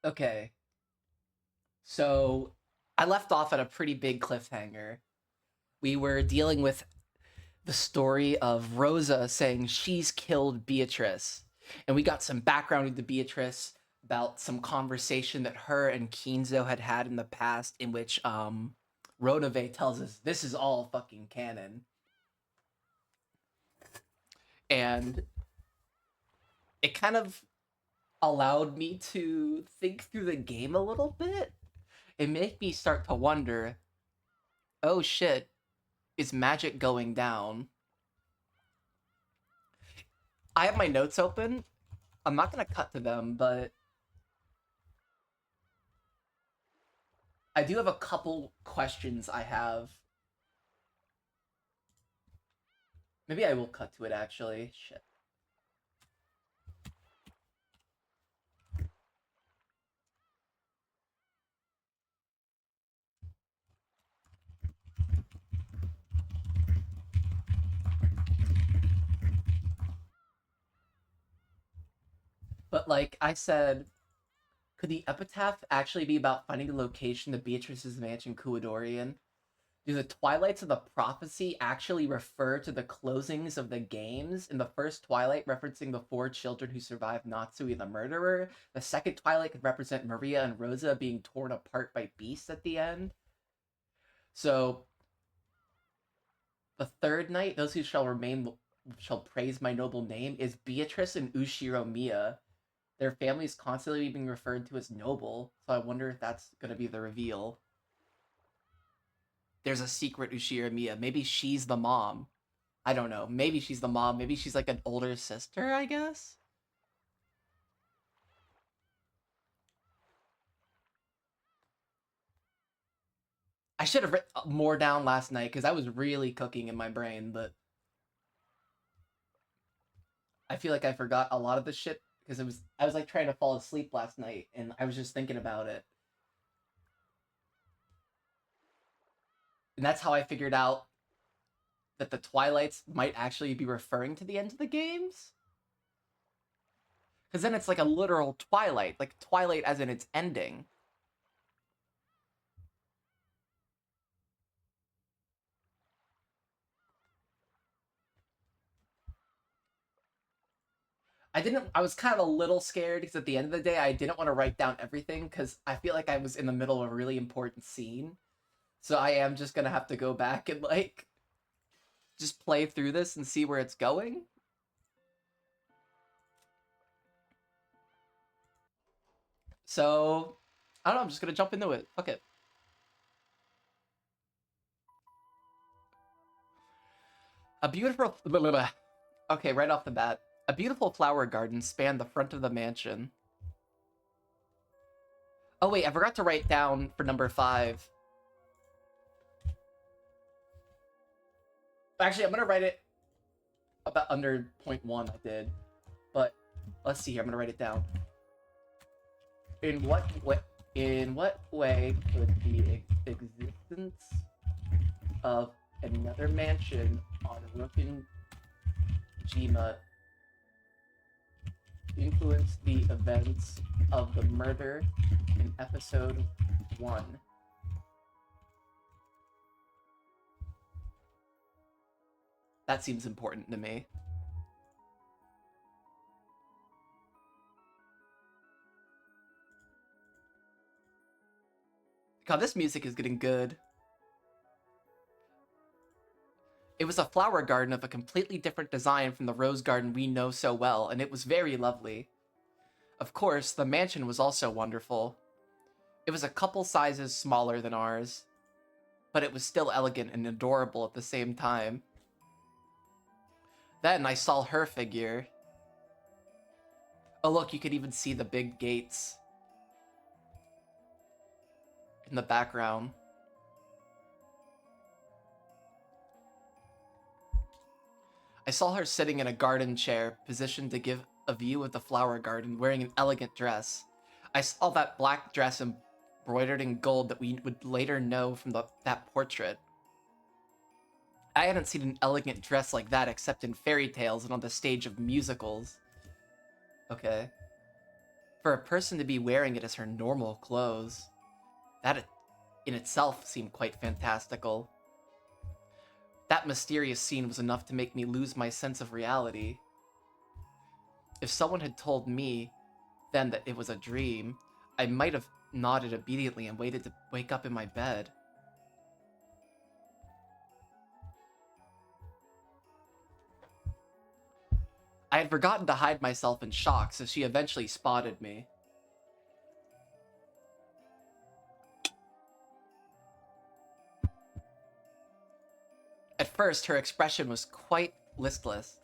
Okay, so I left off at a pretty big cliffhanger. We were dealing with the story of Rosa saying she's killed Beatrice. And we got some background into Beatrice about some conversation that her and Kinzo had had in the past, in which Ronave tells us this is all fucking canon. And it kind of allowed me to think through the game a little bit. It made me start to wonder, oh shit, is magic going down? I have my notes open. I'm not gonna cut to them, but I do have a couple questions I have. Maybe I will cut to it actually. Shit. But like I said, could the epitaph actually be about finding the location of Beatrice's mansion Kuadorian? Do the Twilights of the Prophecy actually refer to the closings of the games? In the first Twilight, referencing the four children who survived Natsui the murderer. The second Twilight could represent Maria and Rosa being torn apart by beasts at the end. So, the third night, those who shall remain shall praise my noble name, is Beatrice and Ushiromiya. Their family is constantly being referred to as noble, so I wonder if that's going to be the reveal. There's a secret Ushiromiya. Maybe she's the mom. I don't know. Maybe she's the mom. Maybe she's like an older sister, I guess? I should have written more down last night because I was really cooking in my brain, but I feel like I forgot a lot of the shit because I was like trying to fall asleep last night and I was just thinking about it. And that's how I figured out that the Twilights might actually be referring to the end of the games. Because then it's like a literal Twilight, like Twilight as in its ending. I was kind of a little scared because at the end of the day, I didn't want to write down everything because I feel like I was in the middle of a really important scene. So I am just gonna have to go back and like just play through this and see where it's going. So I don't know, I'm just gonna jump into it. Fuck it. A beautiful Okay, right off the bat. A beautiful flower garden spanned the front of the mansion. Oh wait, I forgot to write down for number 5. Actually, I'm gonna write it about under point 1 I did. But let's see here, I'm gonna write it down. In what way could the existence of another mansion on Rokkenjima influence the events of the murder in episode 1? That seems important to me. God, this music is getting good. It was a flower garden of a completely different design from the rose garden we know so well, and it was very lovely. Of course, the mansion was also wonderful. It was a couple sizes smaller than ours, but it was still elegant and adorable at the same time. Then I saw her figure. Oh look, you could even see the big gates in the background. I saw her sitting in a garden chair, positioned to give a view of the flower garden, wearing an elegant dress. I saw that black dress embroidered in gold that we would later know from that portrait. I hadn't seen an elegant dress like that except in fairy tales and on the stage of musicals. Okay. For a person to be wearing it as her normal clothes, that in itself seemed quite fantastical. That mysterious scene was enough to make me lose my sense of reality. If someone had told me then that it was a dream, I might have nodded obediently and waited to wake up in my bed. I had forgotten to hide myself in shock, so she eventually spotted me. At first, her expression was quite listless,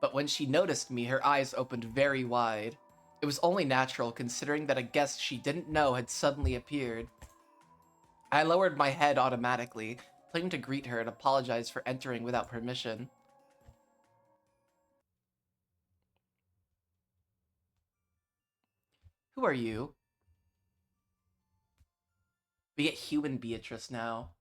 but when she noticed me, her eyes opened very wide. It was only natural, considering that a guest she didn't know had suddenly appeared. I lowered my head automatically, planning to greet her and apologize for entering without permission. Who are you? We get human Beatrice now.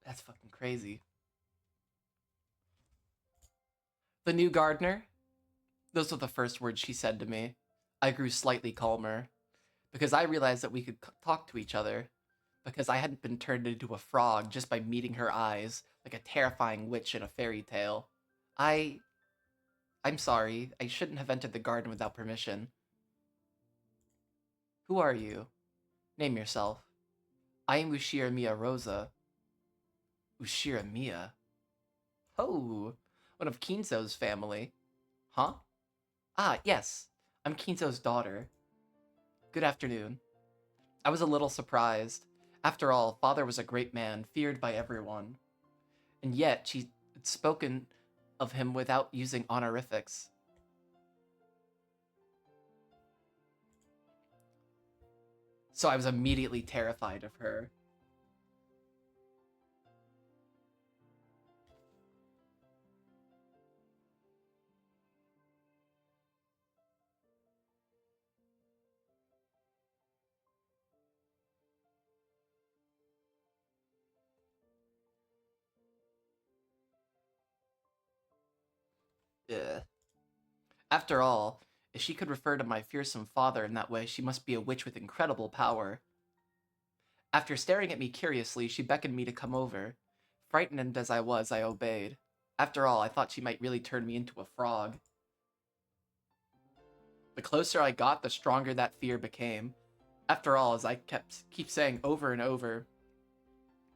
That's fucking crazy. The new gardener? Those were the first words she said to me. I grew slightly calmer, because I realized that we could talk to each other, because I hadn't been turned into a frog just by meeting her eyes like a terrifying witch in a fairy tale. I... I'm sorry, I shouldn't have entered the garden without permission. Who are you? Name yourself. I am Ushira Mia Rosa. Ushira Mia? Oh, one of Kinzo's family. Huh? Ah, yes. I'm Kinzo's daughter. Good afternoon. I was a little surprised. After all, father was a great man, feared by everyone. And yet, she had spoken of him without using honorifics. So I was immediately terrified of her. Ugh. After all, if she could refer to my fearsome father in that way, she must be a witch with incredible power. After staring at me curiously, she beckoned me to come over. Frightened as I was, I obeyed. After all, I thought she might really turn me into a frog. The closer I got, the stronger that fear became. After all, as I keep saying over and over,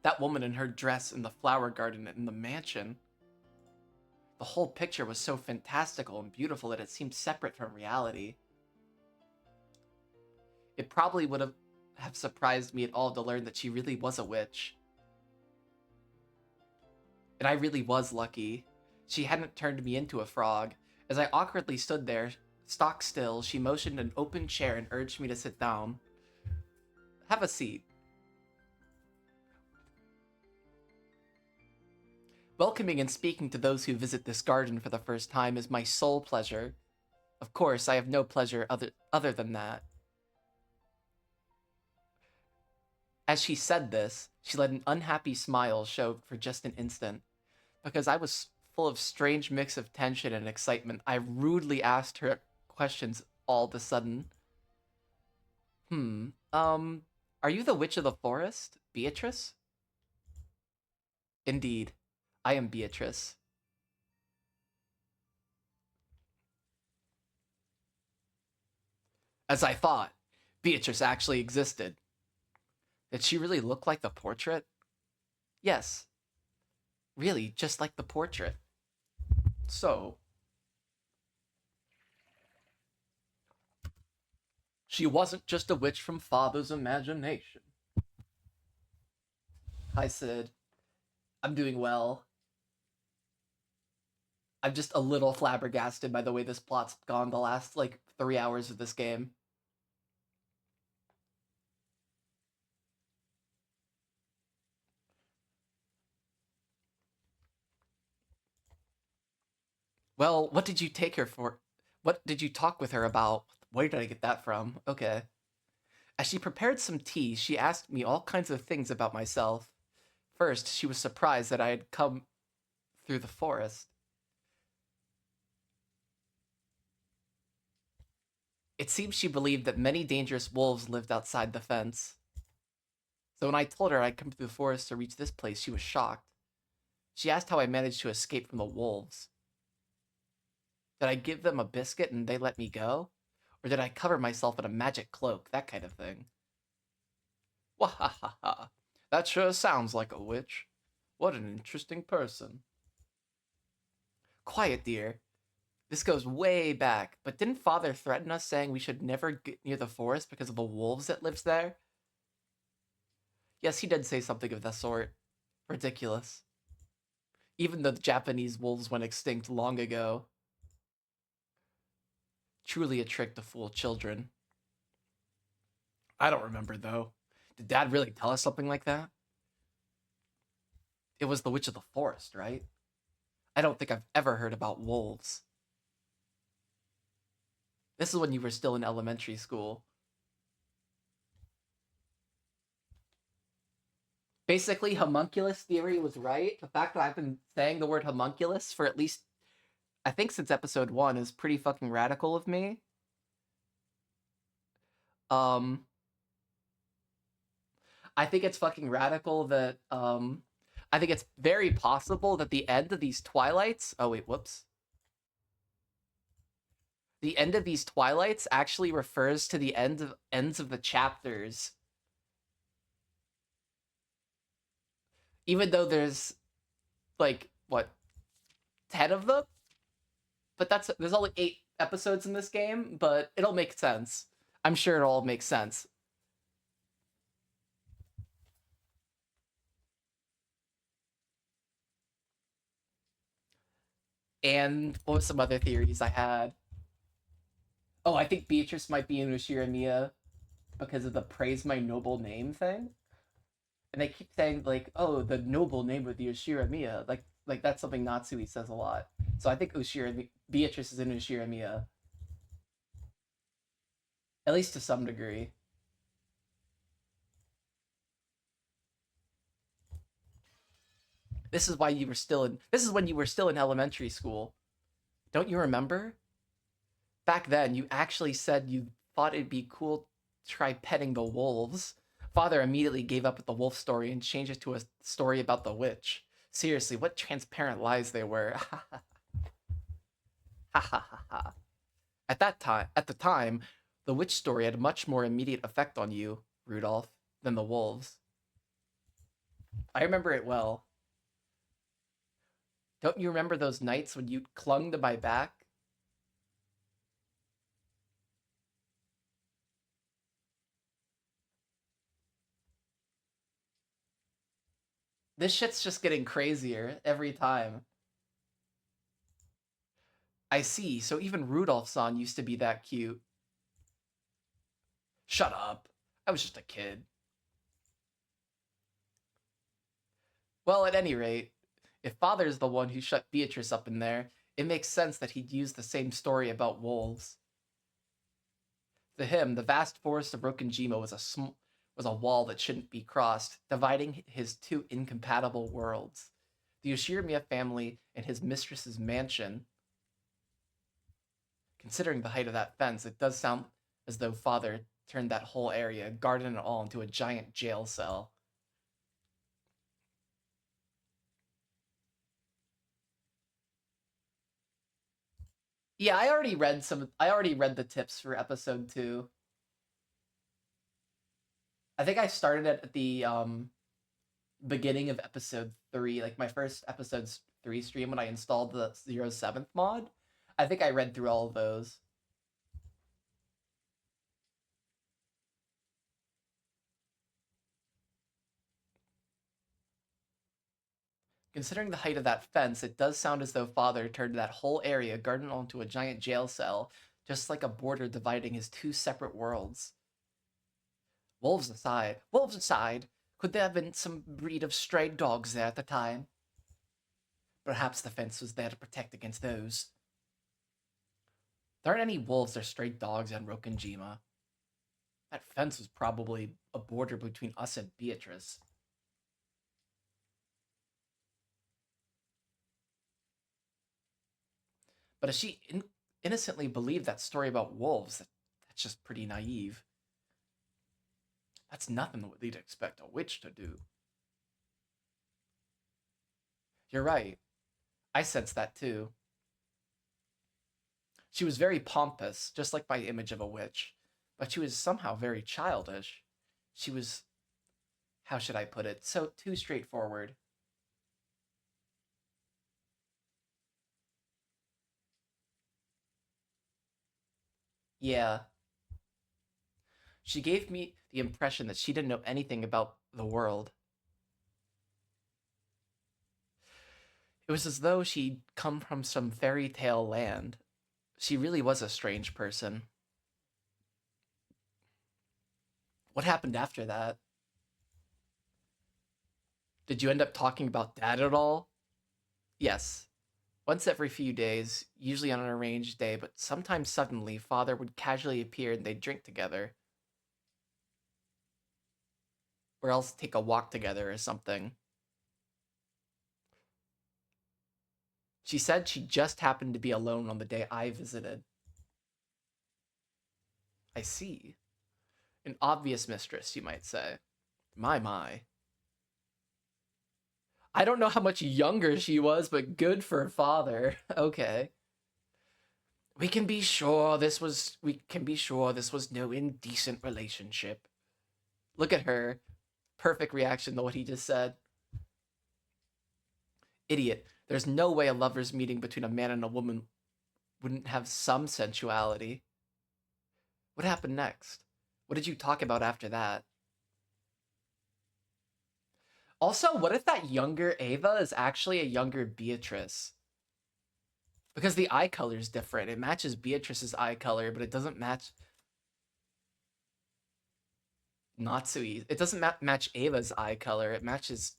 that woman in her dress in the flower garden in the mansion. The whole picture was so fantastical and beautiful that it seemed separate from reality. It probably would have surprised me at all to learn that she really was a witch. And I really was lucky. She hadn't turned me into a frog. As I awkwardly stood there, stock still, she motioned an open chair and urged me to sit down. Have a seat. Welcoming and speaking to those who visit this garden for the first time is my sole pleasure. Of course, I have no pleasure other than that. As she said this, she let an unhappy smile show for just an instant. Because I was full of strange mix of tension and excitement, I rudely asked her questions all of a sudden. Are you the witch of the forest, Beatrice? Indeed, I am Beatrice. As I thought, Beatrice actually existed. Did she really look like the portrait? Yes, really, just like the portrait. So, she wasn't just a witch from father's imagination. I said, I'm doing well. I'm just a little flabbergasted by the way this plot's gone the last, 3 hours of this game. Well, what did you take her for? What did you talk with her about? Where did I get that from? Okay. As she prepared some tea, she asked me all kinds of things about myself. First, she was surprised that I had come through the forest. It seems she believed that many dangerous wolves lived outside the fence. So when I told her I'd come through the forest to reach this place, she was shocked. She asked how I managed to escape from the wolves. Did I give them a biscuit and they let me go? Or did I cover myself in a magic cloak? That kind of thing. Wahahaha. That sure sounds like a witch. What an interesting person. Quiet, dear. This goes way back, but didn't Father threaten us saying we should never get near the forest because of the wolves that lives there? Yes, he did say something of that sort. Ridiculous. Even though the Japanese wolves went extinct long ago. Truly a trick to fool children. I don't remember, though. Did Dad really tell us something like that? It was the Witch of the Forest, right? I don't think I've ever heard about wolves. This is when you were still in elementary school. Basically, homunculus theory was right. The fact that I've been saying the word homunculus for at least, I think, since episode 1 is pretty fucking radical of me. Um, I think it's fucking radical that, I think it's very possible that the end of these Twilights, oh wait, whoops. The end of these Twilights actually refers to the ends of the chapters. Even though there's, like, what, 10 of them? But there's only 8 episodes in this game, but it'll make sense. I'm sure it'll all make sense. And what was some other theories I had? Oh, I think Beatrice might be in Ushiramiya because of the praise my noble name thing. And they keep saying like, "Oh, the noble name of the Ushiramiya." Like that's something Natsui says a lot. So I think Beatrice is in Ushiramiya, at least to some degree. This is when you were still in elementary school. Don't you remember? Back then, you actually said you thought it'd be cool to try petting the wolves. Father immediately gave up with the wolf story and changed it to a story about the witch. Seriously, what transparent lies they were. Ha ha ha ha. At the time, the witch story had a much more immediate effect on you, Rudolph, than the wolves. I remember it well. Don't you remember those nights when you clung to my back? This shit's just getting crazier every time. I see, so even Rudolph-san used to be that cute. Shut up. I was just a kid. Well, at any rate, if Father's the one who shut Beatrice up in there, it makes sense that he'd use the same story about wolves. To him, the vast forest of Rokkenjima was a wall that shouldn't be crossed, dividing his two incompatible worlds. The Yoshirimiya family and his mistress's mansion. Considering the height of that fence, it does sound as though Father turned that whole area, garden and all, into a giant jail cell. Yeah, I already read the tips for episode 2. I think I started at the beginning of episode 3, like my first episode 3 stream when I installed the 07th mod. I think I read through all of those. Considering the height of that fence, it does sound as though Father turned that whole area, garden, onto a giant jail cell, just like a border dividing his two separate worlds. Wolves aside, could there have been some breed of stray dogs there at the time? Perhaps the fence was there to protect against those. There aren't any wolves or stray dogs in Rokkenjima. That fence was probably a border between us and Beatrice. But if she innocently believed that story about wolves, that's just pretty naive. That's nothing that you'd expect a witch to do. You're right. I sense that too. She was very pompous, just like my image of a witch, but she was somehow very childish. She was, how should I put it, so too straightforward. Yeah, she gave me the impression that she didn't know anything about the world. It was as though she'd come from some fairy tale land. She really was a strange person. What happened after that? Did you end up talking about Dad at all? Yes. Once every few days, usually on an arranged day, but sometimes suddenly, Father would casually appear and they'd drink together. Or else take a walk together or something. She said she just happened to be alone on the day I visited. I see. An obvious mistress, you might say. My. I don't know how much younger she was, but good for Father. Okay. We can be sure this was no indecent relationship. Look at her. Perfect reaction to what he just said. Idiot. There's no way a lover's meeting between a man and a woman wouldn't have some sensuality. What happened next? What did you talk about after that? Also, what if that younger Ava is actually a younger Beatrice? Because the eye color is different. It matches Beatrice's eye color, but it doesn't match Natsui. It doesn't match Ava's eye color. It matches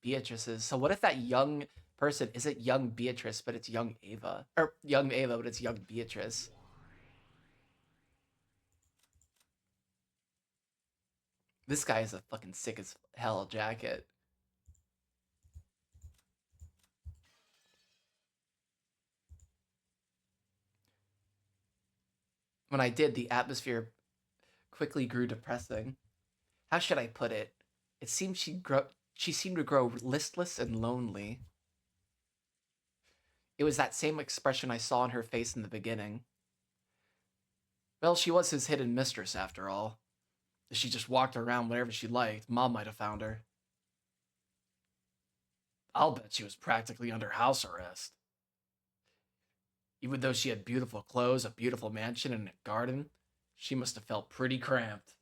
Beatrice's. So what if that young person isn't young Beatrice, but it's young Ava? Or young Ava, but it's young Beatrice? This guy is a fucking sick as hell jacket. When I did, the atmosphere quickly grew depressing. How should I put it? It seemed she seemed to grow listless and lonely. It was that same expression I saw on her face in the beginning. Well, she was his hidden mistress after all. If she just walked around wherever she liked, Mom might have found her. I'll bet she was practically under house arrest. Even though she had beautiful clothes, a beautiful mansion, and a garden, she must have felt pretty cramped.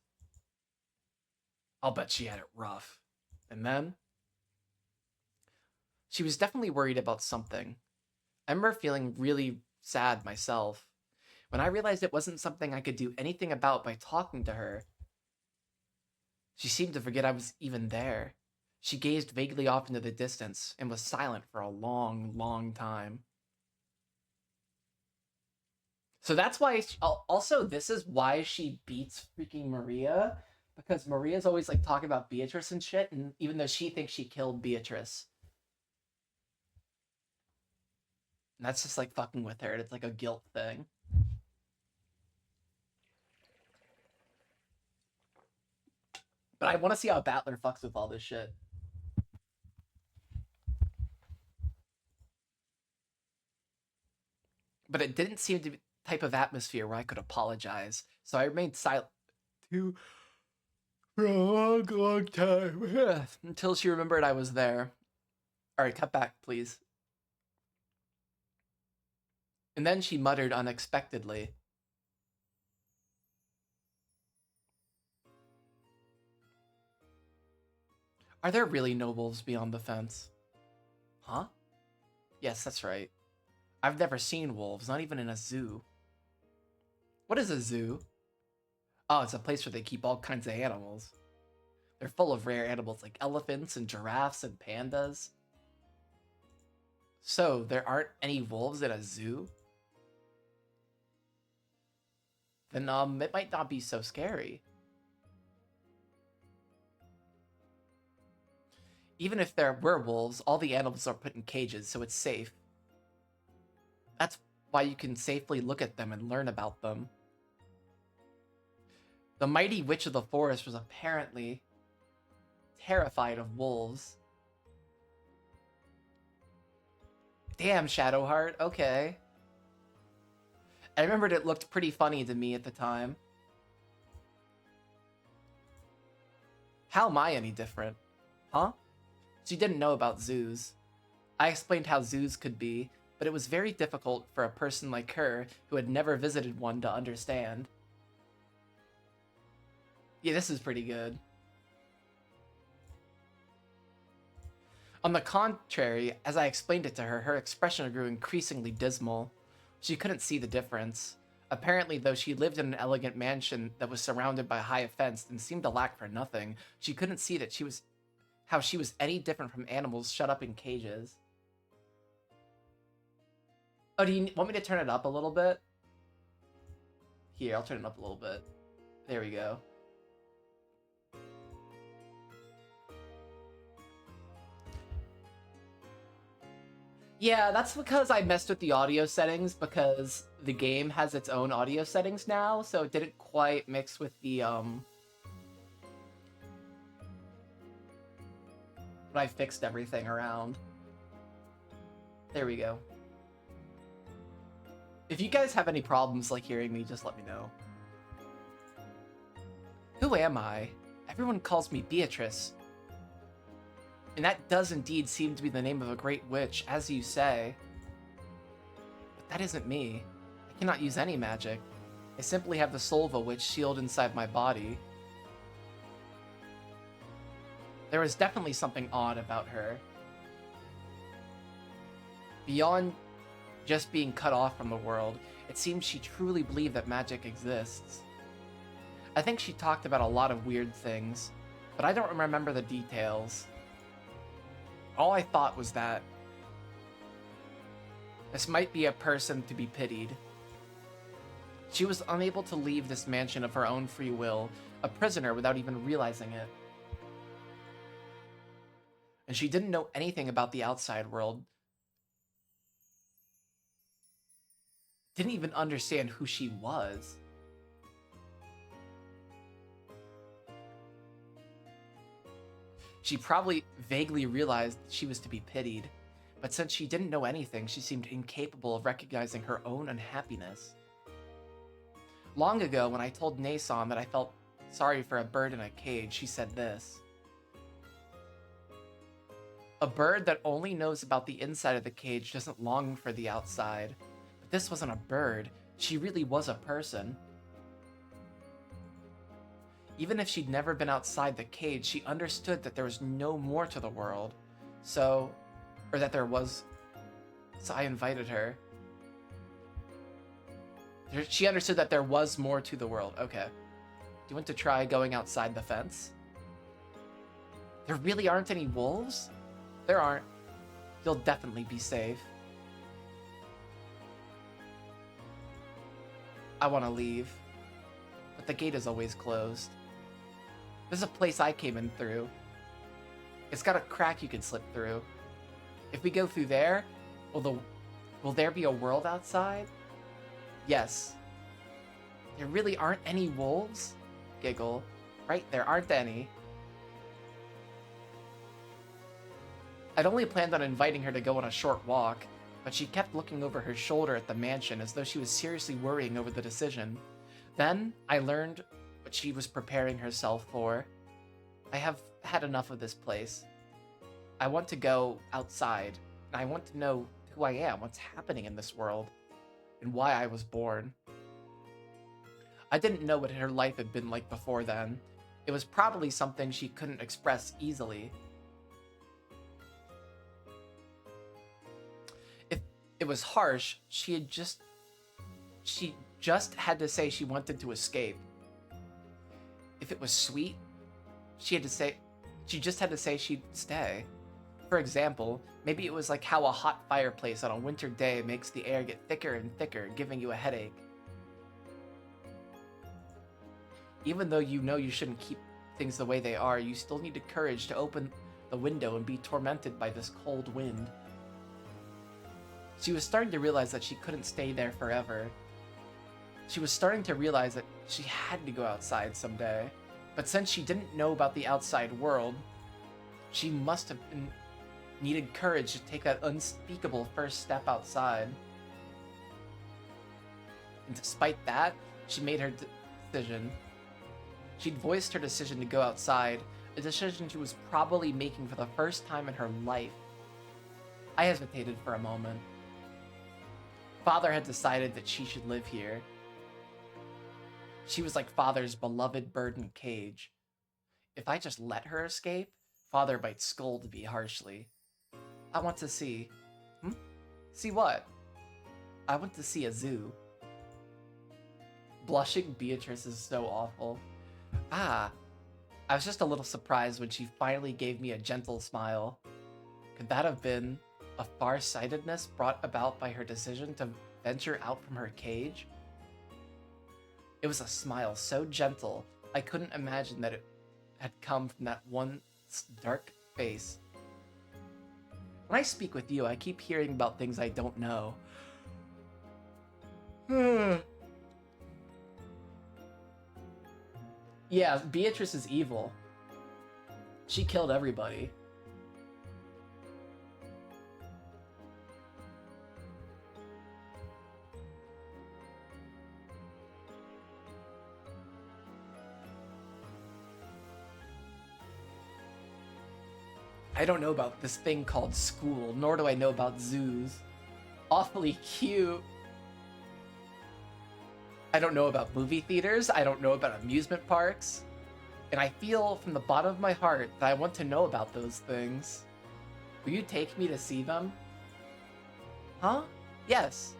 I'll bet she had it rough. And then? She was definitely worried about something. I remember feeling really sad myself. When I realized it wasn't something I could do anything about by talking to her, she seemed to forget I was even there. She gazed vaguely off into the distance and was silent for a long, long time. So that's why. Also, this is why she beats freaking Maria, because Maria's always like talking about Beatrice and shit, and even though she thinks she killed Beatrice, and that's just like fucking with her. And it's like a guilt thing. But I want to see how Battler fucks with all this shit. But it didn't seem to be the type of atmosphere where I could apologize, so I remained silent too for a long, long time until she remembered I was there. All right, cut back, please. And then she muttered unexpectedly, "Are there really no wolves beyond the fence?" Huh? Yes, that's right. I've never seen wolves, not even in a zoo. What is a zoo? Oh, it's a place where they keep all kinds of animals. They're full of rare animals like elephants and giraffes and pandas. So, there aren't any wolves at a zoo? Then, it might not be so scary. Even if there were wolves, all the animals are put in cages, so it's safe. That's why you can safely look at them and learn about them. The mighty witch of the forest was apparently terrified of wolves. Damn, Shadowheart, okay. I remembered it looked pretty funny to me at the time. How am I any different? Huh? She didn't know about zoos. I explained how zoos could be, but it was very difficult for a person like her who had never visited one to understand. Yeah, this is pretty good. On the contrary, as I explained it to her, her expression grew increasingly dismal. She couldn't see the difference. Apparently, though she lived in an elegant mansion that was surrounded by a high fence and seemed to lack for nothing, she couldn't see that how she was any different from animals shut up in cages. Oh, do you want me to turn it up a little bit? Here, I'll turn it up a little bit. There we go. Yeah, that's because I messed with the audio settings because the game has its own audio settings now, so it didn't quite mix with the, when I fixed everything around. There we go. If you guys have any problems, like, hearing me, just let me know. Who am I? Everyone calls me Beatrice. And that does indeed seem to be the name of a great witch, as you say. But that isn't me. I cannot use any magic. I simply have the soul of a witch sealed inside my body. There was definitely something odd about her. Beyond just being cut off from the world, it seems she truly believed that magic exists. I think she talked about a lot of weird things, but I don't remember the details. All I thought was that this might be a person to be pitied. She was unable to leave this mansion of her own free will, a prisoner without even realizing it. And she didn't know anything about the outside world. Didn't even understand who she was. She probably vaguely realized that she was to be pitied, but since she didn't know anything, she seemed incapable of recognizing her own unhappiness. Long ago, when I told Nason that I felt sorry for a bird in a cage, she said this. A bird that only knows about the inside of the cage doesn't long for the outside. But this wasn't a bird, she really was a person. Even if she'd never been outside the cage, she understood that there was no more to the world. So I invited her. She understood that there was more to the world. Okay. Do you want to try going outside the fence? There really aren't any wolves? There aren't. You'll definitely be safe. I want to leave, but the gate is always closed. This is a place I came in through. It's got a crack you can slip through. If we go through there, will there be a world outside? Yes. There really aren't any wolves? Giggle. Right, there aren't any. I'd only planned on inviting her to go on a short walk, but she kept looking over her shoulder at the mansion as though she was seriously worrying over the decision. Then, I learned what she was preparing herself for. I have had enough of this place. I want to go outside, and I want to know who I am, what's happening in this world, and why I was born. I didn't know what her life had been like before then. It was probably something she couldn't express easily. If it was harsh, she just had to say she wanted to escape. If it was sweet, she just had to say she'd stay. For example, maybe it was like how a hot fireplace on a winter day makes the air get thicker and thicker, giving you a headache. Even though you know you shouldn't keep things the way they are, you still need the courage to open the window and be tormented by this cold wind. She was starting to realize that she couldn't stay there forever. She was starting to realize that she had to go outside someday. But since she didn't know about the outside world, she must have needed courage to take that unspeakable first step outside. And despite that, she made her decision. She'd voiced her decision to go outside, a decision she was probably making for the first time in her life. I hesitated for a moment. Father had decided that she should live here. She was like Father's beloved bird in a cage. If I just let her escape, Father might scold me harshly. I want to see. See what? I want to see a zoo. Blushing Beatrice is so awful. I was just a little surprised when she finally gave me a gentle smile. Could that have been a far-sightedness brought about by her decision to venture out from her cage? It was a smile so gentle, I couldn't imagine that it had come from that one dark face. When I speak with you, I keep hearing about things I don't know. Yeah, Beatrice is evil. She killed everybody. I don't know about this thing called school, nor do I know about zoos. Awfully cute. I don't know about movie theaters, I don't know about amusement parks. And I feel from the bottom of my heart that I want to know about those things. Will you take me to see them? Huh? Yes.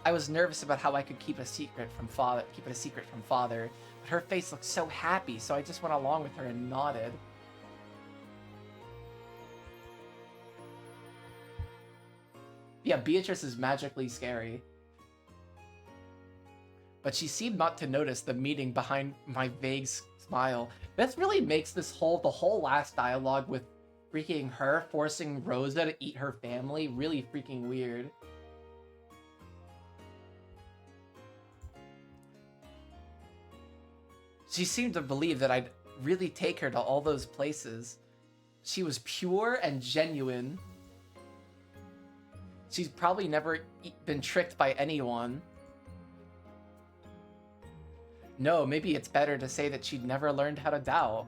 I was nervous about how I could keep it a secret from Father, but her face looked so happy, so I just went along with her and nodded. Yeah, Beatrice is magically scary. But she seemed not to notice the meaning behind my vague smile. This really makes the whole last dialogue with freaking her forcing Rosa to eat her family really freaking weird. She seemed to believe that I'd really take her to all those places. She was pure and genuine. She's probably never been tricked by anyone. No, maybe it's better to say that she'd never learned how to doubt.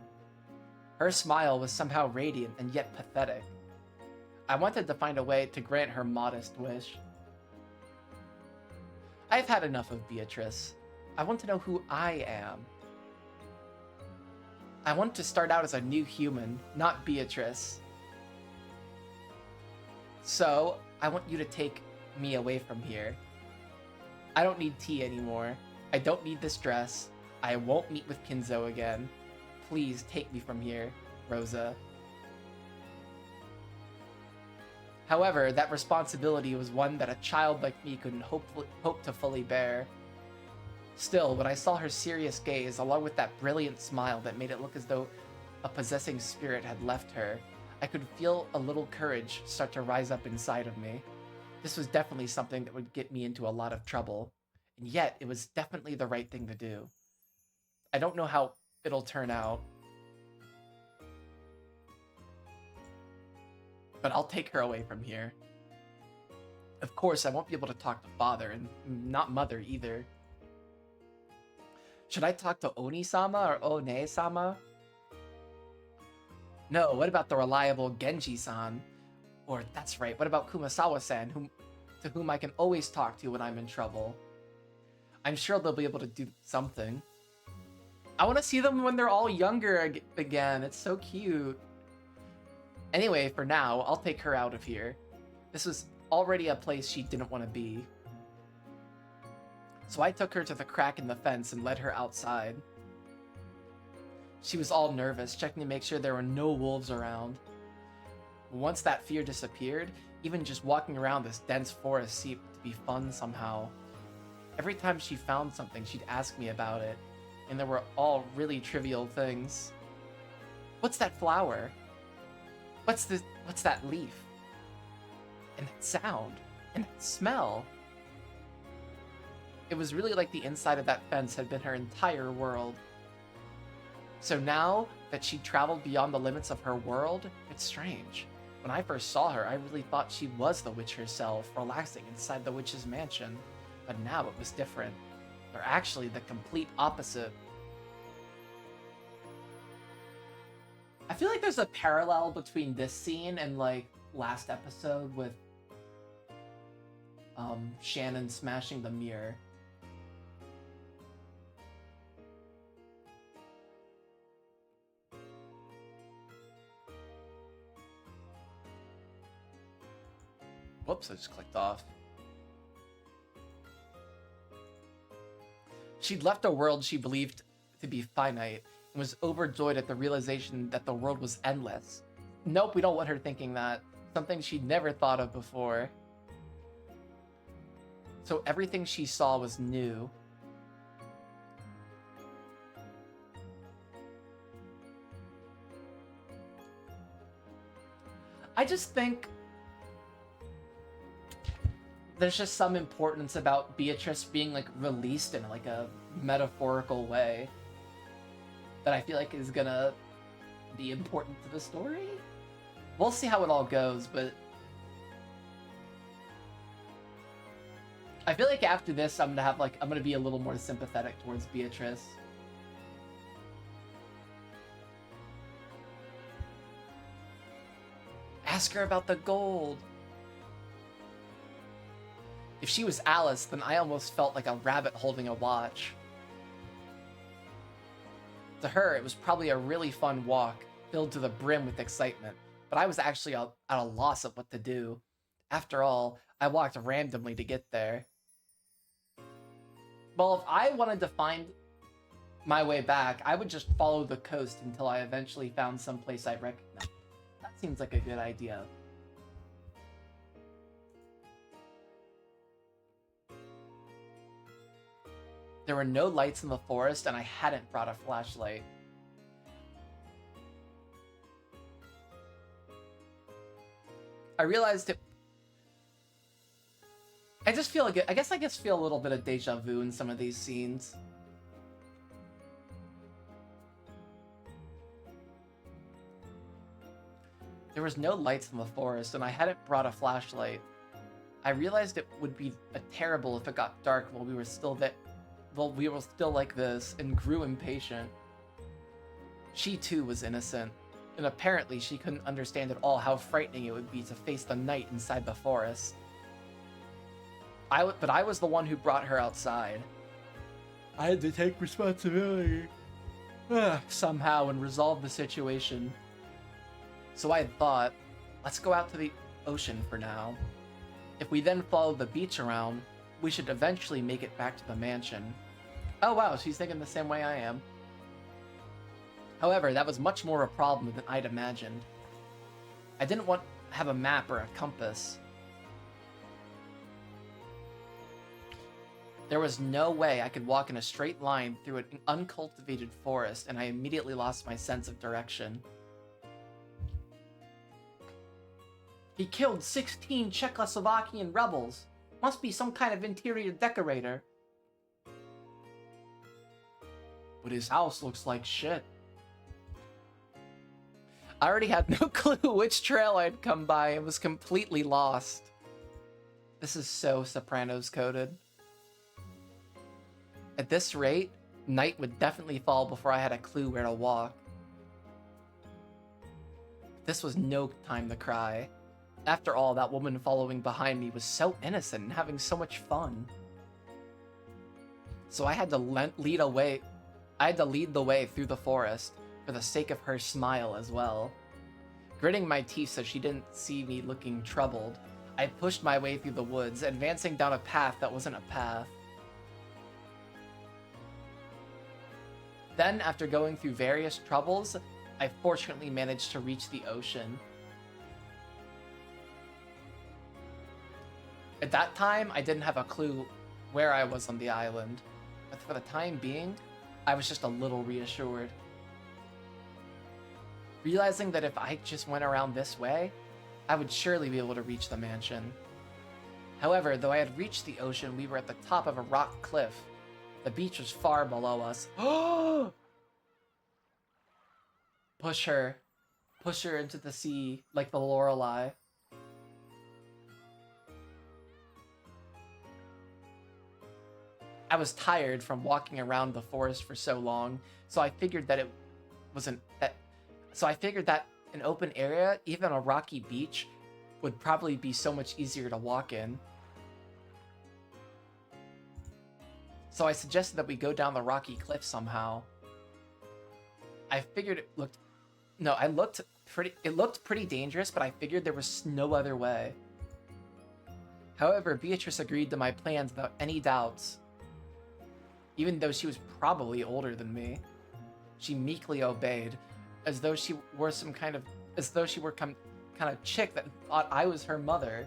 Her smile was somehow radiant and yet pathetic. I wanted to find a way to grant her modest wish. I've had enough of Beatrice. I want to know who I am. I want to start out as a new human, not Beatrice. So, I want you to take me away from here. I don't need tea anymore. I don't need this dress. I won't meet with Kinzo again. Please take me from here, Rosa. However, that responsibility was one that a child like me couldn't hope to fully bear. Still, when I saw her serious gaze, along with that brilliant smile that made it look as though a possessing spirit had left her, I could feel a little courage start to rise up inside of me. This was definitely something that would get me into a lot of trouble. And yet, it was definitely the right thing to do. I don't know how it'll turn out. But I'll take her away from here. Of course, I won't be able to talk to Father, and not Mother either. Should I talk to Oni-sama or One-sama? No, what about the reliable Genji-san? Or, that's right, what about Kumasawa-san, to whom I can always talk to when I'm in trouble? I'm sure they'll be able to do something. I want to see them when they're all younger again. It's so cute. Anyway, for now, I'll take her out of here. This was already a place she didn't want to be. So I took her to the crack in the fence and led her outside. She was all nervous, checking to make sure there were no wolves around. Once that fear disappeared, even just walking around this dense forest seemed to be fun somehow. Every time she found something, she'd ask me about it, and there were all really trivial things. What's that flower? What's that leaf? And that sound? And that smell. It was really like the inside of that fence had been her entire world. So now that she traveled beyond the limits of her world, it's strange. When I first saw her, I really thought she was the witch herself, relaxing inside the witch's mansion. But now it was different. Or actually the complete opposite. I feel like there's a parallel between this scene and like last episode with Shannon smashing the mirror. Whoops, I just clicked off. She'd left a world she believed to be finite and was overjoyed at the realization that the world was endless. Nope, we don't want her thinking that. Something she'd never thought of before. So everything she saw was new. I just think there's just some importance about Beatrice being like released in like a metaphorical way that I feel like is gonna be important to the story. We'll see how it all goes, but I feel like after this I'm gonna be a little more sympathetic towards Beatrice. Ask her about the gold. If she was Alice, then I almost felt like a rabbit holding a watch. To her, it was probably a really fun walk, filled to the brim with excitement, but I was actually at a loss of what to do. After all, I walked randomly to get there. Well, if I wanted to find my way back, I would just follow the coast until I eventually found some place I recognize. That seems like a good idea. There were no lights in the forest, and I hadn't brought a flashlight. I realized it. I just feel like I guess feel a little bit of deja vu in some of these scenes. There was no lights in the forest, and I hadn't brought a flashlight. I realized it would be terrible if it got dark while we were still there. Well, we were still like this, and grew impatient. She too was innocent, and apparently she couldn't understand at all how frightening it would be to face the night inside the forest. But I was the one who brought her outside. I had to take responsibility somehow and resolve the situation. So I had thought, let's go out to the ocean for now. If we then follow the beach around, we should eventually make it back to the mansion. Oh wow, she's thinking the same way I am. However, that was much more a problem than I'd imagined. I didn't want to have a map or a compass. There was no way I could walk in a straight line through an uncultivated forest, and I immediately lost my sense of direction. He killed 16 Czechoslovakian rebels. Must be some kind of interior decorator. But his house looks like shit. I already had no clue which trail I'd come by and was completely lost. This is so Sopranos coded. At this rate, night would definitely fall before I had a clue where to walk. This was no time to cry. After all, that woman following behind me was so innocent and having so much fun. So I had to lead the way through the forest for the sake of her smile as well. Gritting my teeth so she didn't see me looking troubled, I pushed my way through the woods, advancing down a path that wasn't a path. Then, after going through various troubles, I fortunately managed to reach the ocean. At that time, I didn't have a clue where I was on the island, but for the time being, I was just a little reassured. Realizing that if I just went around this way, I would surely be able to reach the mansion. However, though I had reached the ocean, we were at the top of a rock cliff. The beach was far below us. Push her. Push her into the sea like the Lorelei. I was tired from walking around the forest for so long, so I figured that an open area, even a rocky beach, would probably be so much easier to walk in. So I suggested that we go down the rocky cliff somehow. I figured it looked pretty dangerous, but I figured there was no other way. However, Beatrice agreed to my plans without any doubts. Even though she was probably older than me, she meekly obeyed, as though she were kind of chick that thought I was her mother.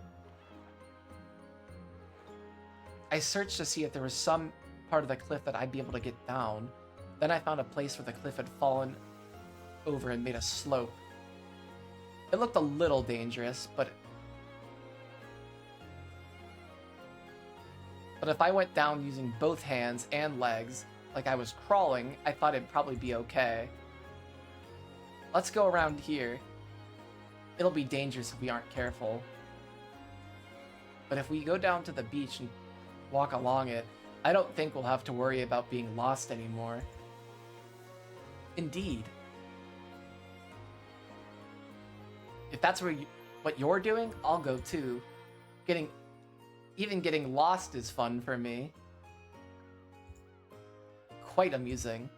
I searched to see if there was some part of the cliff that I'd be able to get down. Then I found a place where the cliff had fallen over and made a slope. It looked a little dangerous, but if I went down using both hands and legs, like I was crawling, I thought it'd probably be okay. Let's go around here. It'll be dangerous if we aren't careful. But if we go down to the beach and walk along it, I don't think we'll have to worry about being lost anymore. Indeed. If that's what you're doing, I'll go too. Even getting lost is fun for me. Quite amusing.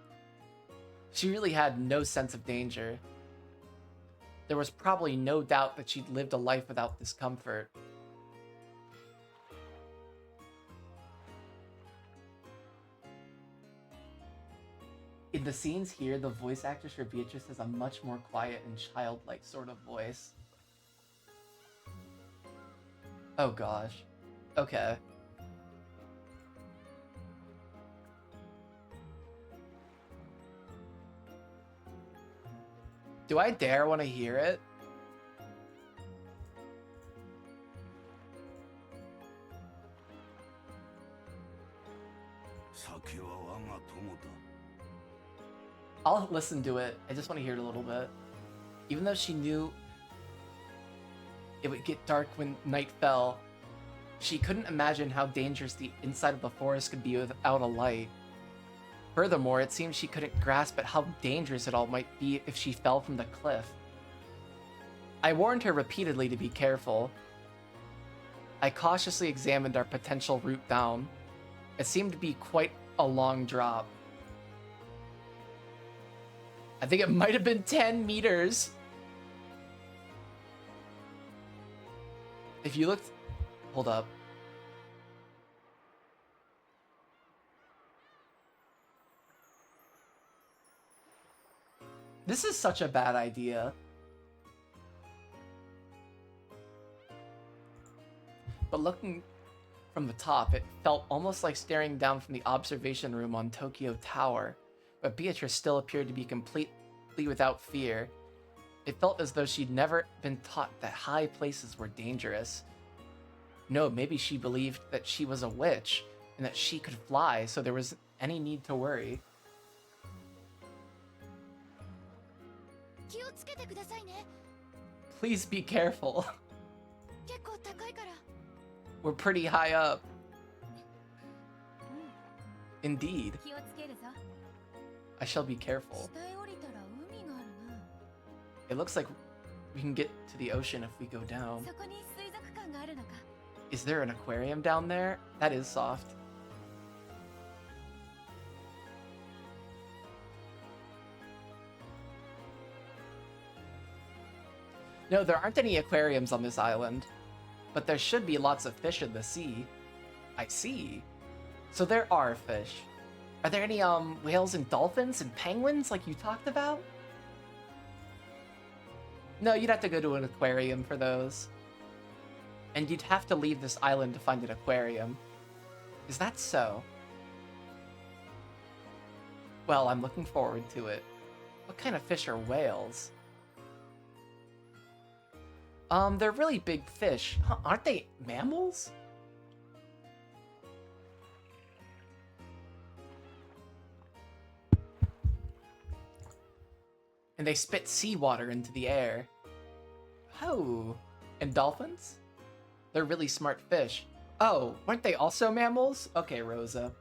She really had no sense of danger. There was probably no doubt that she'd lived a life without discomfort. In the scenes here, the voice actress for Beatrice has a much more quiet and childlike sort of voice. Oh gosh. Okay. Do I dare want to hear it? I'll listen to it. I just want to hear it a little bit. Even though she knew it would get dark when night fell, she couldn't imagine how dangerous the inside of the forest could be without a light. Furthermore, it seemed she couldn't grasp at how dangerous it all might be if she fell from the cliff. I warned her repeatedly to be careful. I cautiously examined our potential route down. It seemed to be quite a long drop. I think it might have been 10 meters. If you looked... Hold up. This is such a bad idea. But looking from the top, it felt almost like staring down from the observation room on Tokyo Tower. But Beatrice still appeared to be completely without fear. It felt as though she'd never been taught that high places were dangerous. No, maybe she believed that she was a witch, and that she could fly, so there was any need to worry. Please be careful. We're pretty high up. Indeed. I shall be careful. It looks like we can get to the ocean if we go down. Is there an aquarium down there? That is soft. No, there aren't any aquariums on this island, but there should be lots of fish in the sea. I see. So there are fish. Are there any whales and dolphins and penguins like you talked about? No, you'd have to go to an aquarium for those. And you'd have to leave this island to find an aquarium. Is that so? Well, I'm looking forward to it. What kind of fish are whales? They're really big fish. Huh, aren't they mammals? And they spit seawater into the air. Oh, and dolphins? They're really smart fish. Oh, weren't they also mammals? Okay, Rosa.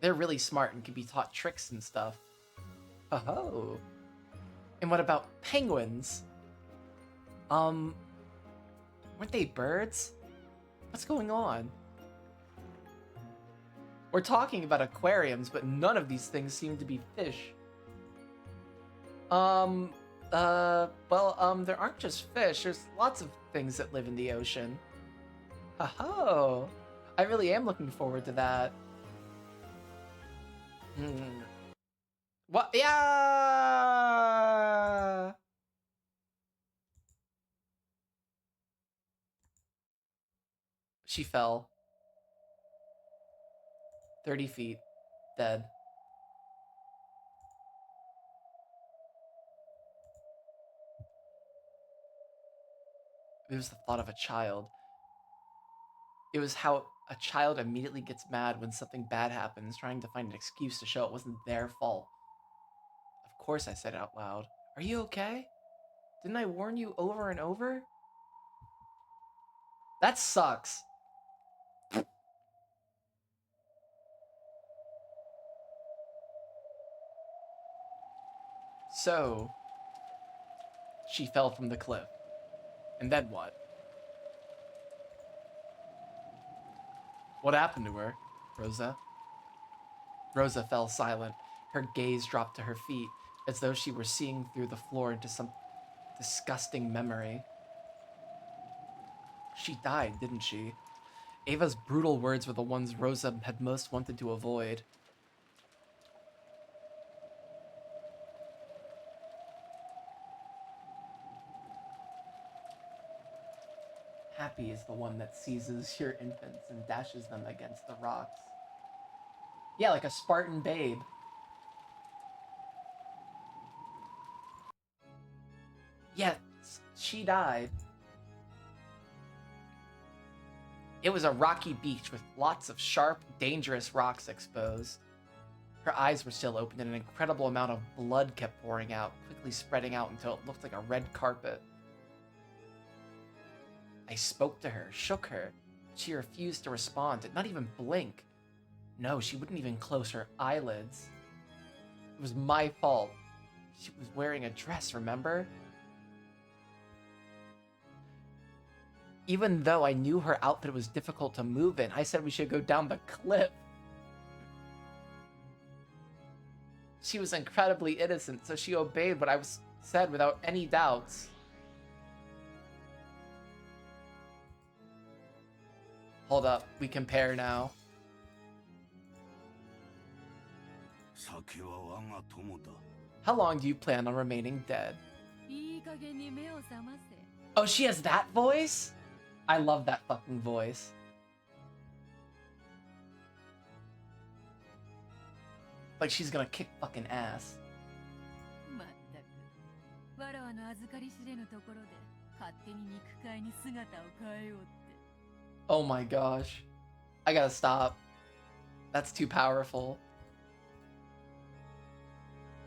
They're really smart and can be taught tricks and stuff. Oh. And what about penguins? Weren't they birds? What's going on? We're talking about aquariums, but none of these things seem to be fish. There aren't just fish. There's lots of things that live in the ocean. Oh, I really am looking forward to that. What? Yeah! She fell. 30 feet. Dead. It was the thought of a child. It was how a child immediately gets mad when something bad happens, trying to find an excuse to show it wasn't their fault. Of course I said it out loud. Are you okay? Didn't I warn you over and over? That sucks. So, she fell from the cliff. And then what? What happened to her, Rosa? Rosa fell silent. Her gaze dropped to her feet, as though she were seeing through the floor into some disgusting memory. She died, didn't she? Ava's brutal words were the ones Rosa had most wanted to avoid. Happy is the one that seizes your infants and dashes them against the rocks. Yeah, like a Spartan babe. Yes, she died. It was a rocky beach with lots of sharp, dangerous rocks exposed. Her eyes were still open and an incredible amount of blood kept pouring out, quickly spreading out until it looked like a red carpet. I spoke to her, shook her. She refused to respond, did not even blink. No, she wouldn't even close her eyelids. It was my fault. She was wearing a dress, remember? Even though I knew her outfit was difficult to move in, I said we should go down the cliff. She was incredibly innocent, so she obeyed what I said without any doubts. Hold up, we compare now. How long do you plan on remaining dead? Oh, she has that voice? I love that fucking voice. Like she's gonna kick fucking ass. Oh my gosh. I gotta stop. That's too powerful.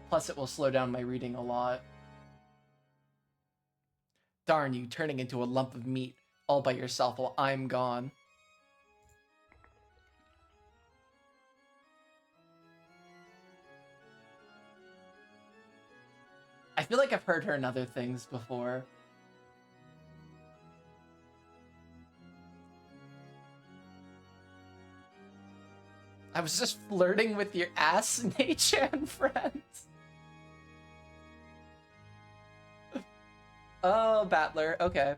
Plus it will slow down my reading a lot. Darn you, turning into a lump of meat all by yourself while I'm gone. I feel like I've heard her in other things before. I was just flirting with your ass, Nei-chan friends. Oh, Battler, okay.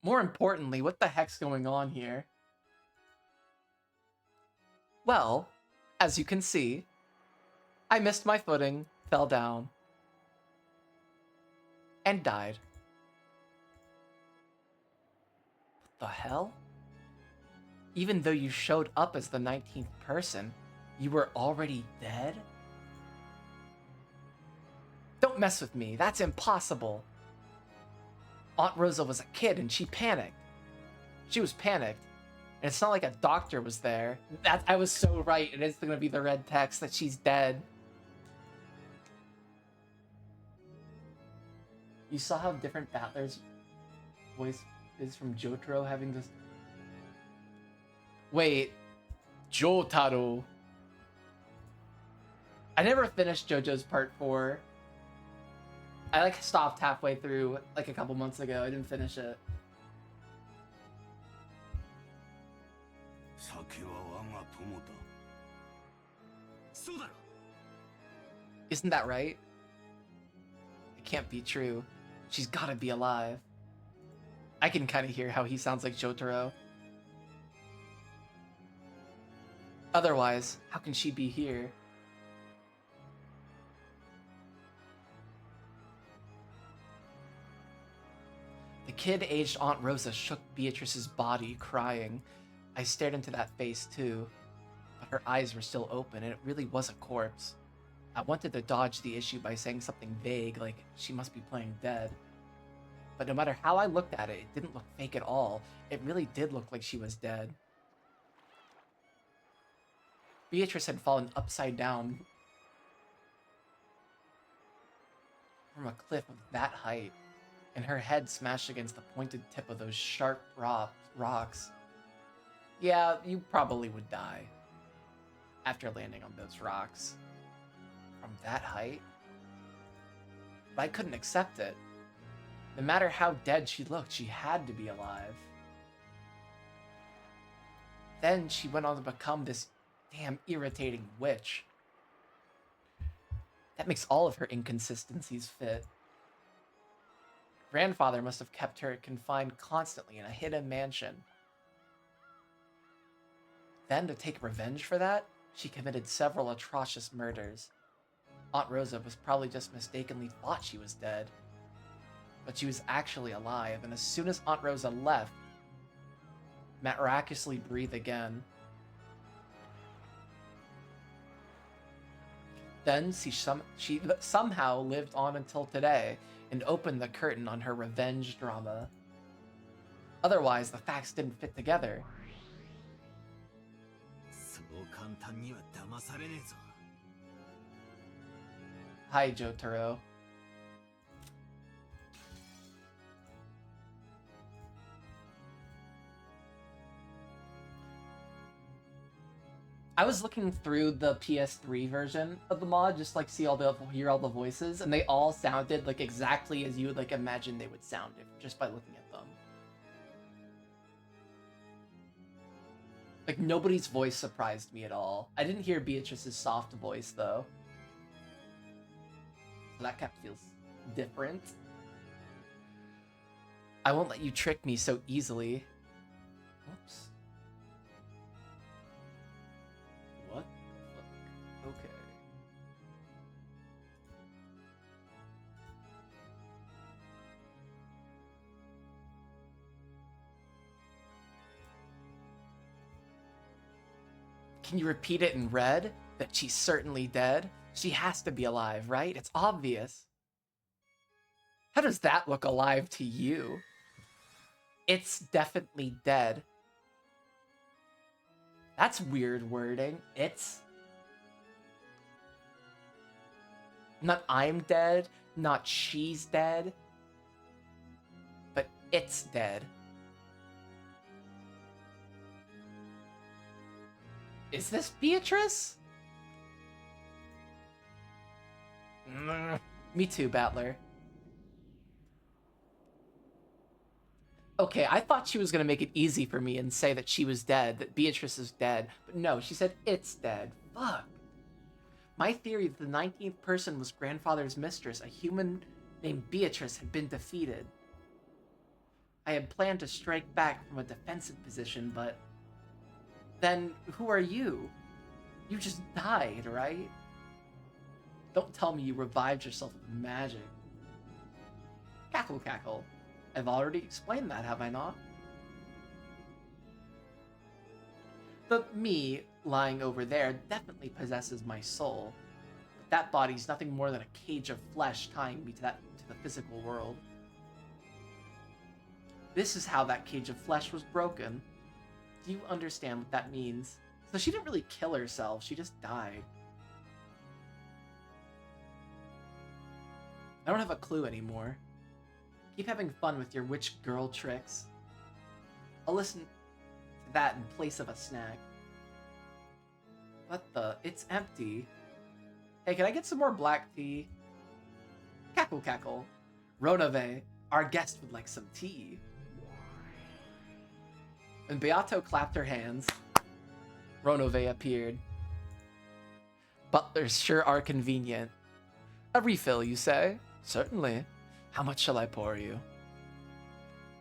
More importantly, what the heck's going on here? Well, as you can see, I missed my footing, fell down, and died. What the hell? Even though you showed up as the 19th person, you were already dead? Don't mess with me, that's impossible. Aunt Rosa was a kid and she panicked. She was panicked. And it's not like a doctor was there. I was so right. It is going to be the red text that she's dead. You saw how different Battler's voice is from Jotaro having this... Wait. Jotaro. I never finished JoJo's Part 4. I like stopped halfway through like a couple months ago. I didn't finish it. Isn't that right? It can't be true. She's gotta be alive. I can kind of hear how he sounds like Jotaro. Otherwise, how can she be here? The kid-aged Aunt Rosa shook Beatrice's body, crying. I stared into that face too, but her eyes were still open and it really was a corpse. I wanted to dodge the issue by saying something vague like she must be playing dead. But no matter how I looked at it, it didn't look fake at all. It really did look like she was dead. Beatrice had fallen upside down from a cliff of that height, and her head smashed against the pointed tip of those sharp rocks. Yeah, you probably would die after landing on those rocks. From that height? But I couldn't accept it. No matter how dead she looked, she had to be alive. Then she went on to become this damn irritating witch. That makes all of her inconsistencies fit. Grandfather must have kept her confined constantly in a hidden mansion. Then, to take revenge for that, she committed several atrocious murders. Aunt Rosa was probably just mistakenly thought she was dead. But she was actually alive, and as soon as Aunt Rosa left, miraculously breathed again. Then she somehow lived on until today, and opened the curtain on her revenge drama. Otherwise, the facts didn't fit together. Hi, Jotaro. I was looking through the PS3 version of the mod, just like hear all the voices, and they all sounded like exactly as you would like imagine they would sound just by looking at them. Like nobody's voice surprised me at all. I didn't hear Beatrice's soft voice though. So that kind of feels different. I won't let you trick me so easily. Whoops. What the fuck? Okay. Can you repeat it in red? That she's certainly dead? She has to be alive, right? It's obvious. How does that look alive to you? It's definitely dead. That's weird wording. It's... Not I'm dead, not she's dead, but it's dead. Is this Beatrice? Me too, Battler. Okay, I thought she was gonna make it easy for me and say that she was dead, that Beatrice is dead, but no, she said it's dead. Fuck. My theory that the 19th person was grandfather's mistress, a human named Beatrice, had been defeated. I had planned to strike back from a defensive position, but... Then, who are you? You just died, right? Don't tell me you revived yourself with magic. Cackle, cackle. I've already explained that, have I not? The me lying over there definitely possesses my soul. But that body's nothing more than a cage of flesh tying me to the physical world. This is how that cage of flesh was broken. Do you understand what that means? So she didn't really kill herself, she just died. I don't have a clue anymore. Keep having fun with your witch girl tricks. I'll listen to that in place of a snack. What the? It's empty. Hey, can I get some more black tea? Cackle cackle. Ronave, our guest would like some tea. When Beato clapped her hands, Ronove appeared. Butlers sure are convenient. A refill, you say? Certainly. How much shall I pour you?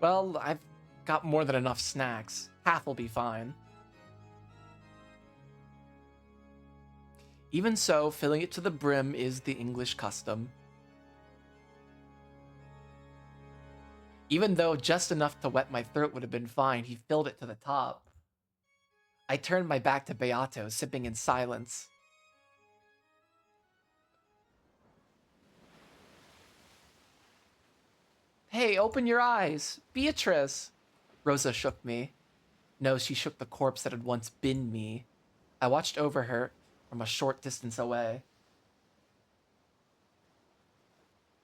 Well, I've got more than enough snacks. Half will be fine. Even so, filling it to the brim is the English custom. Even though just enough to wet my throat would have been fine, he filled it to the top. I turned my back to Beato, sipping in silence. Hey, open your eyes! Beatrice! Rosa shook me. No, she shook the corpse that had once been me. I watched over her from a short distance away.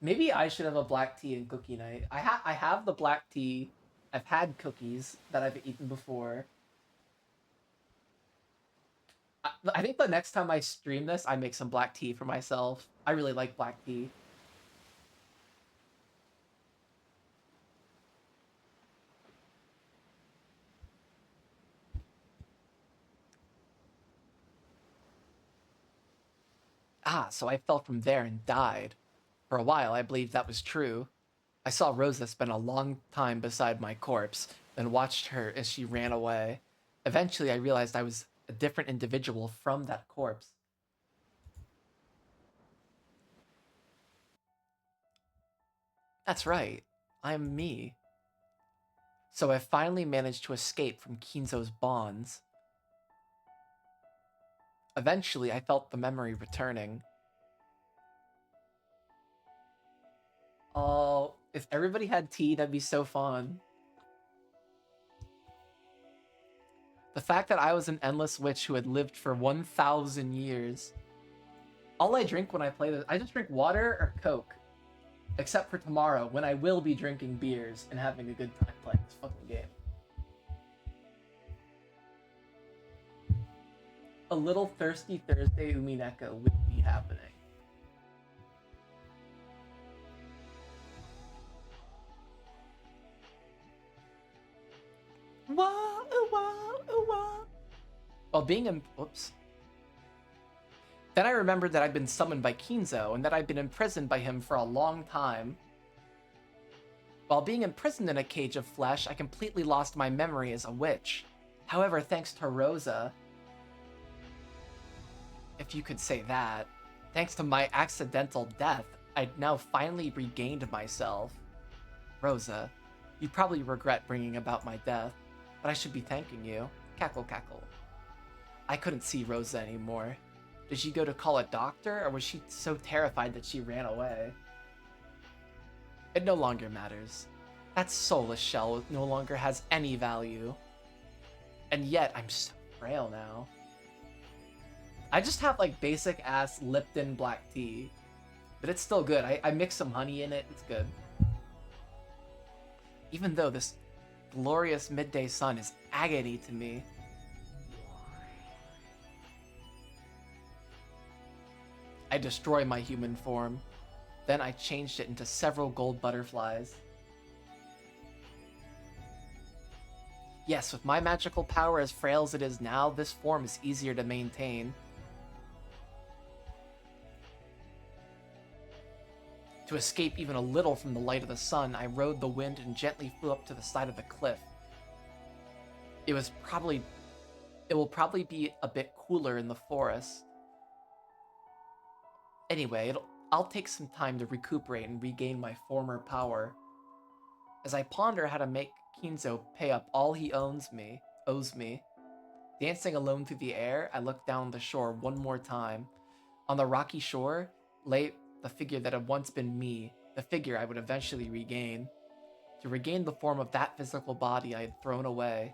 Maybe I should have a black tea and cookie night. I have the black tea. I've had cookies that I've eaten before. I think the next time I stream this, I make some black tea for myself. I really like black tea. Ah, so I fell from there and died. For a while, I believed that was true. I saw Rosa spend a long time beside my corpse, then watched her as she ran away. Eventually, I realized I was a different individual from that corpse. That's right. I'm me. So I finally managed to escape from Kinzo's bonds. Eventually, I felt the memory returning. Oh, if everybody had tea, that'd be so fun. The fact that I was an endless witch who had lived for 1,000 years. All I drink when I play this, I just drink water or Coke. Except for tomorrow, when I will be drinking beers and having a good time playing this fucking game. A little Thirsty Thursday Umineko would be happening. Wah, wah. While being in... Whoops. Then I remembered that I'd been summoned by Kinzo, and that I'd been imprisoned by him for a long time. While being imprisoned in a cage of flesh, I completely lost my memory as a witch. However, thanks to Rosa... if you could say that. Thanks to my accidental death, I'd now finally regained myself. Rosa, you'd probably regret bringing about my death, but I should be thanking you. Cackle cackle. I couldn't see Rosa anymore. Did she go to call a doctor, or was she so terrified that she ran away? It no longer matters. That soulless shell no longer has any value. And yet, I'm so frail now. I just have like basic ass Lipton black tea. But it's still good. I mix some honey in it. It's good. Even though this glorious midday sun is agony to me. I destroy my human form. Then I changed it into several gold butterflies. Yes, with my magical power as frail as it is now, this form is easier to maintain. To escape even a little from the light of the sun, I rode the wind and gently flew up to the side of the cliff. It will probably be a bit cooler in the forest. Anyway, I'll take some time to recuperate and regain my former power. As I ponder how to make Kinzo pay up all he owes me, dancing alone through the air, I looked down the shore one more time. On the rocky shore lay the figure that had once been me, the figure I would eventually regain. To regain the form of that physical body I had thrown away.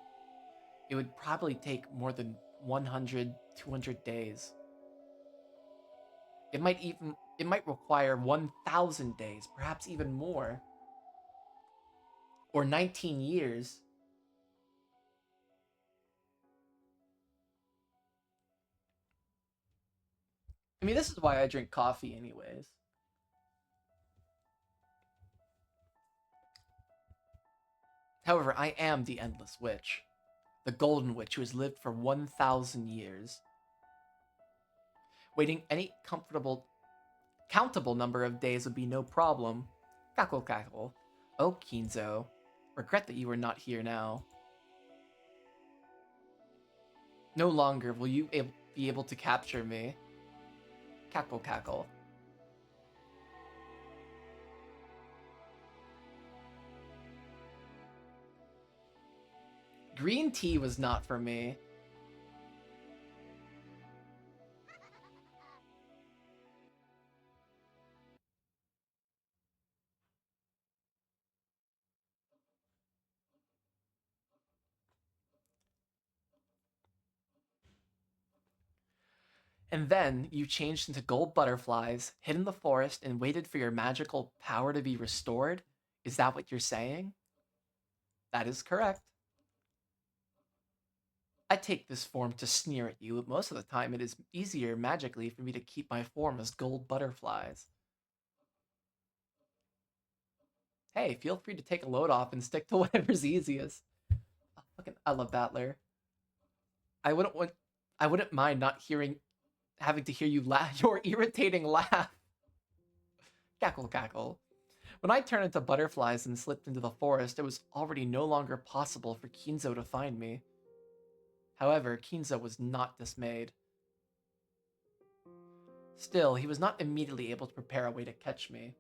it would probably take more than 100, 200 days. It might require 1,000 days, perhaps even more, or 19 years. I mean, this is why I drink coffee anyways. However, I am the Endless Witch, the Golden Witch who has lived for 1,000 years. Waiting any countable number of days would be no problem. Cackle cackle. Oh, Kinzo. Regret that you are not here now. No longer will you be able to capture me. Cackle cackle. Green tea was not for me. And then you changed into gold butterflies, hid in the forest, and waited for your magical power to be restored? Is that what you're saying? That is correct. I take this form to sneer at you, but most of the time it is easier magically for me to keep my form as gold butterflies. Hey, feel free to take a load off and stick to whatever's easiest. Oh, fucking, I love Battler. I wouldn't want, I wouldn't mind not having to hear you laugh, your irritating laugh. Cackle, cackle. When I turned into butterflies and slipped into the forest, it was already no longer possible for Kinzo to find me. However, Kinzo was not dismayed. Still, he was not immediately able to prepare a way to catch me.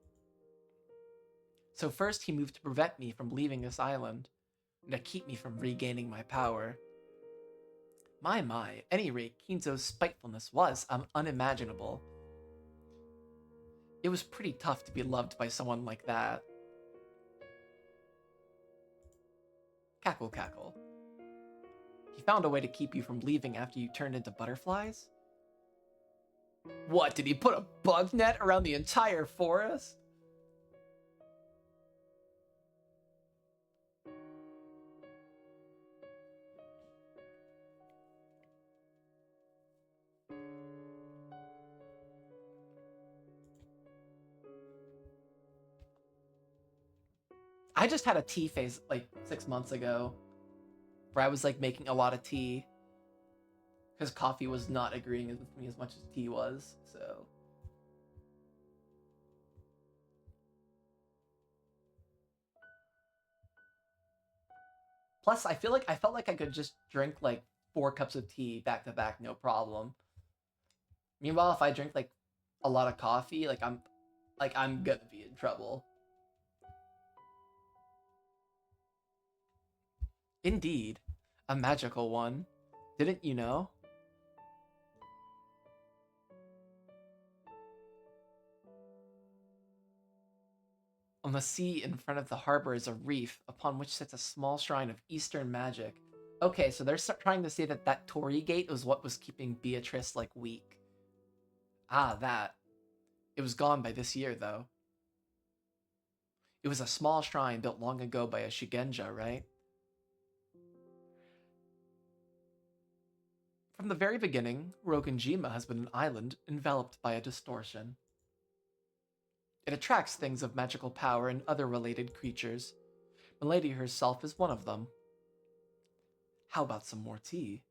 So first he moved to prevent me from leaving this island, and to keep me from regaining my power. My, at any rate, Kinzo's spitefulness was unimaginable. It was pretty tough to be loved by someone like that. Cackle, cackle. He found a way to keep you from leaving after you turned into butterflies? What, did he put a bug net around the entire forest? I just had a tea phase like 6 months ago where I was like making a lot of tea because coffee was not agreeing with me as much as tea was. So plus I felt like I could just drink like 4 cups of tea back to back, no problem. Meanwhile, if I drink like a lot of coffee, I'm gonna be in trouble. Indeed, a magical one. Didn't you know? On the sea in front of the harbor is a reef upon which sits a small shrine of Eastern magic. Okay, so they're trying to say that that Torii gate was what was keeping Beatrice like weak. Ah, that. It was gone by this year, though. It was a small shrine built long ago by a Shigenja, right? From the very beginning, Rokunjima has been an island enveloped by a distortion. It attracts things of magical power and other related creatures. Milady herself is one of them. How about some more tea?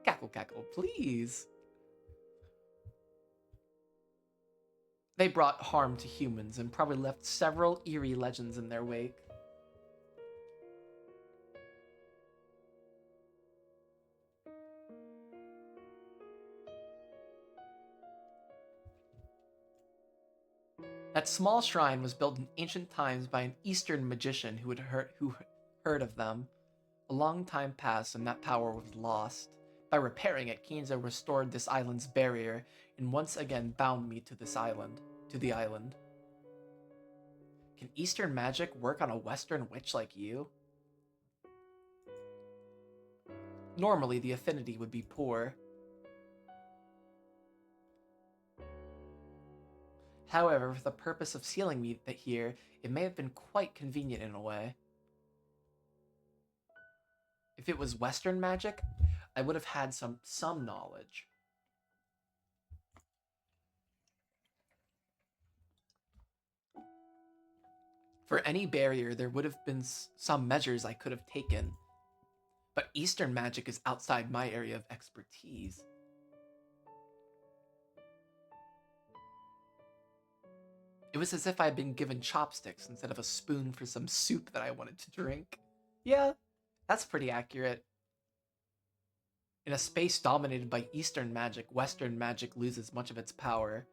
Cackle, cackle, please. They brought harm to humans and probably left several eerie legends in their wake. That small shrine was built in ancient times by an Eastern magician who heard of them. A long time passed and that power was lost. By repairing it, Kinzo restored this island's barrier and once again bound me to the island. Can Eastern magic work on a Western witch like you? Normally, the affinity would be poor. However, for the purpose of sealing me here, it may have been quite convenient in a way. If it was Western magic, I would have had some knowledge. For any barrier, there would have been some measures I could have taken. But Eastern magic is outside my area of expertise. It was as if I had been given chopsticks instead of a spoon for some soup that I wanted to drink. Yeah, that's pretty accurate. In a space dominated by Eastern magic, Western magic loses much of its power.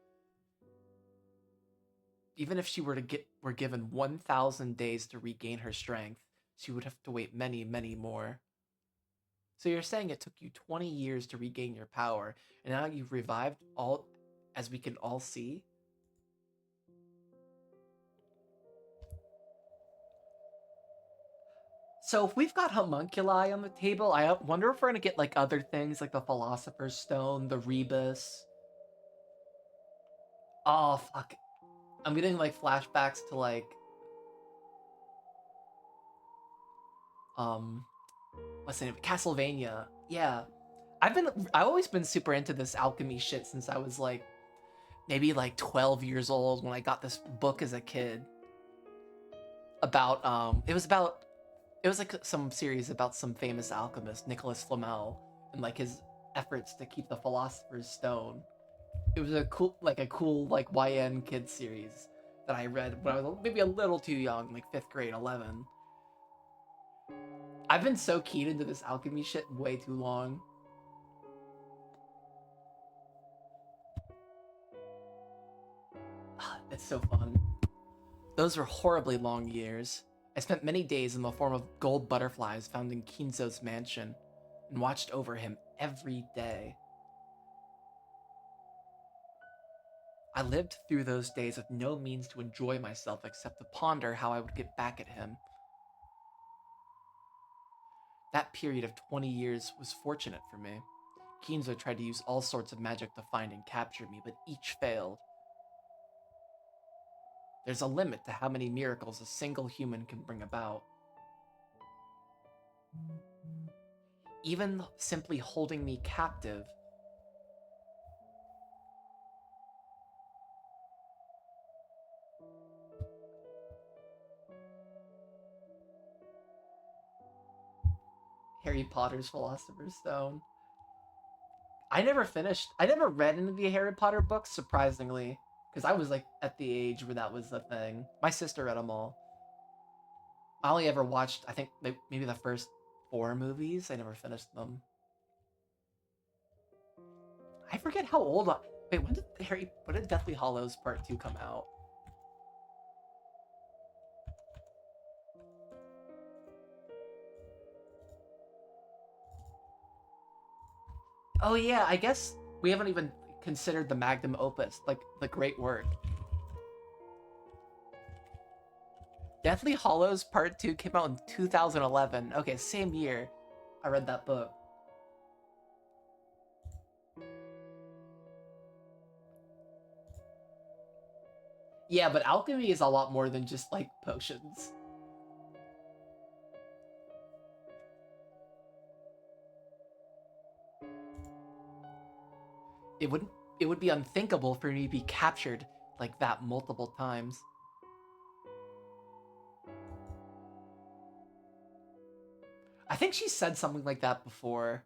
Even if she were given 1,000 days to regain her strength, she would have to wait many, many more. So you're saying it took you 20 years to regain your power, and now you've revived all, as we can all see? So if we've got homunculi on the table, I wonder if we're gonna get like other things like the Philosopher's Stone, the Rebus. Oh fuck. I'm getting like flashbacks to like what's the name? Castlevania. Yeah. I've always been super into this alchemy shit since I was like maybe like 12 years old when I got this book as a kid. It was like some series about some famous alchemist, Nicholas Flamel, and like his efforts to keep the Philosopher's Stone. It was a cool like YN kids series that I read when I was maybe a little too young, like 5th grade, 11. I've been so keyed into this alchemy shit way too long. It's so fun. Those were horribly long years. I spent many days in the form of gold butterflies found in Kinzo's mansion, and watched over him every day. I lived through those days with no means to enjoy myself except to ponder how I would get back at him. That period of 20 years was fortunate for me. Kinzo tried to use all sorts of magic to find and capture me, but each failed. There's a limit to how many miracles a single human can bring about. Even simply holding me captive. Harry Potter's Philosopher's Stone. I never read any of the Harry Potter books, surprisingly, because I was like at the age where that was the thing. My sister read them all. I only ever watched, I think, maybe the first 4 movies. I never finished them. I forget how old. Wait, when did Deathly Hallows Part 2 come out? Oh yeah, I guess we haven't even considered the magnum opus, like the great work. Deathly Hallows Part 2 came out in 2011. Okay, same year I read that book. Yeah, but alchemy is a lot more than just like potions. It wouldn't it would be unthinkable for me to be captured like that multiple times. I think she said something like that before.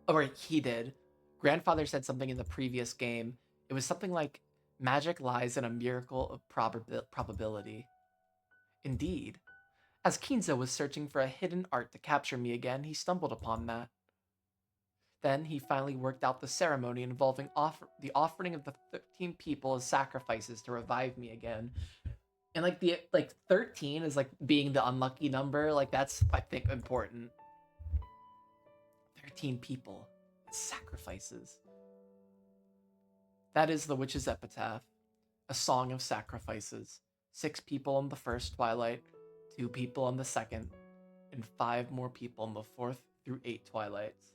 Or he did. Grandfather said something in the previous game. It was something like, magic lies in a miracle of probability. Indeed. As Kinzo was searching for a hidden art to capture me again, he stumbled upon that. Then he finally worked out the ceremony involving the offering of the 13 people as sacrifices to revive me again. And like the 13 is like being the unlucky number. Like that's, I think, important. 13 people. Sacrifices. That is the witch's epitaph. A song of sacrifices. 6 people on the first twilight, 2 people on the second, and 5 more people in the 4th through 8 twilights.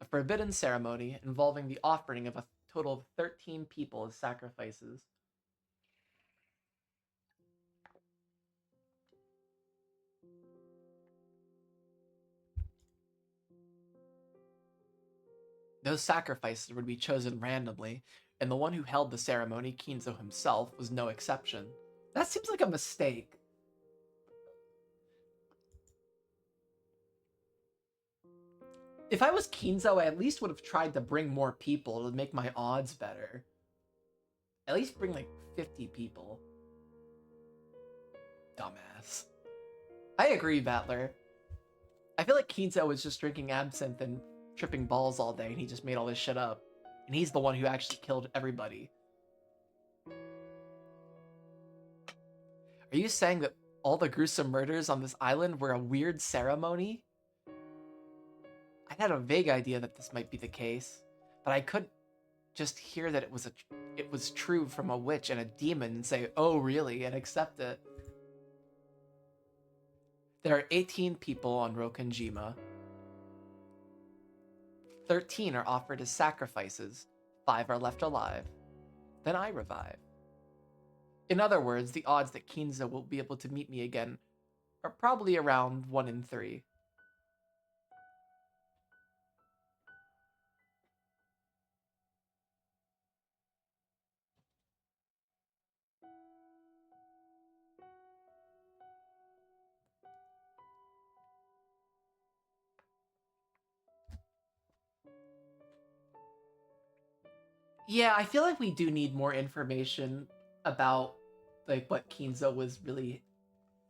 A forbidden ceremony involving the offering of a total of 13 people as sacrifices. Those sacrifices would be chosen randomly, and the one who held the ceremony, Kinzo himself, was no exception. That seems like a mistake. If I was Kinzo, I at least would have tried to bring more people to make my odds better. At least bring like 50 people. Dumbass. I agree, Battler. I feel like Kinzo was just drinking absinthe and tripping balls all day, and he just made all this shit up. And he's the one who actually killed everybody. Are you saying that all the gruesome murders on this island were a weird ceremony? I had a vague idea that this might be the case, but I couldn't just hear that it was true from a witch and a demon and say, "Oh, really?" and accept it. There are 18 people on Rokanjima. 13 are offered as sacrifices. 5 are left alive. Then I revive. In other words, the odds that Kinzo will be able to meet me again are probably around 1 in 3. Yeah, I feel like we do need more information about like what Kinzo was really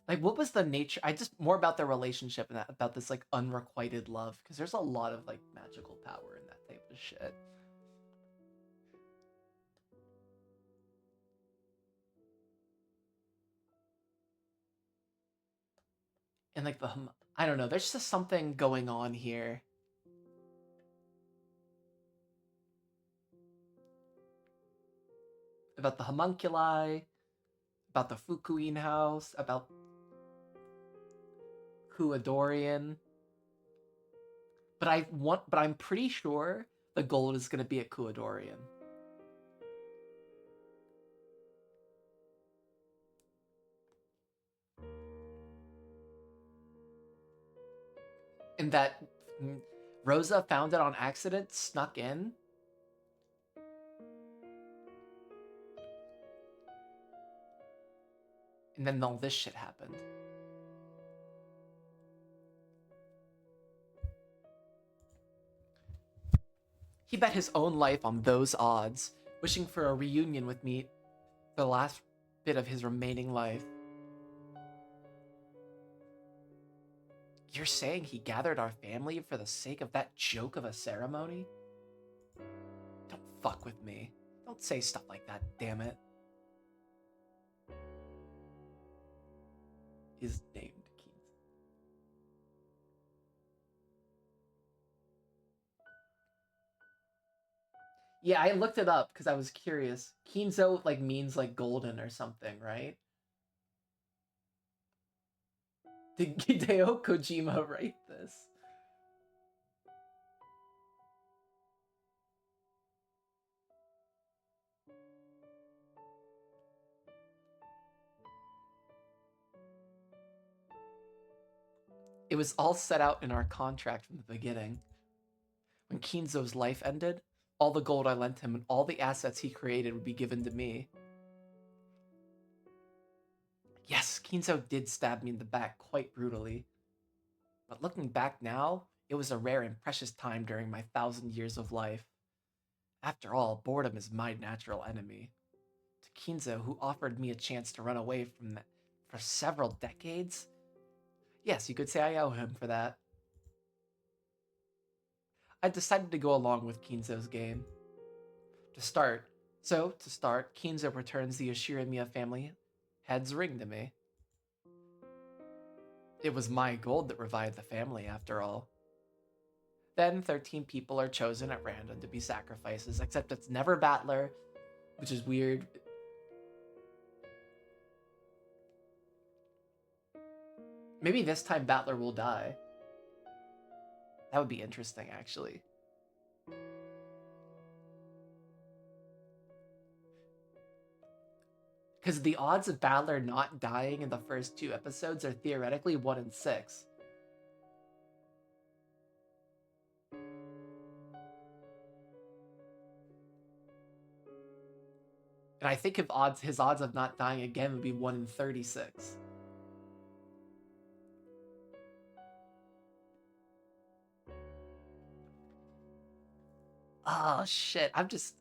like. What was the nature? I just more about their relationship and about this like unrequited love, because there's a lot of like magical power in that type of shit. And like I don't know. There's just something going on here. About the homunculi, about the Fukuin house, about Kuadorian. But I'm pretty sure the gold is gonna be at Kuadorian. And that Rosa found it on accident, snuck in. And then all this shit happened. He bet his own life on those odds, wishing for a reunion with me for the last bit of his remaining life. You're saying he gathered our family for the sake of that joke of a ceremony? Don't fuck with me. Don't say stuff like that, damn it. Is named Kinzo. Yeah, I looked it up because I was curious. Kinzo like means like golden or something, right? Did Hideo Kojima write this? It was all set out in our contract from the beginning. When Kinzo's life ended, all the gold I lent him and all the assets he created would be given to me. Yes, Kinzo did stab me in the back quite brutally. But looking back now, it was a rare and precious time during my 1,000 years of life. After all, boredom is my natural enemy. To Kinzo, who offered me a chance to run away from that for several decades? Yes, you could say I owe him for that. I decided to go along with Kinzo's game. To start, Kinzo returns the Yoshirimiya family head's ring to me. It was my gold that revived the family, after all. Then 13 people are chosen at random to be sacrifices, except it's never Battler, which is weird. Maybe this time Battler will die. That would be interesting, actually. Because the odds of Battler not dying in the first 2 episodes are theoretically 1 in 6. And I think if his odds of not dying again would be 1 in 36. Oh shit, I just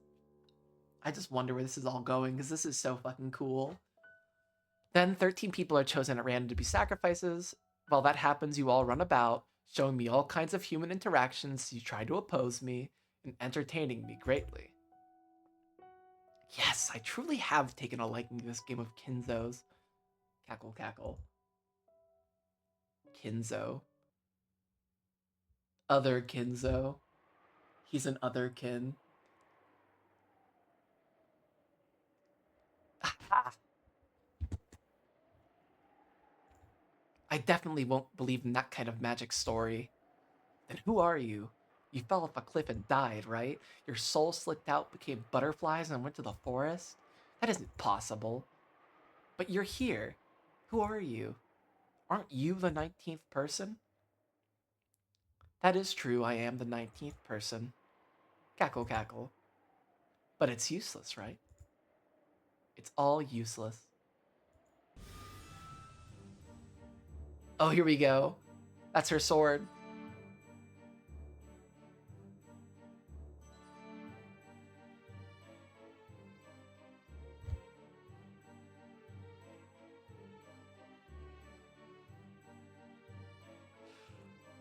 wonder where this is all going, because this is so fucking cool. Then 13 people are chosen at random to be sacrifices. While that happens, you all run about, showing me all kinds of human interactions. You try to oppose me, and entertaining me greatly. Yes, I truly have taken a liking to this game of Kinzo's. Cackle, cackle. Kinzo. Other Kinzo. He's an otherkin. I definitely won't believe in that kind of magic story. Then who are you? You fell off a cliff and died, right? Your soul slipped out, became butterflies, and went to the forest? That isn't possible. But you're here. Who are you? Aren't you the 19th person? That is true, I am the 19th person. Cackle, cackle. But it's useless, right? It's all useless. Oh, here we go. That's her sword.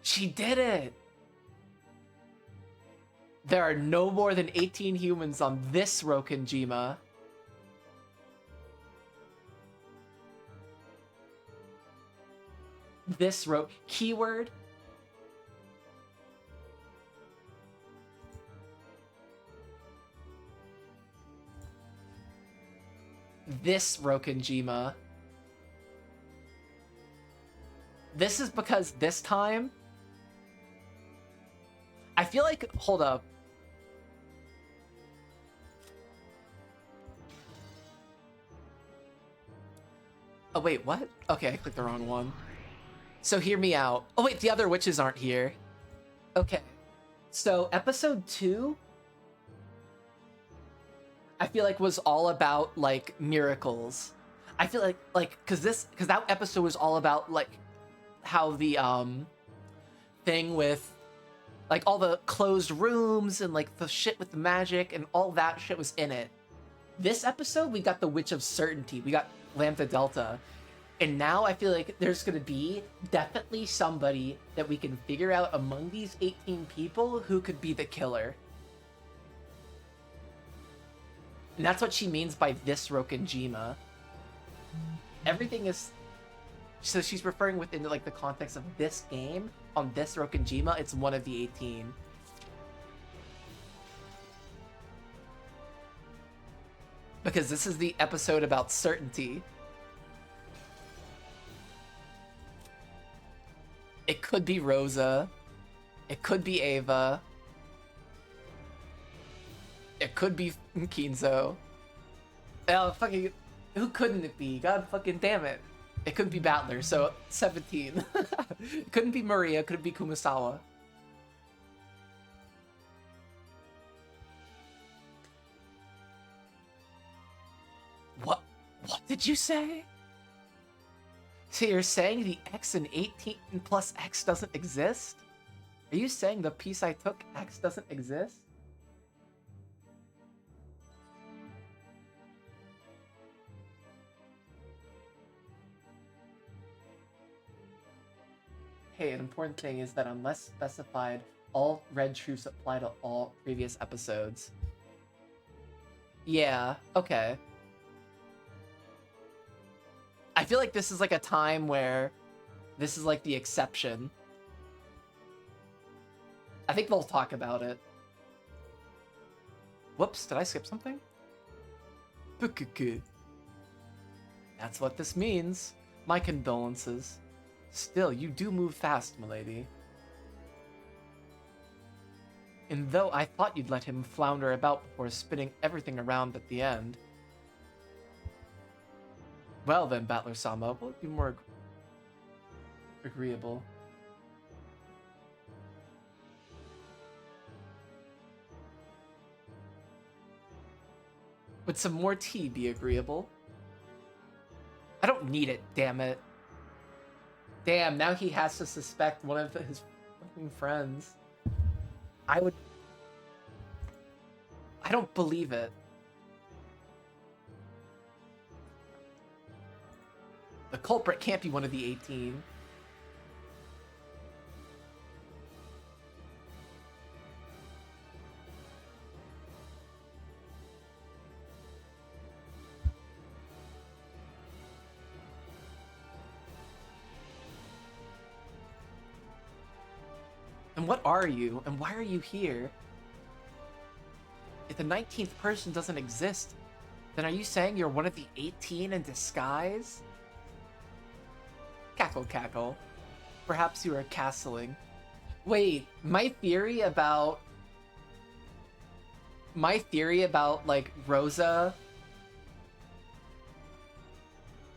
She did it! There are no more than 18 humans on this Rokenjima. This keyword. This Rokenjima. This is because this time I feel like, hold up. Oh wait, what? Okay, I clicked the wrong one. So hear me out. Oh wait, the other witches aren't here. Okay. So episode 2, I feel like was all about like miracles. I feel like cuz that episode was all about like how the thing with like all the closed rooms and like the shit with the magic and all that shit was in it. This episode we got the Witch of Certainty. We got Lambda Delta. And now I feel like there's going to be definitely somebody that we can figure out among these 18 people who could be the killer. And that's what she means by this Rokenjima. Everything is... So she's referring within like the context of this game. On this Rokenjima, it's one of the 18. Because this is the episode about certainty. It could be Rosa. It could be Ava. It could be Kinzo. Oh, fucking... Who couldn't it be? God fucking damn it. It couldn't be Battler, so 17. It couldn't be Maria, couldn't be Kumasawa. What did you say? So you're saying the X in 18 plus X doesn't exist? Are you saying the piece I took X doesn't exist? Hey, an important thing is that unless specified, all red truths apply to all previous episodes. Yeah, okay. I feel like this is like a time where this is like the exception. I think they'll talk about it. Whoops, did I skip something? That's what this means. My condolences. Still, you do move fast, milady. And though I thought you'd let him flounder about before spinning everything around at the end. Well then, Battler-sama, will it be more agreeable? Would some more tea be agreeable? I don't need it, damn it. Damn, now he has to suspect one of his fucking friends. I don't believe it. The culprit can't be one of the 18. And what are you? And why are you here? If the 19th person doesn't exist, then are you saying you're one of the 18 in disguise? Cackle, cackle. Perhaps you are castling. Wait, my theory about like Rosa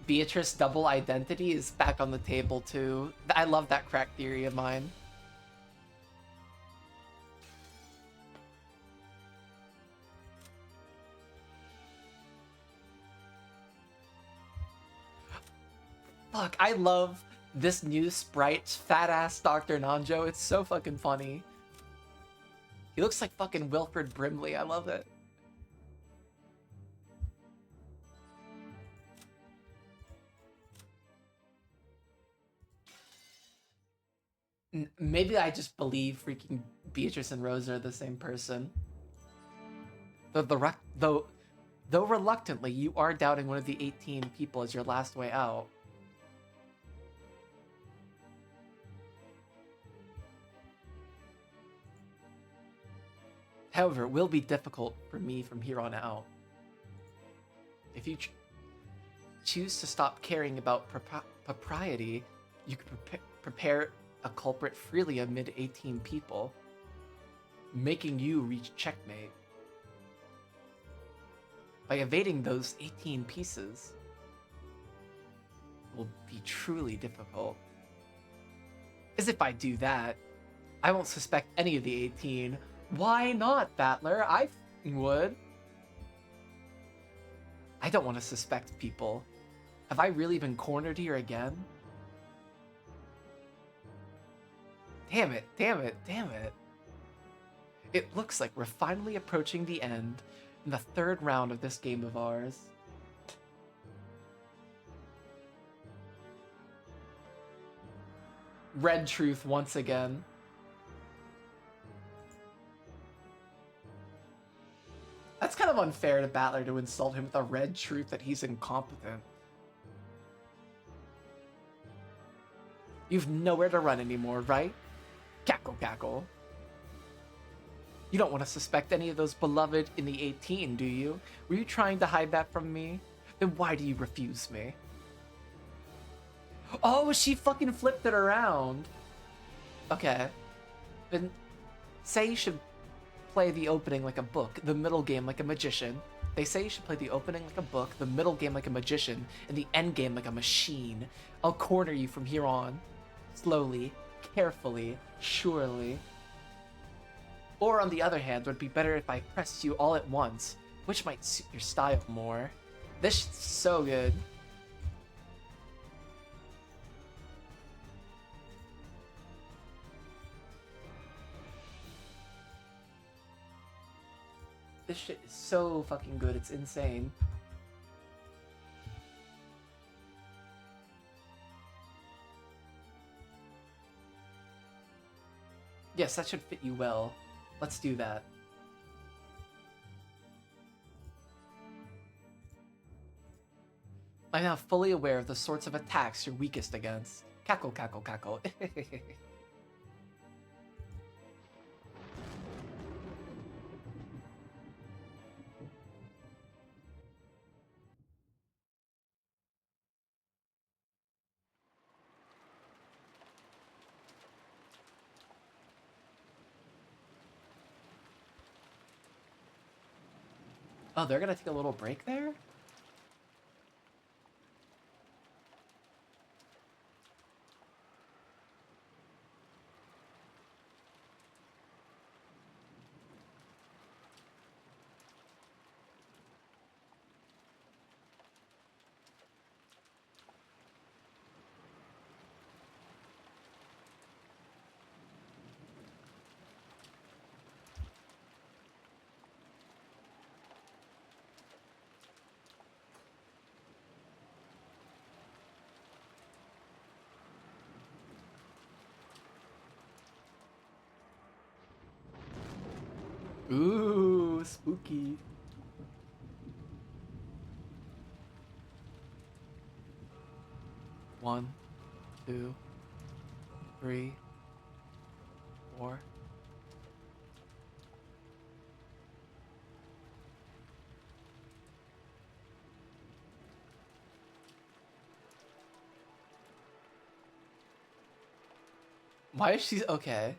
Beatrice double identity is back on the table too. I love that crack theory of mine. Fuck, I love this new sprite's fat ass Dr. Nanjo. It's so fucking funny. He looks like fucking Wilfred Brimley. I love it. Maybe I just believe freaking Beatrice and Rosa are the same person. Though reluctantly, you are doubting one of the 18 people as your last way out. However, it will be difficult for me from here on out. If you choose to stop caring about propriety, you can prepare a culprit freely amid 18 people, making you reach checkmate. By evading those 18 pieces will be truly difficult. As if I do that, I won't suspect any of the 18. Why not, Battler? I would. I don't want to suspect people. Have I really been cornered here again? Damn it, damn it, damn it. It looks like we're finally approaching the end in the third round of this game of ours. Red Truth once again. That's kind of unfair to Battler to insult him with a red truth that he's incompetent. You've nowhere to run anymore, right? Cackle, cackle. You don't want to suspect any of those beloved in the 18, do you? Were you trying to hide that from me? Then why do you refuse me? Oh, she fucking flipped it around. Okay. Then say you should play the opening like a book, the middle game like a magician. They say you should play the opening like a book, the middle game like a magician, and the end game like a machine. I'll corner you from here on. Slowly, carefully, surely. Or on the other hand, would be better if I pressed you all at once, which might suit your style more. This shit's so good. This shit is so fucking good, it's insane. Yes, that should fit you well. Let's do that. I'm now fully aware of the sorts of attacks you're weakest against. Cackle, cackle, cackle. Oh, they're gonna take a little break there? Ooh, spooky. One, two, three, four. Why is she okay?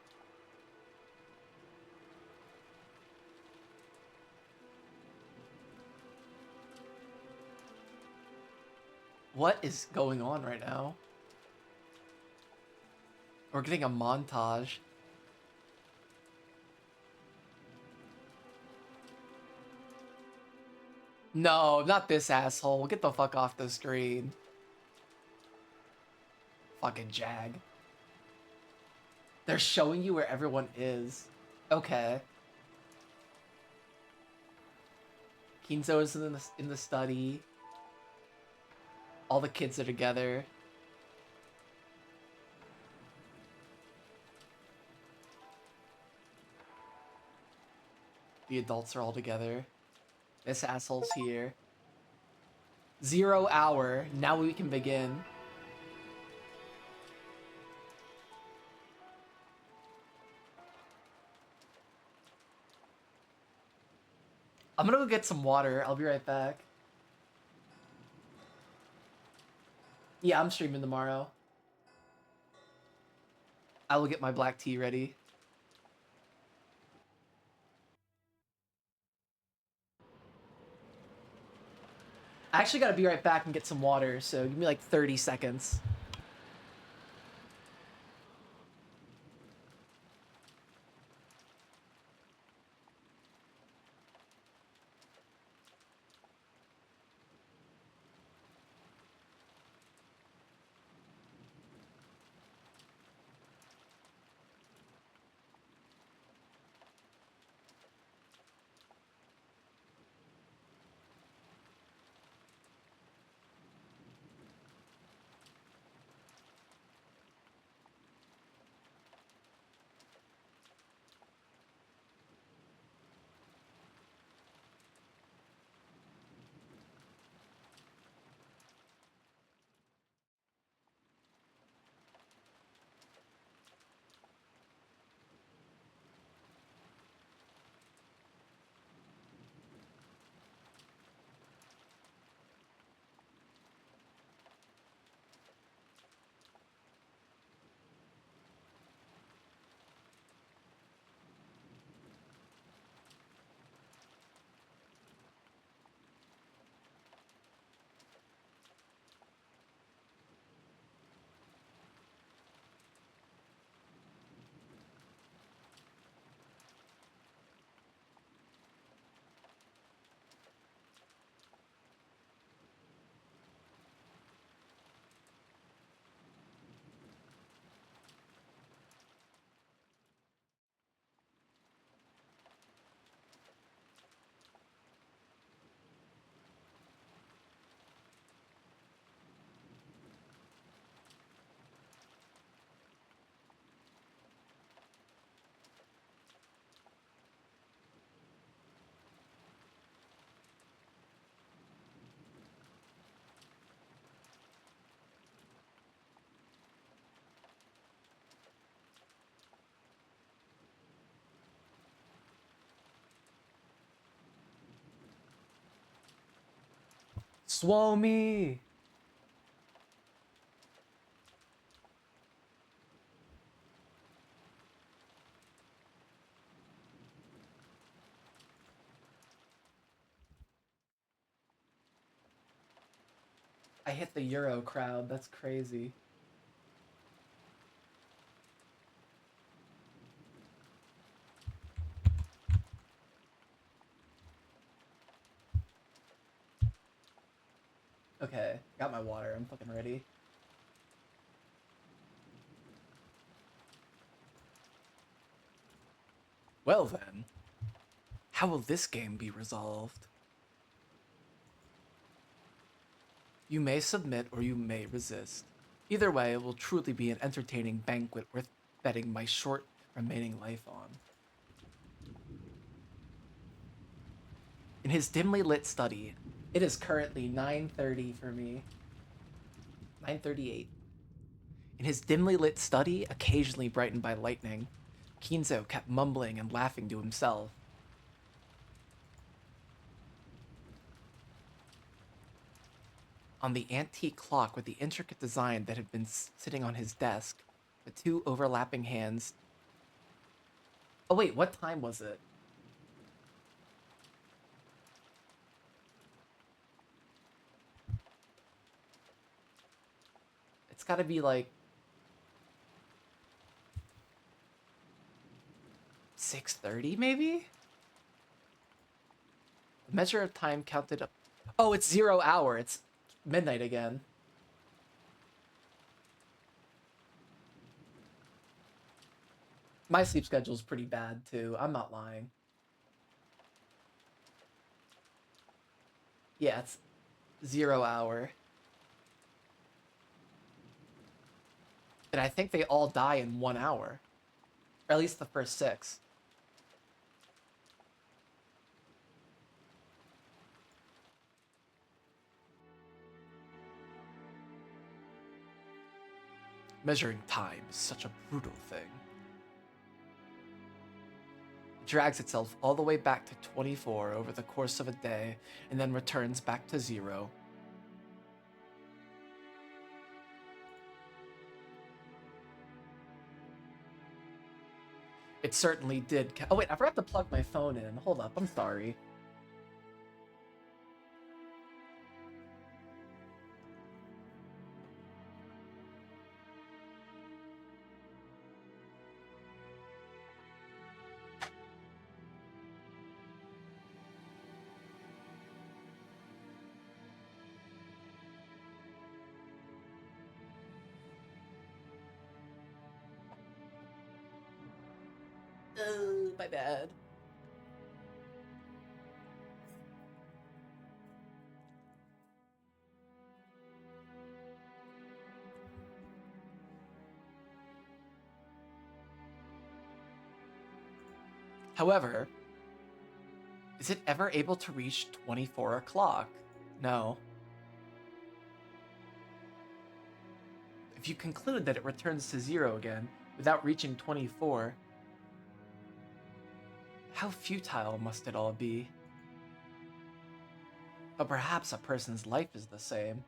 What is going on right now? We're getting a montage. No, not this asshole. Get the fuck off the screen. Fucking Jag. They're showing you where everyone is. Okay. Kinzo is in the study. All the kids are together. The adults are all together. This asshole's here. 0 hour. Now we can begin. I'm gonna go get some water. I'll be right back. Yeah, I'm streaming tomorrow. I will get my black tea ready. I actually gotta be right back and get some water, so give me like 30 seconds. Swomy! I hit the Euro crowd. That's crazy. Okay, got my water. I'm fucking ready. Well then, how will this game be resolved? You may submit or you may resist. Either way, it will truly be an entertaining banquet worth betting my short remaining life on. In his dimly lit study, it is currently 9:30 for me. 9:38. In his dimly lit study, occasionally brightened by lightning, Kinzo kept mumbling and laughing to himself. On the antique clock with the intricate design that had been sitting on his desk, the two overlapping hands. Oh wait, what time was it? It's gotta be like 6:30 maybe? The measure of time counted up. Oh, it's 0 hour. It's midnight again. My sleep schedule's pretty bad too. I'm not lying. Yeah, it's 0 hour. And I think they all die in 1 hour. Or at least the first six. Measuring time is such a brutal thing. It drags itself all the way back to 24 over the course of a day, and then returns back to 0. It certainly did. Oh wait, I forgot to plug my phone in. Hold up, I'm sorry. My bad. However, is it ever able to reach 24 o'clock? No. If you conclude that it returns to 0 again without reaching 24, how futile must it all be? But perhaps a person's life is the same.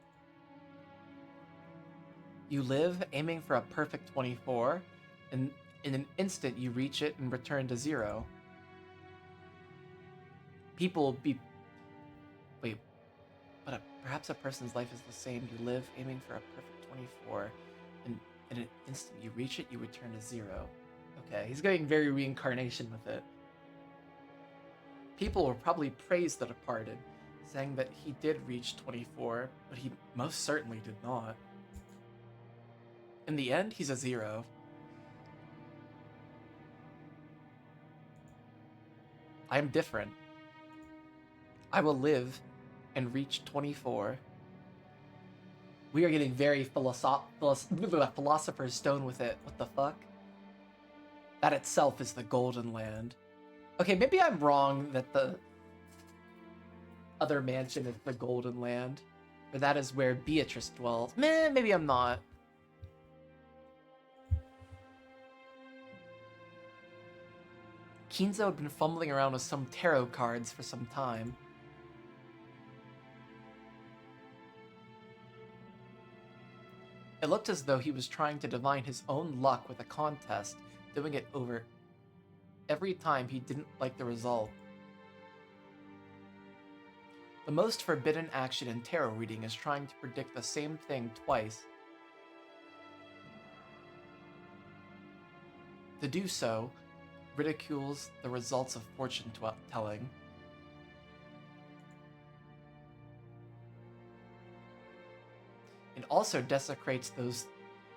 You live aiming for a perfect 24, and in an instant you reach it and return to 0. People will be. Wait, but perhaps a person's life is the same. You live aiming for a perfect 24, and in an instant you reach it, you return to 0. Okay, he's getting very reincarnation with it. People will probably praise the departed, saying that he did reach 24, but he most certainly did not. In the end, he's a 0. I am different. I will live and reach 24. We are getting very philosopher's stone with it. What the fuck? That itself is the Golden Land. Okay, maybe I'm wrong that the other mansion is the Golden Land. Or that is where Beatrice dwells. Meh, maybe I'm not. Kinzo had been fumbling around with some tarot cards for some time. It looked as though he was trying to divine his own luck with a contest, doing it over every time he didn't like the result. The most forbidden action in tarot reading is trying to predict the same thing twice. To do so ridicules the results of fortune telling. It also desecrates those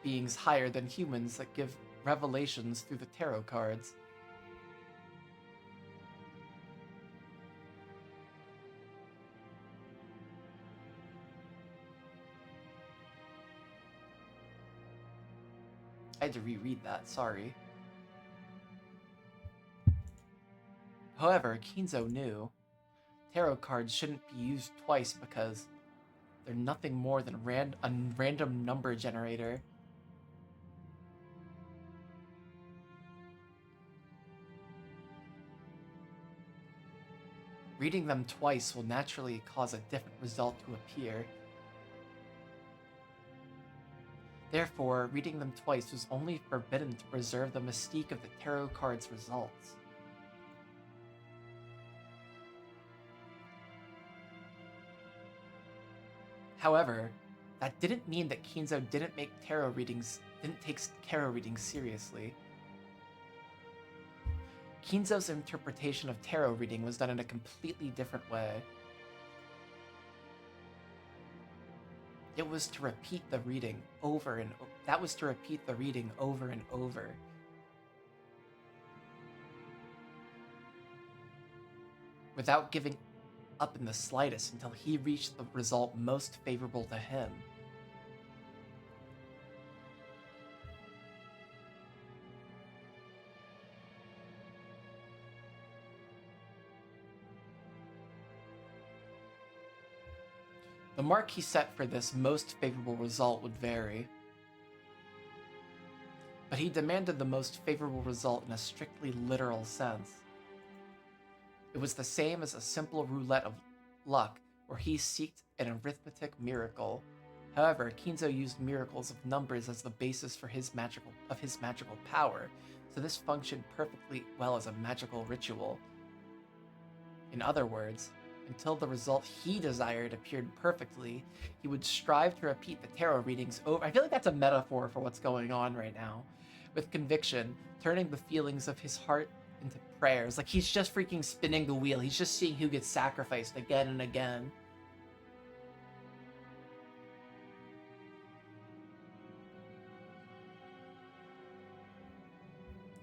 beings higher than humans that give revelations through the tarot cards. I had to reread that, sorry. However, Kinzo knew tarot cards shouldn't be used twice because they're nothing more than a random number generator. Reading them twice will naturally cause a different result to appear. Therefore, reading them twice was only forbidden to preserve the mystique of the tarot card's results. However, that didn't mean that Kinzo didn't take tarot readings seriously. Kinzo's interpretation of tarot reading was done in a completely different way. It was to repeat the reading over and over. Without giving up in the slightest until he reached the result most favorable to him. The mark he set for this most favorable result would vary, but he demanded the most favorable result in a strictly literal sense. It was the same as a simple roulette of luck, where he sought an arithmetic miracle. However, Kinzo used miracles of numbers as the basis for his magical power, so this functioned perfectly well as a magical ritual. In other words, until the result he desired appeared perfectly, he would strive to repeat the tarot readings over. I feel like that's a metaphor for what's going on right now. With conviction, turning the feelings of his heart into prayers. Like, he's just freaking spinning the wheel. He's just seeing who gets sacrificed again and again.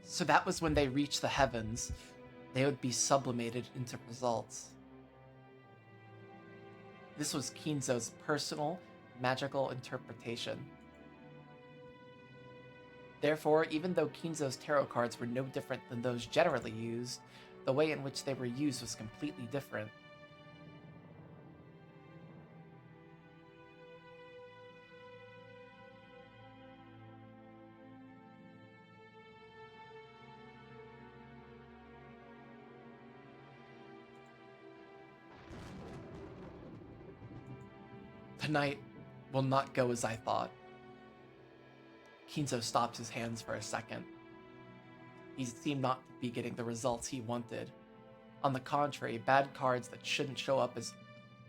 So that was when they reached the heavens. They would be sublimated into results. This was Kinzo's personal, magical interpretation. Therefore, even though Kinzo's tarot cards were no different than those generally used, the way in which they were used was completely different. The night will not go as I thought. Kinzo stopped his hands for a second. He seemed not to be getting the results he wanted. On the contrary, bad cards that shouldn't show up as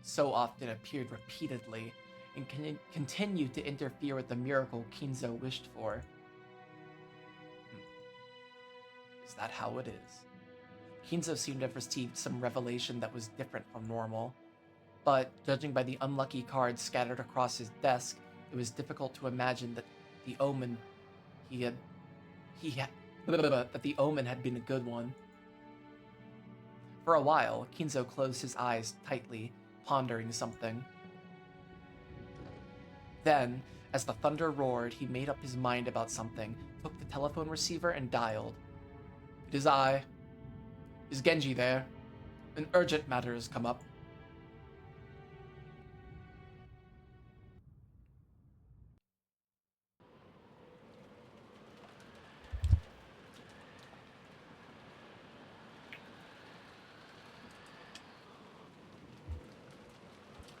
so often appeared repeatedly and continued to interfere with the miracle Kinzo wished for. Is that how it is? Kinzo seemed to have received some revelation that was different from normal. But, judging by the unlucky cards scattered across his desk, it was difficult to imagine that the omen that the omen had been a good one. For a while, Kinzo closed his eyes tightly, pondering something. Then, as the thunder roared, he made up his mind about something, took the telephone receiver and dialed. "It is I. Is Genji there? An urgent matter has come up."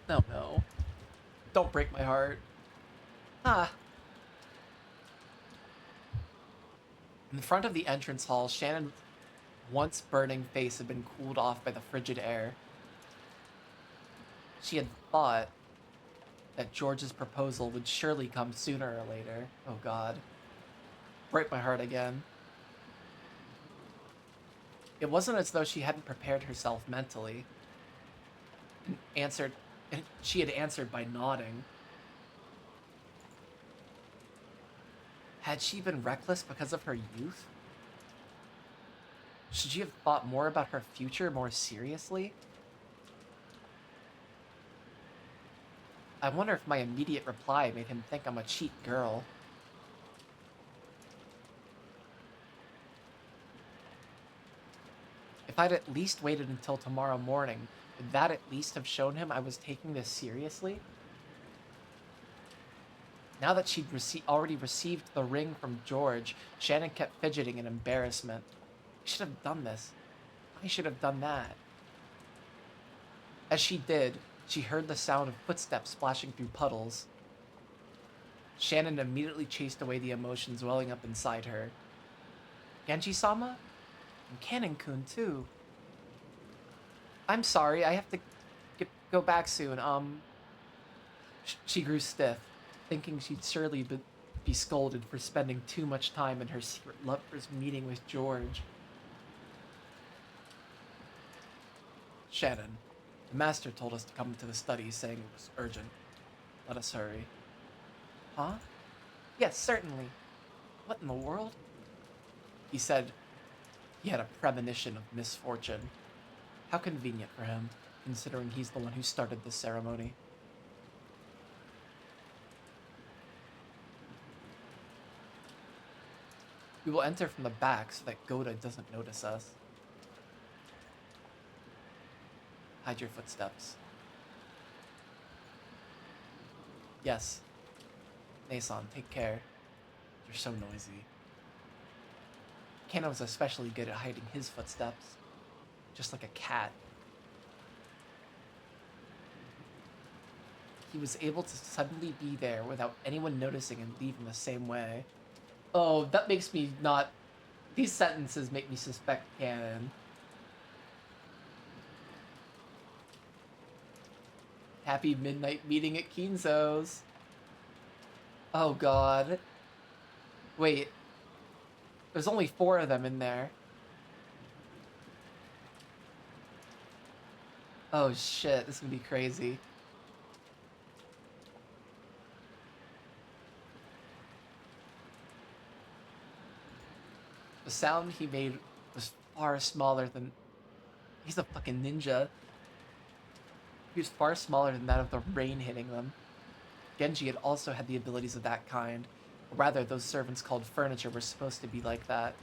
No, no. Don't break my heart. Ah. In front of the entrance hall, Shannon's once burning face had been cooled off by the frigid air. She had thought that George's proposal would surely come sooner or later. Oh god. Break my heart again. It wasn't as though she hadn't prepared herself mentally and answered, and she had answered by nodding. Had she been reckless because of her youth? Should she have thought more about her future more seriously? I wonder if my immediate reply made him think I'm a cheap girl. If I'd at least waited until tomorrow morning, would that at least have shown him I was taking this seriously? Now that she'd already received the ring from George, Shannon kept fidgeting in embarrassment. I should have done this. I should have done that. As she did, she heard the sound of footsteps splashing through puddles. Shannon immediately chased away the emotions welling up inside her. Genji-sama? And Kanon-kun, too. I'm sorry, I have to go back soon. She grew stiff, thinking she'd surely be scolded for spending too much time in her secret lover's meeting with George. Shannon, the master told us to come to the study, saying it was urgent. Let us hurry. Huh? Yes, certainly. What in the world? He said he had a premonition of misfortune. How convenient for him, considering he's the one who started this ceremony. We will enter from the back so that Goda doesn't notice us. Hide your footsteps. Yes. Nason, take care. You're so noisy. Kano was especially good at hiding his footsteps. Just like a cat. He was able to suddenly be there without anyone noticing and leave in the same way. Oh, that makes me not... These sentences make me suspect canon. Happy midnight meeting at Kinzo's. Oh god. Wait. There's only 4 of them in there. Oh shit, this is gonna be crazy. The sound he made was far smaller than... He's a fucking ninja. He was far smaller than that of the rain hitting them. Genji had also had the abilities of that kind. Or rather, those servants called furniture were supposed to be like that.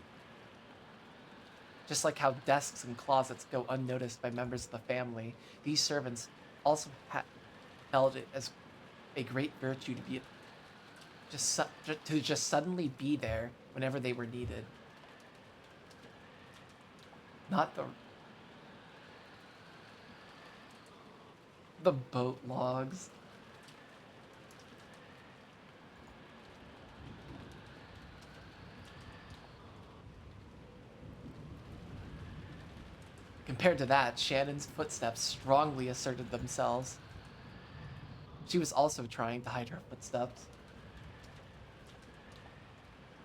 Just like how desks and closets go unnoticed by members of the family, these servants also held it as a great virtue to be just suddenly be there whenever they were needed. Not the boat logs. Compared to that, Shannon's footsteps strongly asserted themselves. She was also trying to hide her footsteps.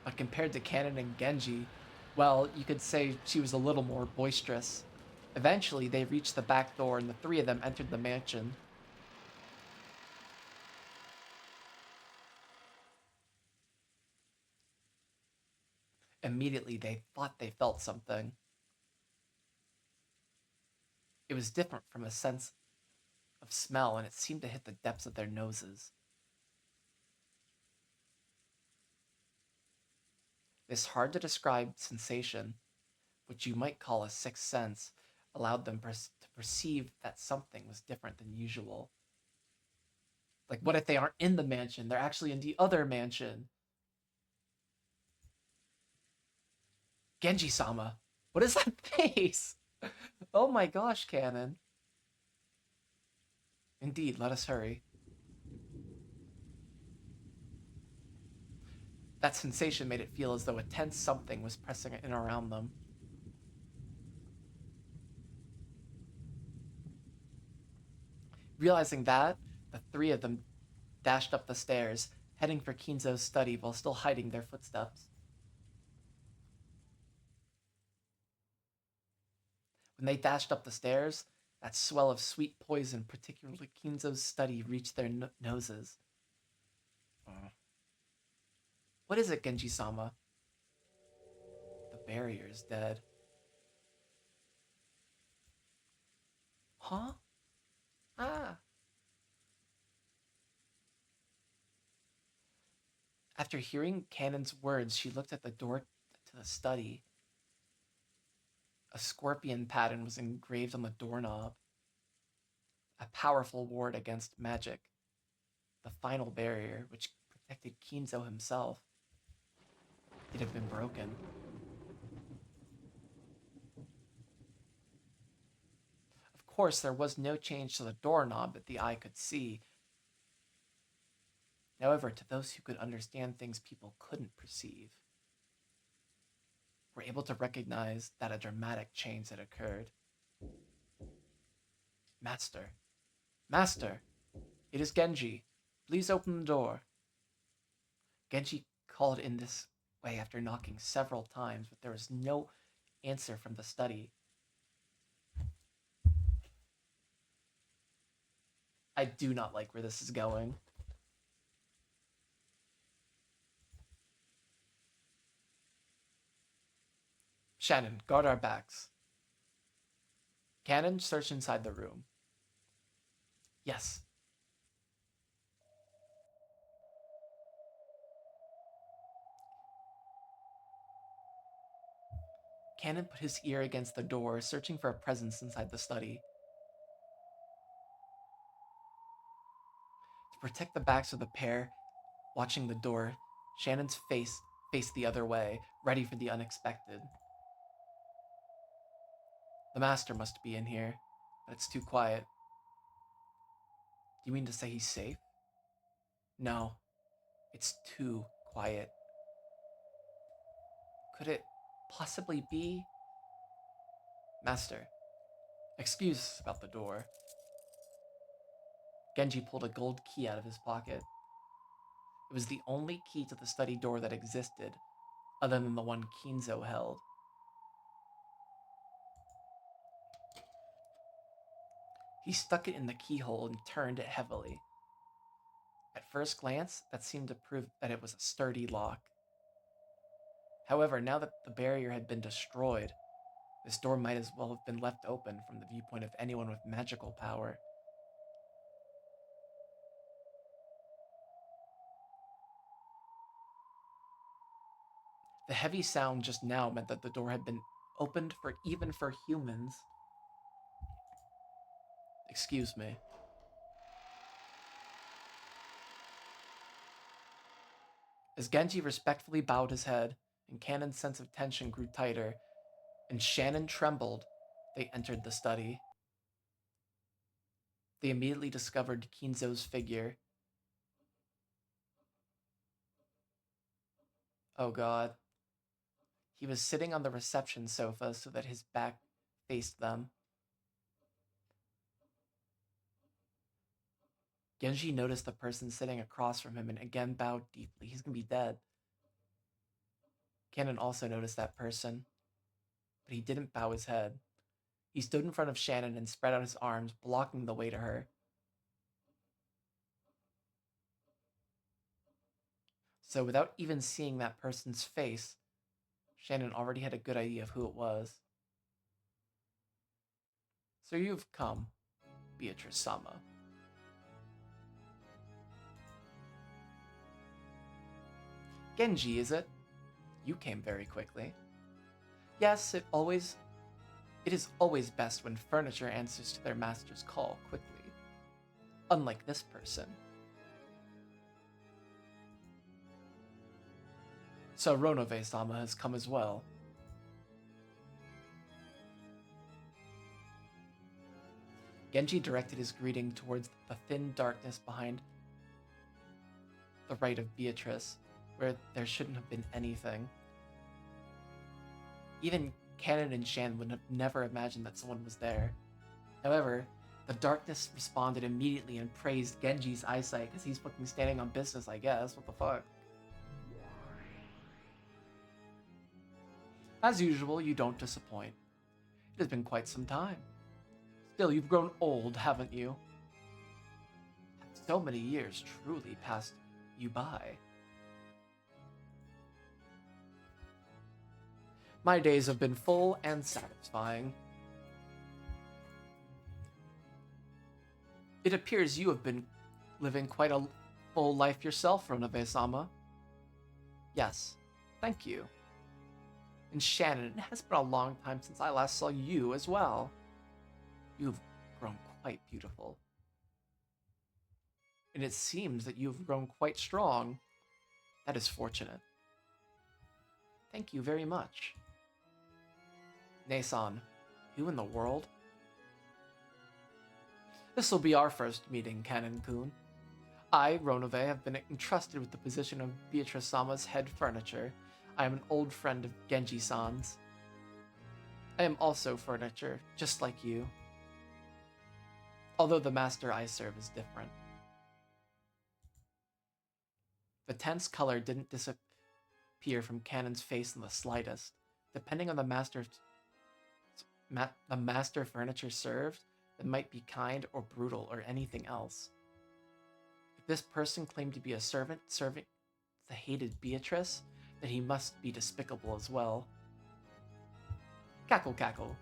But compared to Kanon and Genji, well, you could say she was a little more boisterous. Eventually, they reached the back door and the 3 of them entered the mansion. Immediately, they thought they felt something. It was different from a sense of smell, and it seemed to hit the depths of their noses. This hard-to-describe sensation, which you might call a sixth sense, allowed them to perceive that something was different than usual. Like, what if they aren't in the mansion? They're actually in the other mansion. Genji-sama, what is that face? Oh my gosh, Canon. Indeed, let us hurry. That sensation made it feel as though a tense something was pressing in around them. Realizing that, the three of them dashed up the stairs, heading for Kinzo's study while still hiding their footsteps. When they dashed up the stairs, that swell of sweet poison, particularly Kinzo's study, reached their noses. What is it, Genji-sama? The barrier is dead. Huh? Ah. After hearing Cannon's words, she looked at the door to the study. A scorpion pattern was engraved on the doorknob. A powerful ward against magic. The final barrier, which protected Kinzo himself. It had been broken. Of course, there was no change to the doorknob that the eye could see. However, to those who could understand things people couldn't perceive, were able to recognize that a dramatic change had occurred. Master! Master! It is Genji. Please open the door. Genji called in this way after knocking several times, but there was no answer from the study. I do not like where this is going. Shannon, guard our backs. Cannon, search inside the room. Yes. Cannon put his ear against the door, searching for a presence inside the study. To protect the backs of the pair watching the door, Shannon's face faced the other way, ready for the unexpected. The master must be in here, but it's too quiet. Do you mean to say he's safe? No, it's too quiet. Could it possibly be? Master, excuse about the door. Genji pulled a gold key out of his pocket. It was the only key to the study door that existed, other than the one Kinzo held. He stuck it in the keyhole and turned it heavily. At first glance, that seemed to prove that it was a sturdy lock. However, now that the barrier had been destroyed, this door might as well have been left open from the viewpoint of anyone with magical power. The heavy sound just now meant that the door had been opened for even for humans. Excuse me. As Genji respectfully bowed his head, and Cannon's sense of tension grew tighter, and Shannon trembled, they entered the study. They immediately discovered Kinzo's figure. Oh god. He was sitting on the reception sofa so that his back faced them. Genji noticed the person sitting across from him and again bowed deeply. He's gonna be dead. Cannon also noticed that person, but he didn't bow his head. He stood in front of Shannon and spread out his arms, blocking the way to her. So without even seeing that person's face, Shannon already had a good idea of who it was. So you've come, Beatrice-sama. Genji, is it? You came very quickly. Yes, it is always best when furniture answers to their master's call quickly. Unlike this person. So Ronove-sama has come as well. Genji directed his greeting towards the thin darkness behind the right of Beatrice, where there shouldn't have been anything. Even Cannon and Shan would have never imagined that someone was there. However, The darkness responded immediately and praised Genji's eyesight because he's fucking standing on business, I guess. What the fuck? As usual, you don't disappoint. It has been quite some time. Still, you've grown old, haven't you? So many years truly passed you by. My days have been full and satisfying. It appears you have been living quite a full life yourself, Ronove-sama. Yes, thank you. And Shannon, it has been a long time since I last saw you as well. You've grown quite beautiful. And it seems that you've grown quite strong. That is fortunate. Thank you very much. Nason, who in the world? This will be our first meeting, Canon-kun. I, Ronove, have been entrusted with the position of Beatrice-sama's head furniture. I am an old friend of Genji-san's. I am also furniture, just like you. Although the master I serve is different. The tense color didn't disappear from Canon's face in the slightest. Depending on the master furniture served, it might be kind or brutal or anything else. If this person claimed to be a servant serving the hated Beatrice, then he must be despicable as well. Cackle cackle.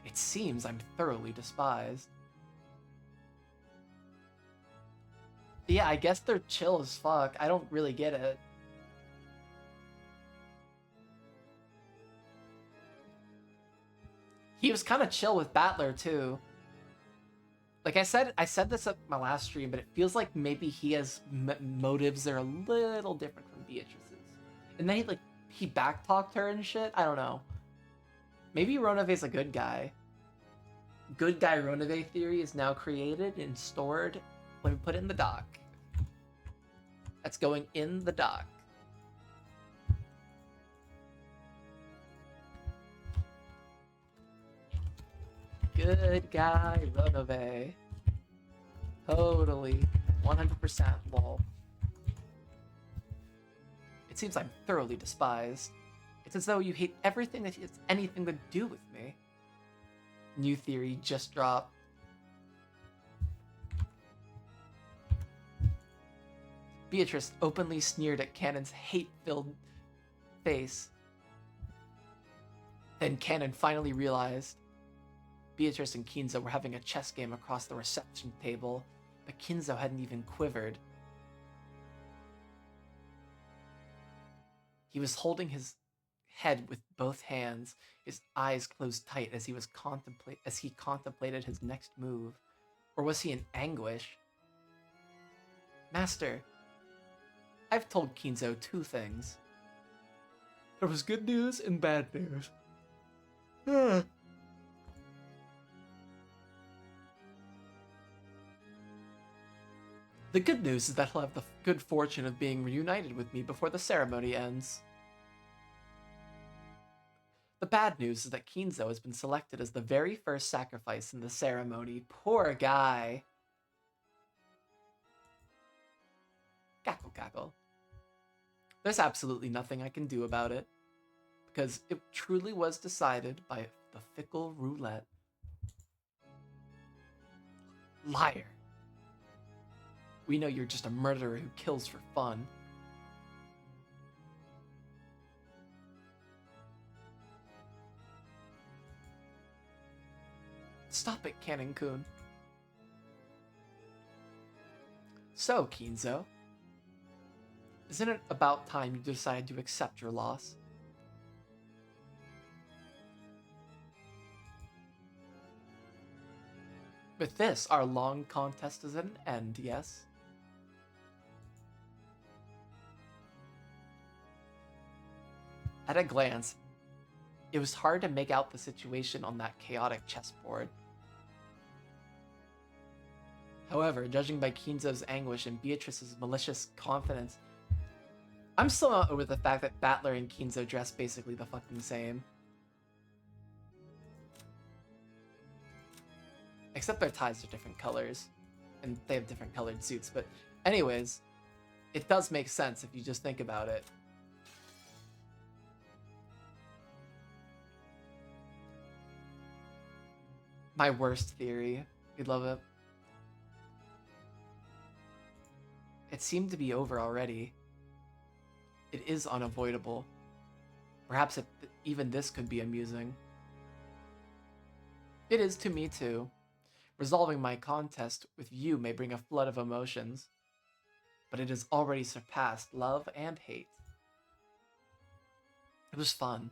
It seems I'm thoroughly despised. Yeah, I guess they're chill as fuck. I don't really get it. He was kind of chill with Battler too. Like I said this at my last stream, but it feels like maybe he has motives that are a little different from Beatrice's. And then he backtalked her and shit. I don't know. Maybe Ronove's a good guy. Good guy Ronove theory is now created and stored. Let me put it in the doc. That's going in the doc. Good guy Ronove. Totally. 100% lol. It seems I'm thoroughly despised. It's as though you hate everything that has anything to do with me. New theory just dropped. Beatrice openly sneered at Canon's hate-filled face. Then Canon finally realized Beatrice and Kinzo were having a chess game across the reception table, but Kinzo hadn't even quivered. He was holding his head with both hands, his eyes closed tight as he contemplated his next move. Or was he in anguish? Master, I've told Kinzo 2 things. There was good news and bad news. The good news is that he'll have the good fortune of being reunited with me before the ceremony ends. The bad news is that Kinzo has been selected as the very first sacrifice in the ceremony. Poor guy. Cackle cackle. There's absolutely nothing I can do about it, because it truly was decided by the fickle roulette. Liar. We know you're just a murderer who kills for fun. Stop it, Canon-kun. So, Kinzo, isn't it about time you decided to accept your loss? With this, our long contest is at an end, yes? At a glance, it was hard to make out the situation on that chaotic chessboard. However, judging by Kinzo's anguish and Beatrice's malicious confidence, I'm still not over the fact that Battler and Kinzo dress basically the fucking same. Except their ties are different colors. And they have different colored suits. But anyways, it does make sense if you just think about it. My worst theory. You'd love it. It seemed to be over already. It is unavoidable. Perhaps even this could be amusing. It is to me too. Resolving my contest with you may bring a flood of emotions, but it has already surpassed love and hate. It was fun.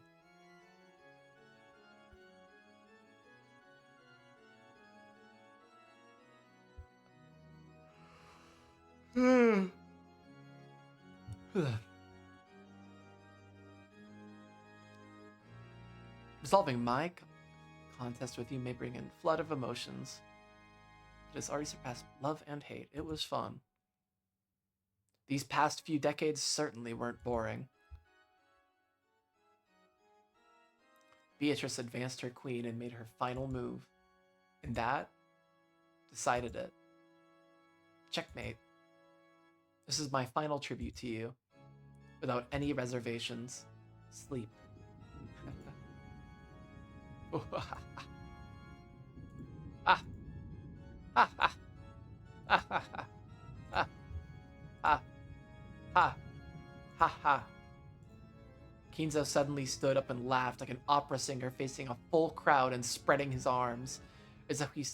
Resolving my contest with you may bring in flood of emotions. It has already surpassed love and hate. It was fun. These past few decades certainly weren't boring. Beatrice advanced her queen and made her final move. And that decided it. Checkmate. This is my final tribute to you. Without any reservations. Sleep. Ah. Ha ha. Ha ha ha. Ha ha. Ha ha ha. Kinzo suddenly stood up and laughed like an opera singer facing a full crowd and spreading his arms, as though he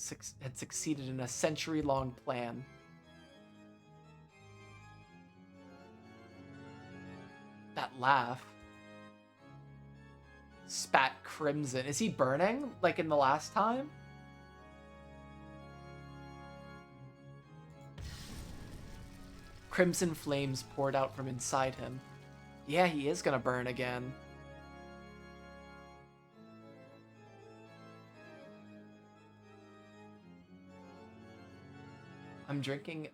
had succeeded in a century-long plan. That laugh. Spat crimson. Is he burning, like in the last time? Crimson flames poured out from inside him. Yeah, he is gonna burn again. I'm drinking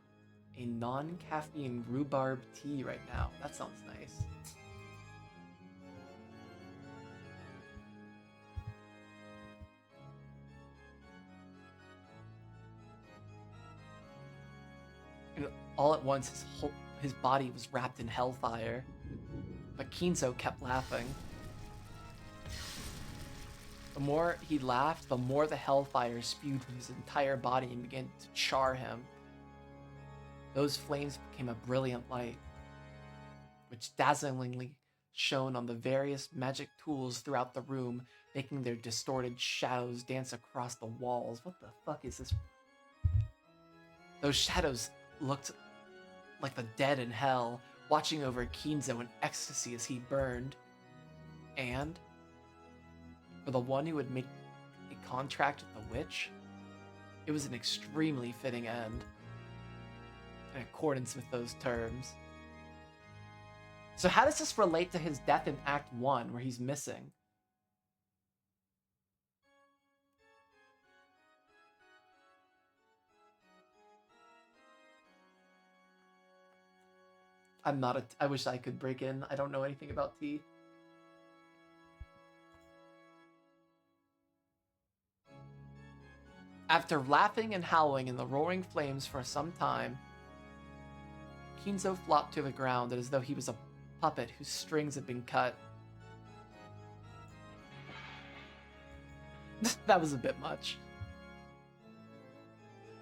a non-caffeine rhubarb tea right now. That sounds nice. And all at once, his body was wrapped in hellfire. But Kinzo kept laughing. The more he laughed, the more the hellfire spewed from his entire body and began to char him. Those flames became a brilliant light, which dazzlingly shone on the various magic tools throughout the room, making their distorted shadows dance across the walls. What the fuck is this? Those shadows looked like the dead in hell, watching over Kinzo in ecstasy as he burned. And for the one who had made a contract with the witch, it was an extremely fitting end, in accordance with those terms. So how does this relate to his death in Act 1, where he's missing? I wish I could break in. I don't know anything about tea. After laughing and howling in the roaring flames for some time, Kinzo flopped to the ground as though he was a puppet whose strings had been cut. That was a bit much.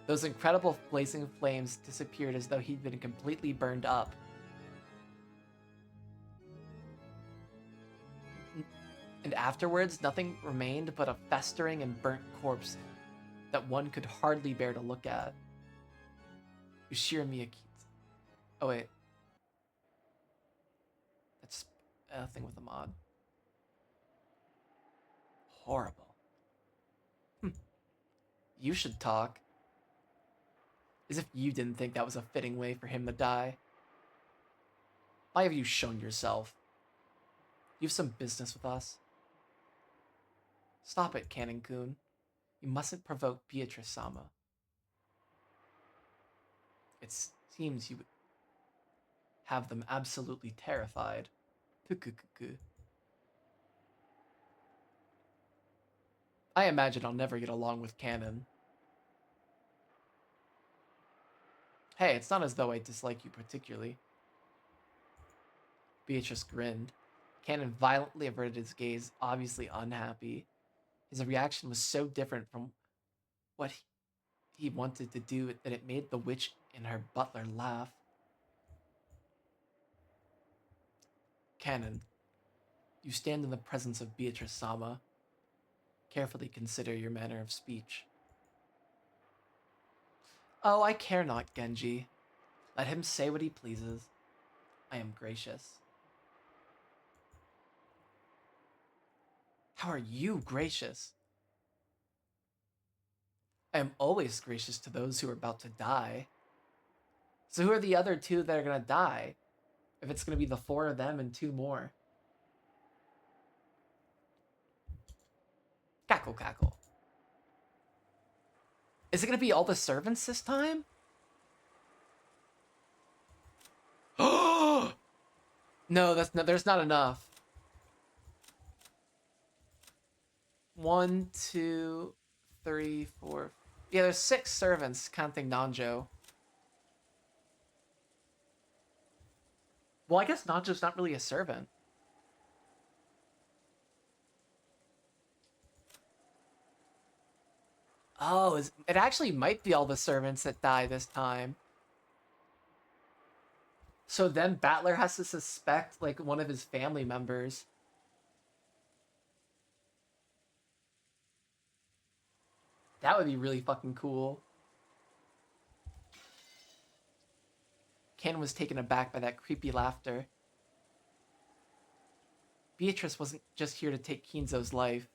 Those incredible blazing flames disappeared as though he'd been completely burned up. And afterwards, nothing remained but a festering and burnt corpse that one could hardly bear to look at. Ushira Miyakita. Oh wait. That's a thing with a mod. Horrible. You should talk. As if you didn't think that was a fitting way for him to die. Why have you shown yourself? You have some business with us. Stop it, Canon-kun. You mustn't provoke Beatrice-sama. It seems you would have them absolutely terrified. Pukukuku. I imagine I'll never get along with Canon. Hey, it's not as though I dislike you particularly. Beatrice grinned. Cannon violently averted his gaze, obviously unhappy. His reaction was so different from what he wanted to do that it made the witch and her butler laugh. Cannon, you stand in the presence of Beatrice Sama. Carefully consider your manner of speech. Oh, I care not, Genji. Let him say what he pleases. I am gracious. How are you gracious? I am always gracious to those who are about to die. So who are the other two that are gonna die? If it's gonna be the 4 of them and 2 more. Cackle, cackle. Is it gonna be all the servants this time? Oh no, there's not enough. 1, 2, 3, 4. Yeah, there's 6 servants counting Nanjo. Well, I guess Nanjo's not really a servant. Oh, it actually might be all the servants that die this time. So then Battler has to suspect like one of his family members. That would be really fucking cool. Ken was taken aback by that creepy laughter. Beatrice wasn't just here to take Kinzo's life.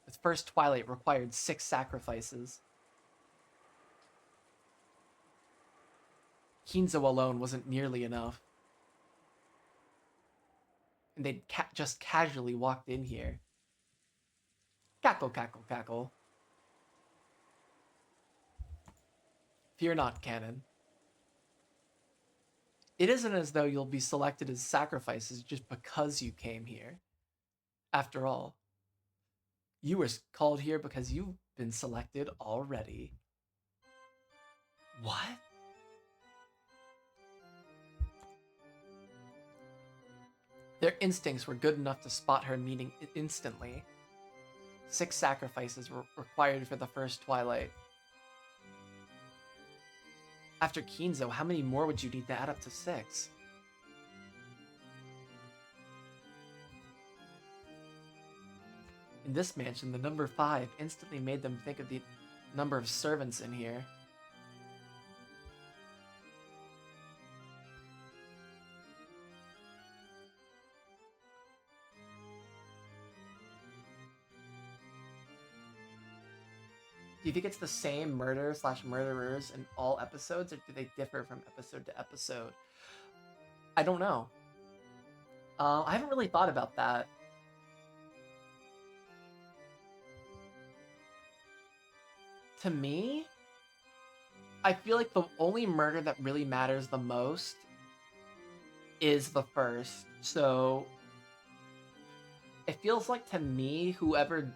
The first Twilight required 6 sacrifices. Kinzo alone wasn't nearly enough. And they'd just casually walked in here. Cackle, cackle, cackle. Fear not, Canon. It isn't as though you'll be selected as sacrifices just because you came here. After all, you were called here because you've been selected already. What? Their instincts were good enough to spot her meaning instantly. 6 sacrifices were required for the first Twilight. After Kinzo, how many more would you need to add up to 6? In this mansion, the number 5 instantly made them think of the number of servants in here. Do you think it's the same murder/murderers in all episodes, or do they differ from episode to episode? I don't know. I haven't really thought about that. To me, I feel like the only murder that really matters the most is the first. So it feels like to me, whoever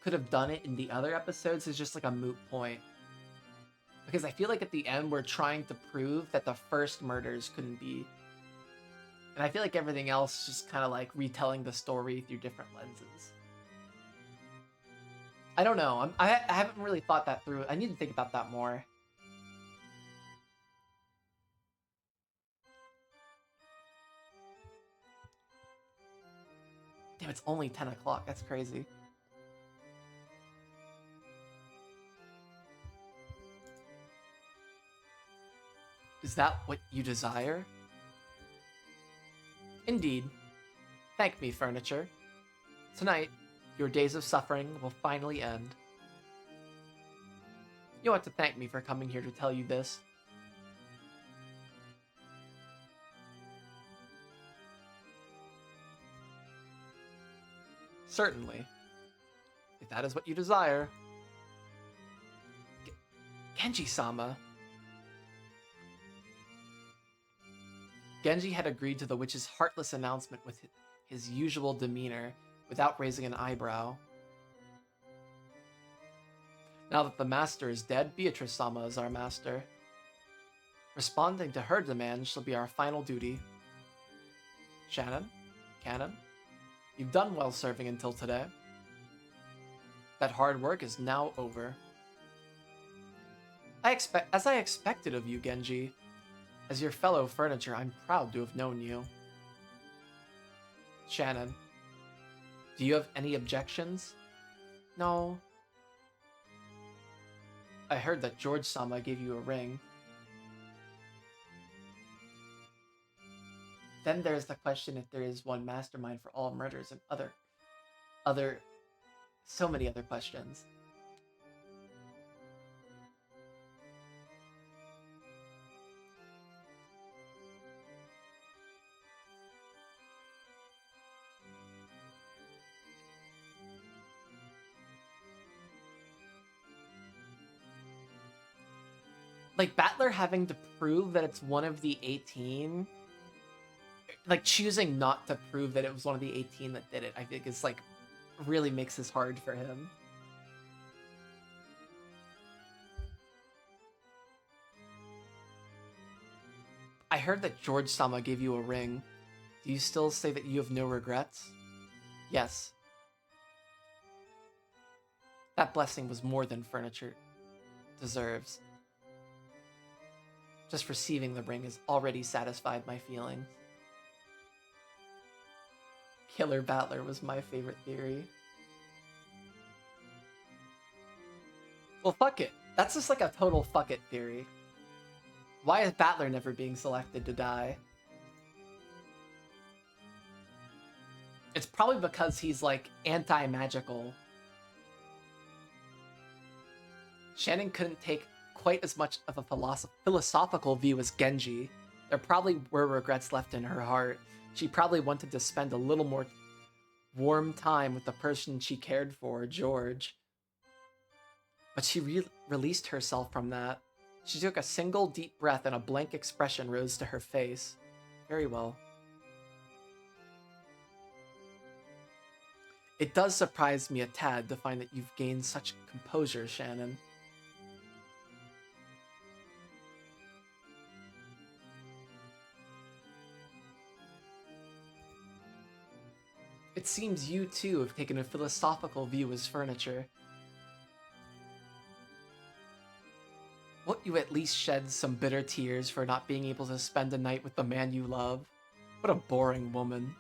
could have done it in the other episodes is just like a moot point. Because I feel like at the end we're trying to prove that the first murders couldn't be. And I feel like everything else is just kind of like retelling the story through different lenses. I don't know. I haven't really thought that through. I need to think about that more. Damn, it's only 10 o'clock. That's crazy. Is that what you desire? Indeed. Thank me, furniture. Tonight, your days of suffering will finally end. You ought to thank me for coming here to tell you this. Certainly. If that is what you desire. Genji-sama. Genji had agreed to the witch's heartless announcement with his usual demeanor, without raising an eyebrow. Now that the master is dead, Beatrice-sama is our master. Responding to her demands shall be our final duty. Shannon? Cannon? You've done well serving until today. That hard work is now over. As I expected of you, Genji. As your fellow furniture, I'm proud to have known you. Shannon. Do you have any objections? No. I heard that George-sama gave you a ring. Then there's the question if there is one mastermind for all murders and so many other questions. Like, Battler having to prove that it's one of the 18, like, choosing not to prove that it was one of the 18 that did it, I think is, like, really makes this hard for him. I heard that George-sama gave you a ring. Do you still say that you have no regrets? Yes. That blessing was more than furniture deserves. Just receiving the ring has already satisfied my feelings. Killer Battler was my favorite theory. Well, fuck it. That's just like a total fuck it theory. Why is Battler never being selected to die? It's probably because he's, like, anti-magical. Shannon couldn't take quite as much of a philosophical view as Genji. There probably were regrets left in her heart. She probably wanted to spend a little more warm time with the person she cared for, George. But she released herself from that. She took a single deep breath and a blank expression rose to her face. Very well. It does surprise me a tad to find that you've gained such composure, Shannon. It seems you, too, have taken a philosophical view as furniture. Won't you at least shed some bitter tears for not being able to spend a night with the man you love? What a boring woman.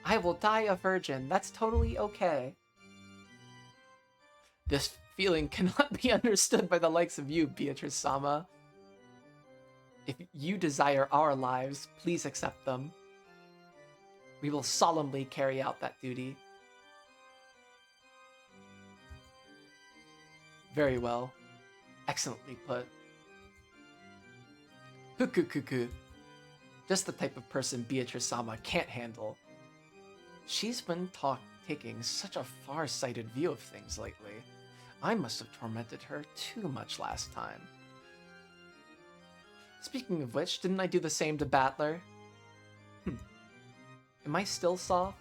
I will die a virgin. That's totally okay. This feeling cannot be understood by the likes of you, Beatrice-sama. If you desire our lives, please accept them. We will solemnly carry out that duty. Very well. Excellently put. Hukukuku. Just the type of person Beatrice-sama can't handle. She's been taking such a far-sighted view of things lately. I must have tormented her too much last time. Speaking of which, didn't I do the same to Battler? Am I still soft?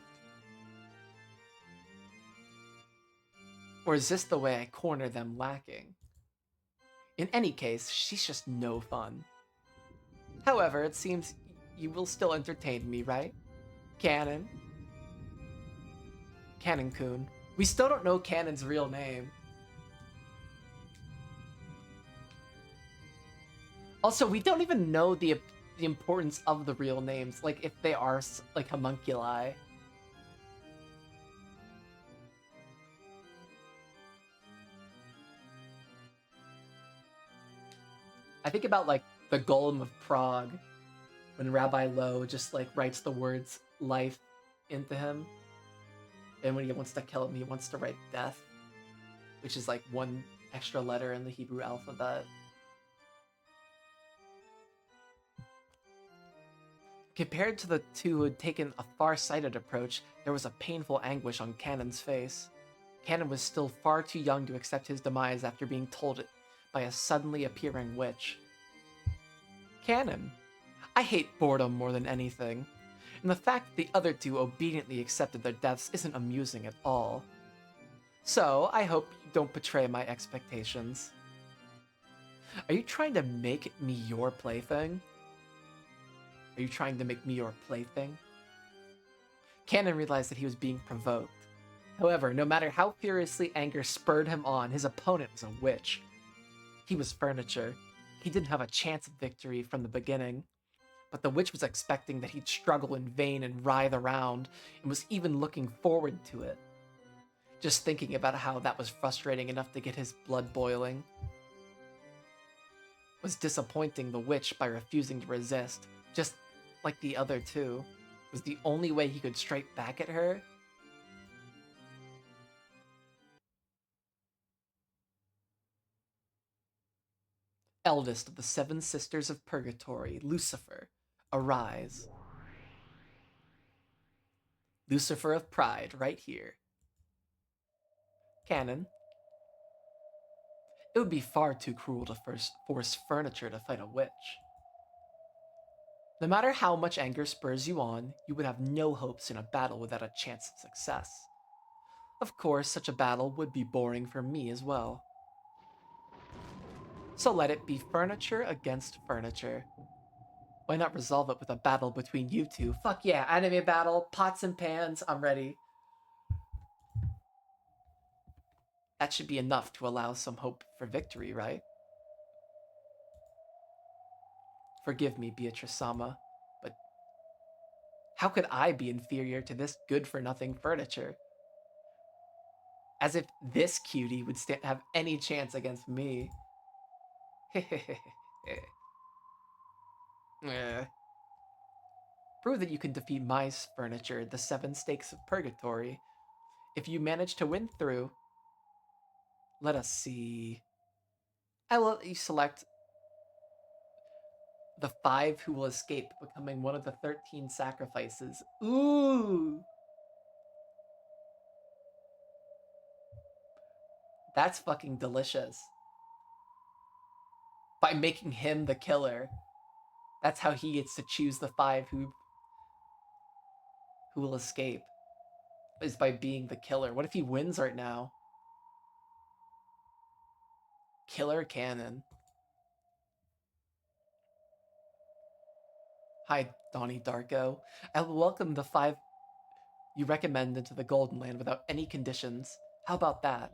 Or is this the way I corner them lacking? In any case, she's just no fun. However, it seems you will still entertain me, right? Cannon? Cannon-kun. We still don't know Cannon's real name. Also, we don't even know the importance of the real names, like if they are like homunculi. I think about like the Golem of Prague, when Rabbi Lowe just like writes the words life into him, and when he wants to kill him, he wants to write death, which is like one extra letter in the Hebrew alphabet. Compared to the two who had taken a far-sighted approach, there was a painful anguish on Cannon's face. Cannon was still far too young to accept his demise after being told it by a suddenly appearing witch. Cannon. I hate boredom more than anything, and the fact that the other two obediently accepted their deaths isn't amusing at all. So, I hope you don't betray my expectations. Are you trying to make me your plaything? Are you trying to make me your plaything? Cannon realized that he was being provoked. However, no matter how furiously anger spurred him on, his opponent was a witch. He was furniture. He didn't have a chance of victory from the beginning. But the witch was expecting that he'd struggle in vain and writhe around, and was even looking forward to it. Just thinking about how that was frustrating enough to get his blood boiling was disappointing the witch by refusing to resist, just like the other two. Was the only way he could strike back at her. Eldest of the 7 sisters of purgatory, Lucifer, arise. Lucifer of pride, right here. Canon. It would be far too cruel to force furniture to fight a witch. No matter how much anger spurs you on, you would have no hopes in a battle without a chance of success. Of course, such a battle would be boring for me as well. So let it be furniture against furniture. Why not resolve it with a battle between you two? Fuck yeah, anime battle, pots and pans, I'm ready. That should be enough to allow some hope for victory, right? Forgive me, Beatrice-sama, but how could I be inferior to this good-for-nothing furniture? As if this cutie would have any chance against me. Prove that you can defeat my furniture, the 7 stakes of purgatory. If you manage to win through, let us see. I will let you select the 5 who will escape, becoming one of the 13 sacrifices. Ooh! That's fucking delicious. By making him the killer. That's how he gets to choose the 5 who will escape. Is by being the killer. What if he wins right now? Killer Cannon. Hi, Donnie Darko. I will welcome the 5 you recommend into the Golden Land without any conditions. How about that?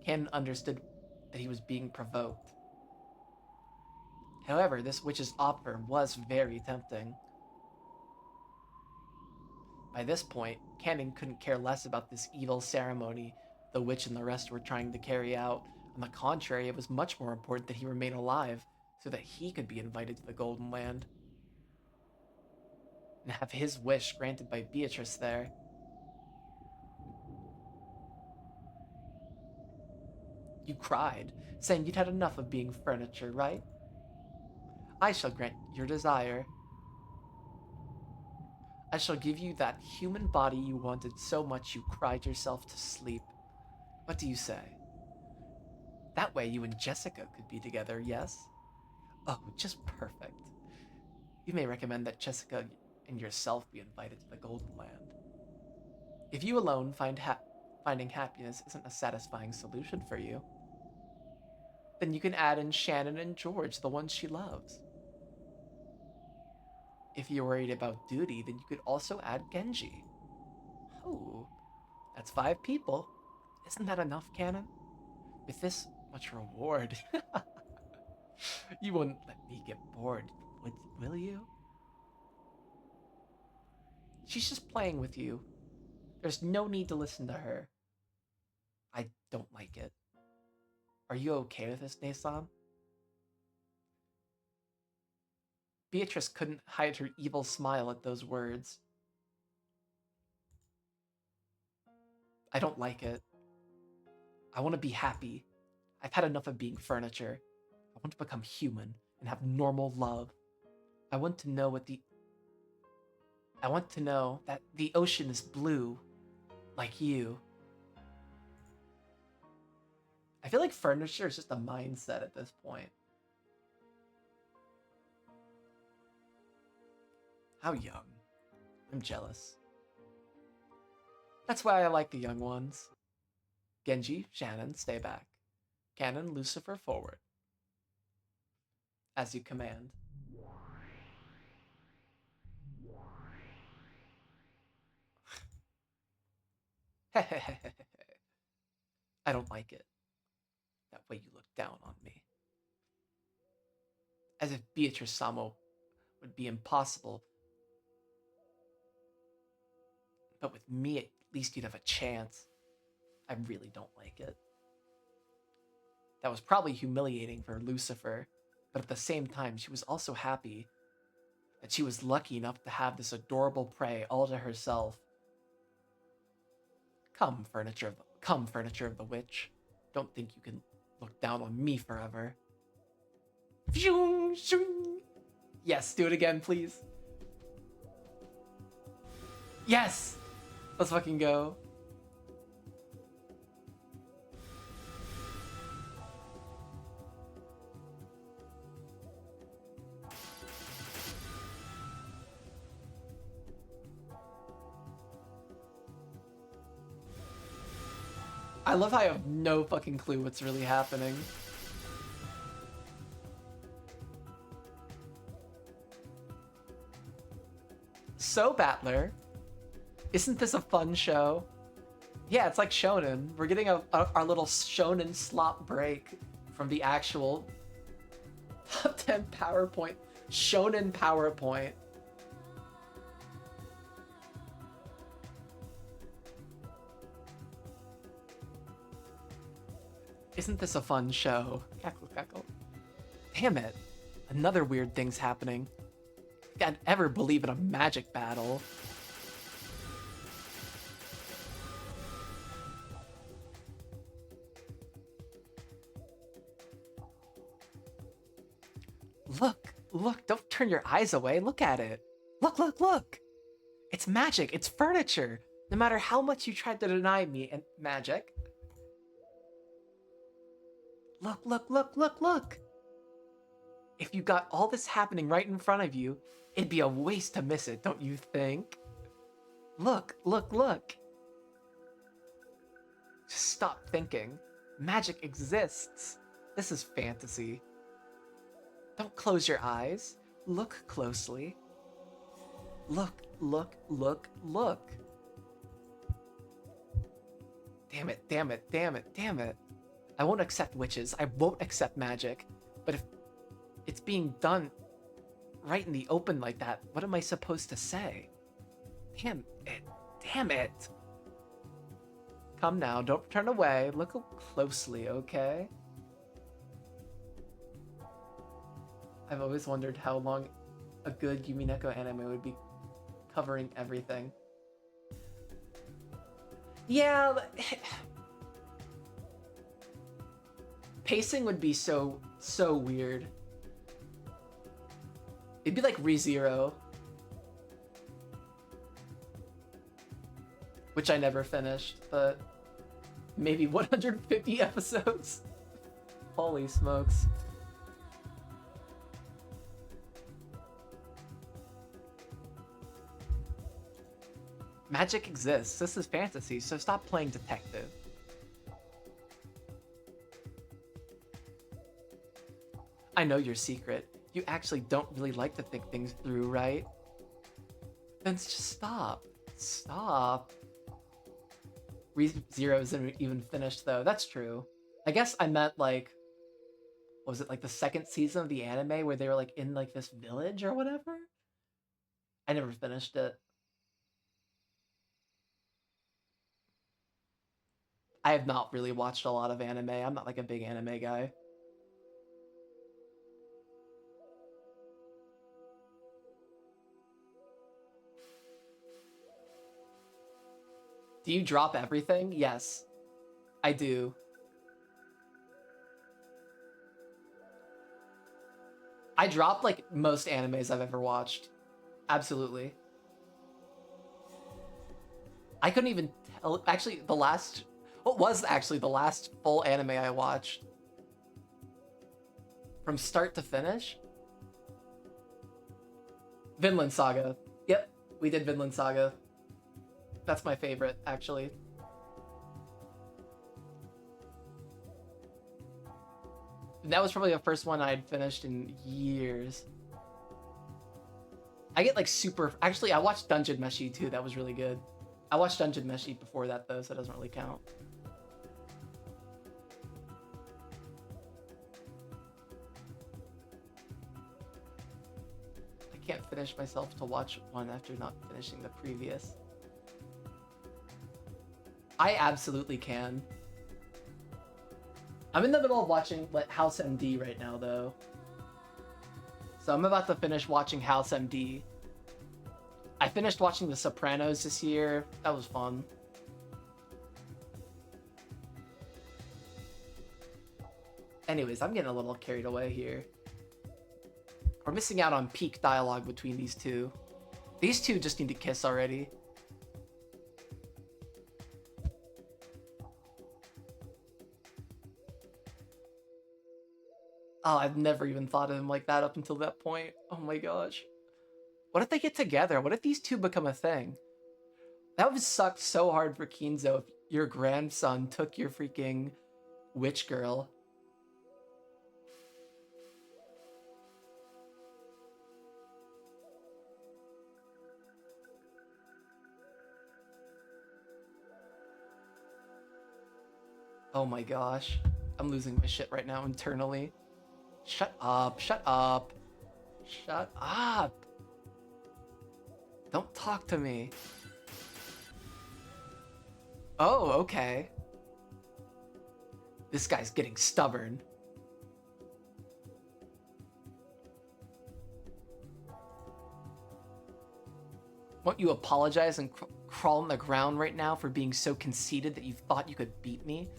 Cannon understood that he was being provoked. However, this witch's offer was very tempting. By this point, Cannon couldn't care less about this evil ceremony the witch and the rest were trying to carry out. On the contrary, it was much more important that he remain alive so that he could be invited to the Golden Land and have his wish granted by Beatrice there. You cried, saying you'd had enough of being furniture, right? I shall grant your desire. I shall give you that human body you wanted so much you cried yourself to sleep. What do you say? That way you and Jessica could be together, yes? Oh, just perfect. You may recommend that Jessica and yourself be invited to the Golden Land. If you alone finding happiness isn't a satisfying solution for you, then you can add in Shannon and George, the ones she loves. If you're worried about duty, then you could also add Genji. Oh, that's 5 people. Isn't that enough, Cannon? With this much reward, you wouldn't let me get bored, will you? She's just playing with you. There's no need to listen to her. I don't like it. Are you okay with this, Nason? Beatrice couldn't hide her evil smile at those words. I don't like it. I want to be happy. I've had enough of being furniture. I want to become human and have normal love. I want to know that the ocean is blue, like you. I feel like furniture is just a mindset at this point. How young. I'm jealous. That's why I like the young ones. Genji, Shannon, stay back. Cannon, Lucifer, forward. as you command. I don't like it. That way you look down on me. As if Beatrice Samo would be impossible. But with me, at least you'd have a chance. I really don't like it. That was probably humiliating for Lucifer, but at the same time, she was also happy that she was lucky enough to have this adorable prey all to herself. Come, furniture of the witch. Don't think you can look down on me forever. Yes, do it again, please. Yes! Let's fucking go. I love how I have no fucking clue what's really happening. So, Battler, isn't this a fun show? Yeah, it's like shonen. We're getting our little shonen slop break from the actual top 10 PowerPoint. Shonen PowerPoint. Isn't this a fun show? Cackle, cackle. Damn it. Another weird thing's happening. I'd ever believe in a magic battle. Look, don't turn your eyes away. Look at it. Look. It's magic. It's furniture. No matter how much you tried to deny me and magic. Look. If you got all this happening right in front of you, it'd be a waste to miss it, don't you think? Look. Just stop thinking. Magic exists. This is fantasy. Don't close your eyes. Look closely. Look. Damn it. I won't accept witches. I won't accept magic. But if it's being done right in the open like that, what am I supposed to say? Damn it. Come now, don't turn away. Look closely, okay? I've always wondered how long a good Umineko anime would be covering everything. Yeah, pacing would be so weird. It'd be like ReZero, which I never finished, but maybe 150 episodes. Holy smokes. Magic exists. This is fantasy, so stop playing detective. I know your secret. You actually don't really like to think things through, right? Then just stop. Stop. ReZero isn't even finished, though. That's true. I guess I meant, like... was it, like, the second season of the anime where they were, like, in, like, this village or whatever? I never finished it. I have not really watched a lot of anime. I'm not, like, a big anime guy. Do you drop everything? Yes, I do. I dropped, like, most animes I've ever watched. Absolutely. I couldn't even tell... Actually, the last... What was actually the last full anime I watched? From start to finish? Vinland Saga. Yep, we did Vinland Saga. That's my favorite, actually. That was probably the first one I'd finished in years. I get like super... Actually, I watched Dungeon Meshi too. That was really good. I watched Dungeon Meshi before that though, so it doesn't really count. I can't finish myself to watch one after not finishing the previous. I absolutely can. I'm in the middle of watching House MD right now, though. So I'm about to finish watching House MD. I finished watching The Sopranos this year. That was fun. Anyways, I'm getting a little carried away here. We're missing out on peak dialogue between these two. These two just need to kiss already. Oh, I've never even thought of him like that up until that point. Oh my gosh. What if they get together? What if these two become a thing? That would suck so hard for Kinzo if your grandson took your freaking witch girl. Oh my gosh. I'm losing my shit right now internally. Shut up, shut up. Shut up. Don't talk to me. Oh, okay. This guy's getting stubborn. Won't you apologize and crawl on the ground right now for being so conceited that you thought you could beat me?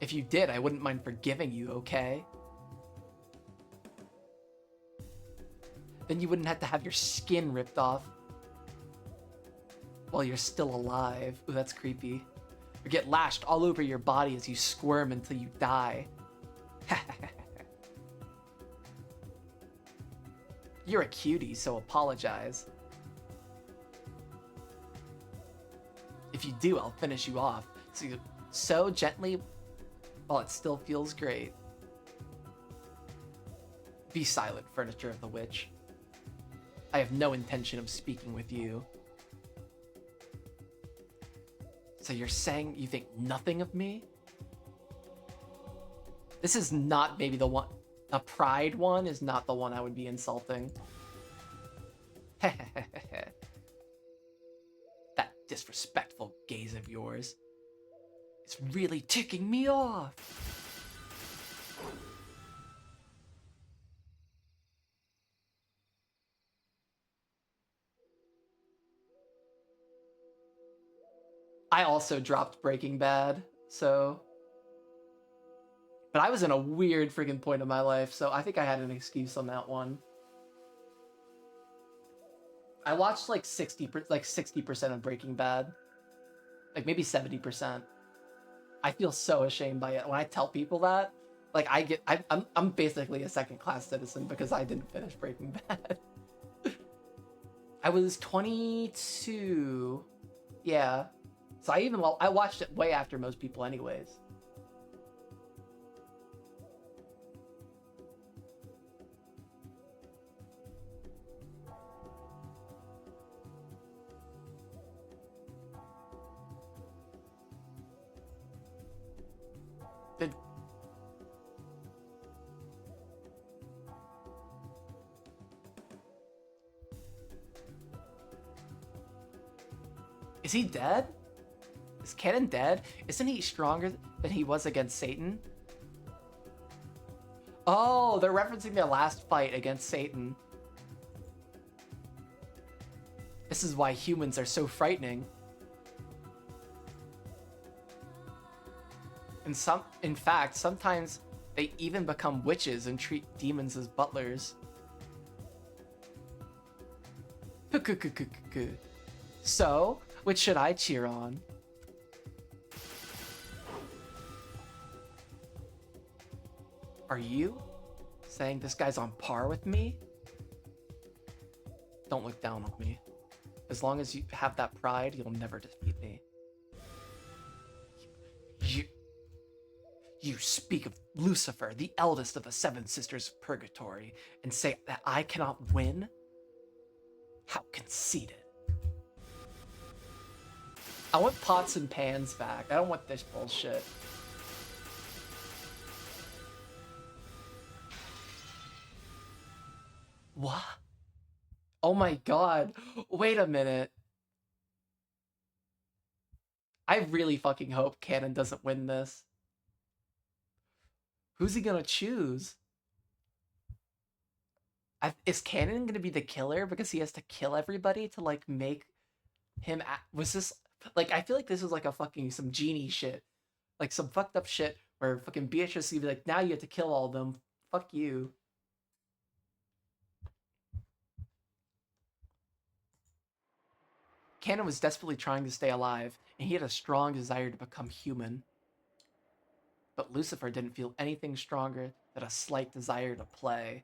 If you did, I wouldn't mind forgiving you, okay? Then you wouldn't have to have your skin ripped off while you're still alive. Ooh, that's creepy. Or get lashed all over your body as you squirm until you die. You're a cutie, so apologize. If you do, I'll finish you off. So gently, while it still feels great. Be silent, furniture of the witch. I have no intention of speaking with you. So you're saying you think nothing of me? This is not maybe the one... The pride one is not the one I would be insulting. That disrespectful gaze of yours. It's really ticking me off. I also dropped Breaking Bad, so... But I was in a weird freaking point of my life, so I think I had an excuse on that one. I watched like 60% of Breaking Bad. Like maybe 70%. I feel so ashamed by it. When I tell people that, like I'm basically a second-class citizen because I didn't finish Breaking Bad. I was 22. Yeah. So I watched it way after most people anyways. Is he dead? Is Kennen dead? Isn't he stronger than he was against Satan? Oh, they're referencing their last fight against Satan. This is why humans are so frightening. In fact, sometimes they even become witches and treat demons as butlers. So, which should I cheer on? Are you saying this guy's on par with me? Don't look down on me. As long as you have that pride, you'll never defeat me. You speak of Lucifer, the eldest of the seven sisters of purgatory, and say that I cannot win? How conceited. I want pots and pans back. I don't want this bullshit. What? Oh my god. Wait a minute. I really fucking hope Canon doesn't win this. Who's he gonna choose? Is Canon gonna be the killer because he has to kill everybody to like make him? Was this like? I feel like this is like a fucking some genie shit, like some fucked up shit where fucking Beatrice would be like, now you have to kill all of them. Fuck you. Canon was desperately trying to stay alive, and he had a strong desire to become human. But Lucifer didn't feel anything stronger than a slight desire to play.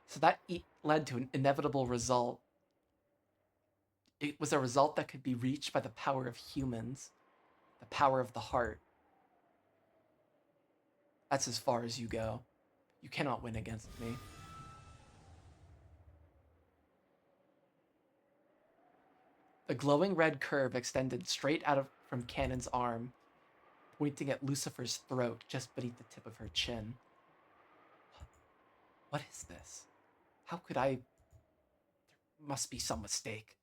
So that led to an inevitable result. It was a result that could be reached by the power of humans, the power of the heart. That's as far as you go. You cannot win against me. The glowing red curve extended straight out from Canon's arm, pointing at Lucifer's throat just beneath the tip of her chin. What is this? How could I? There must be some mistake.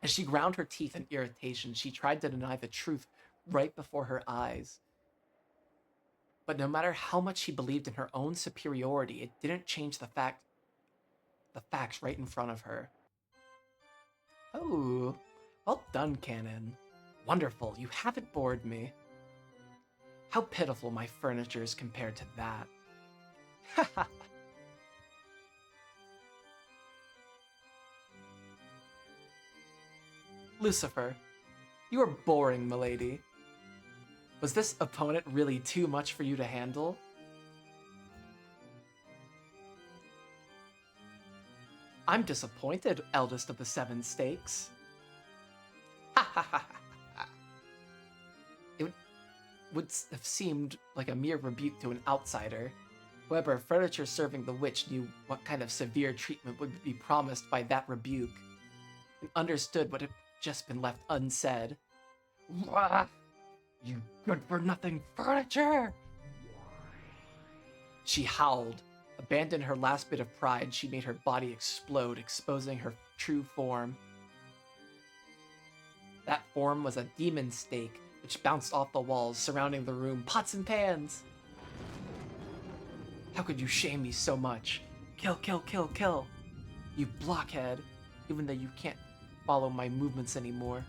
As she ground her teeth in irritation, she tried to deny the truth right before her eyes. But no matter how much she believed in her own superiority, it didn't change the facts right in front of her. Oh, well done, Canon. Wonderful, you haven't bored me. How pitiful my furniture is compared to that. Haha. Lucifer, you are boring, milady. Was this opponent really too much for you to handle? I'm disappointed, eldest of the seven stakes. Ha ha ha ha. It would have seemed like a mere rebuke to an outsider. However, furniture serving the witch knew what kind of severe treatment would be promised by that rebuke, and understood what had just been left unsaid. Wah! You good-for-nothing furniture! She howled. Abandoned her last bit of pride, she made her body explode, exposing her true form. That form was a demon stake, which bounced off the walls surrounding the room, pots and pans! How could you shame me so much? Kill, kill, kill, kill! You blockhead, even though you can't follow my movements anymore.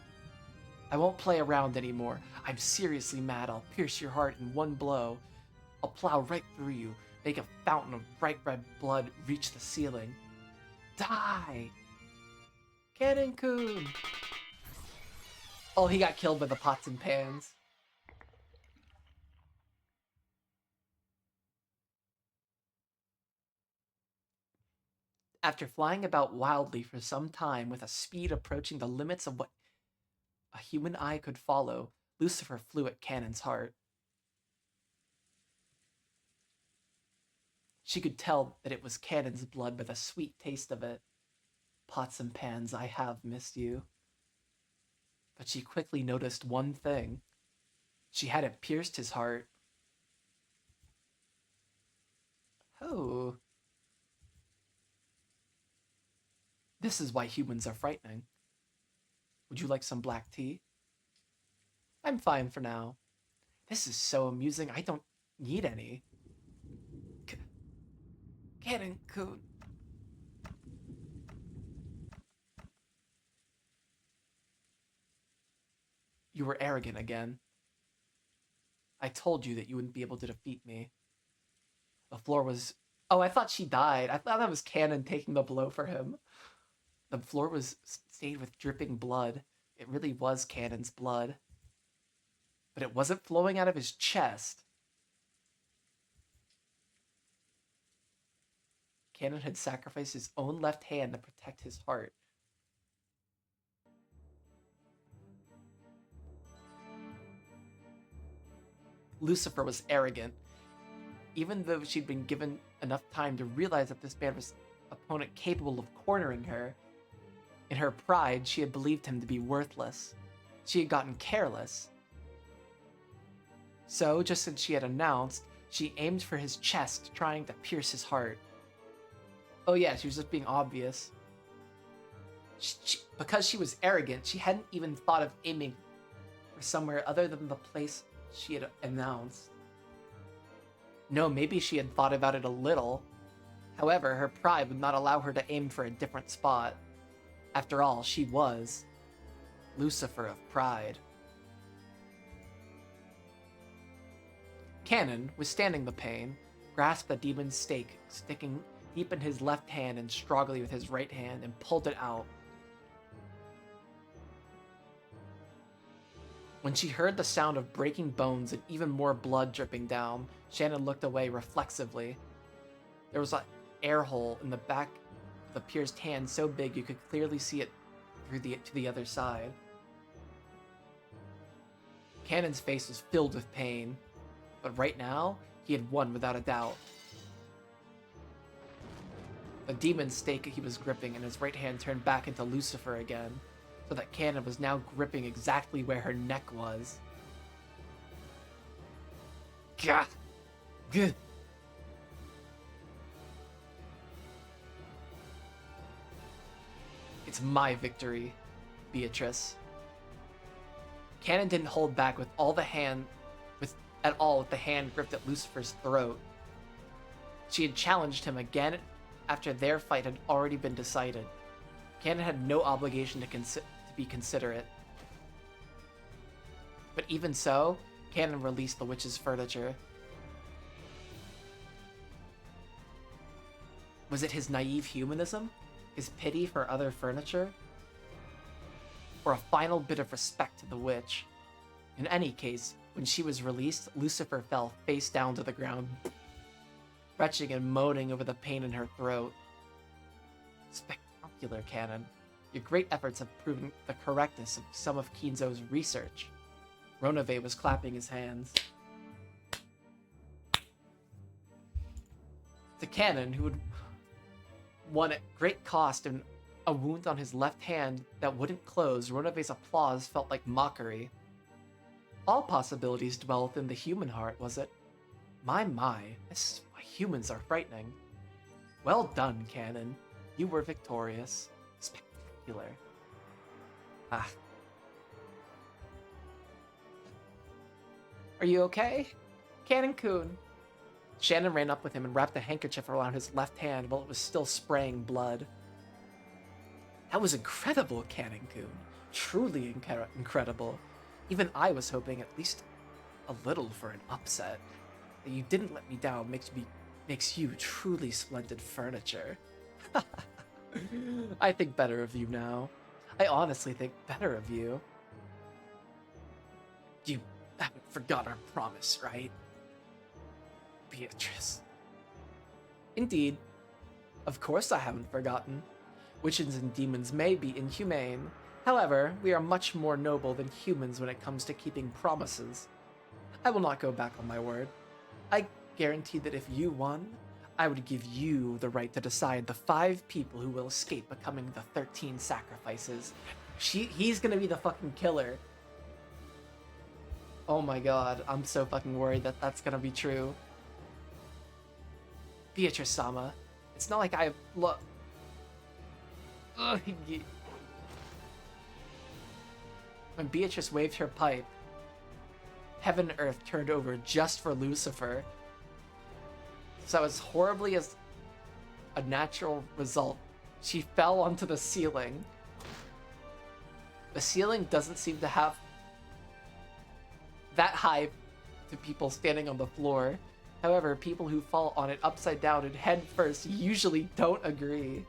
I won't play around anymore. I'm seriously mad. I'll pierce your heart in one blow. I'll plow right through you, make a fountain of bright red blood reach the ceiling. Die! Canon-kun! Oh, he got killed by the pots and pans. After flying about wildly for some time with a speed approaching the limits of what a human eye could follow, Lucifer flew at Canon's heart. She could tell that it was Canon's blood by the sweet taste of it. Pots and pans, I have missed you. But she quickly noticed one thing. She hadn't pierced his heart. Oh. This is why humans are frightening. Would you like some black tea? I'm fine for now. This is so amusing, I don't need any. Canon-kun. You were arrogant again. I told you that you wouldn't be able to defeat me. The floor was... Oh, I thought she died. I thought that was Canon taking the blow for him. The floor was stained with dripping blood. It really was Canon's blood. But it wasn't flowing out of his chest. Canon had sacrificed his own left hand to protect his heart. Lucifer was arrogant. Even though she'd been given enough time to realize that this man was an opponent capable of cornering her, in her pride, she had believed him to be worthless. She had gotten careless. So, just as she had announced, she aimed for his chest, trying to pierce his heart. Oh yeah, she was just being obvious. Because she was arrogant, she hadn't even thought of aiming for somewhere other than the place she had announced. No, maybe she had thought about it a little. However, her pride would not allow her to aim for a different spot. After all, she was Lucifer of Pride. Canon, withstanding the pain, grasped the demon's stake, sticking deep in his left hand and strongly with his right hand, and pulled it out. When she heard the sound of breaking bones and even more blood dripping down, Shannon looked away reflexively. There was an air hole in the back of the pierced hand so big you could clearly see it to the other side. Canon's face was filled with pain, but right now, he had won without a doubt. The demon's stake he was gripping and his right hand turned back into Lucifer again, so that Canon was now gripping exactly where her neck was. Gah! Gah! It's my victory, Beatrice. Canon didn't hold back with the hand gripped at Lucifer's throat. She had challenged him again after their fight had already been decided. Canon had no obligation to be considerate. But even so, Canon released the witch's furniture. Was it his naive humanism? His pity for other furniture? Or a final bit of respect to the witch? In any case, when she was released, Lucifer fell face down to the ground, retching and moaning over the pain in her throat. Spectacular, Canon. Your great efforts have proven the correctness of some of Kinzo's research. Ronave was clapping his hands. To Canon, who had won at great cost and a wound on his left hand that wouldn't close, Ronave's applause felt like mockery. All possibilities dwell within the human heart, was it? My, this is why humans are frightening. Well done, Canon. You were victorious. Spectacular. Ah. Are you okay? Canon-kun. Shannon ran up with him and wrapped a handkerchief around his left hand while it was still spraying blood. That was incredible, Canon-kun. Truly incredible. Even I was hoping at least a little for an upset. That you didn't let me down makes you truly splendid furniture. I think better of you now. I honestly think better of you. You haven't forgot our promise, right? Beatrice. Indeed. Of course I haven't forgotten. Witches and demons may be inhumane. However, we are much more noble than humans when it comes to keeping promises. I will not go back on my word. I guarantee that if you won, I would give you the right to decide the 5 people who will escape becoming the 13 sacrifices. He's gonna be the fucking killer. Oh my god, I'm so fucking worried that that's gonna be true. Beatrice-sama, it's not like I look. When Beatrice waved her pipe, heaven and earth turned over just for Lucifer. So as horribly as a natural result, she fell onto the ceiling. The ceiling doesn't seem to have that high to people standing on the floor. However, people who fall on it upside down and head first usually don't agree.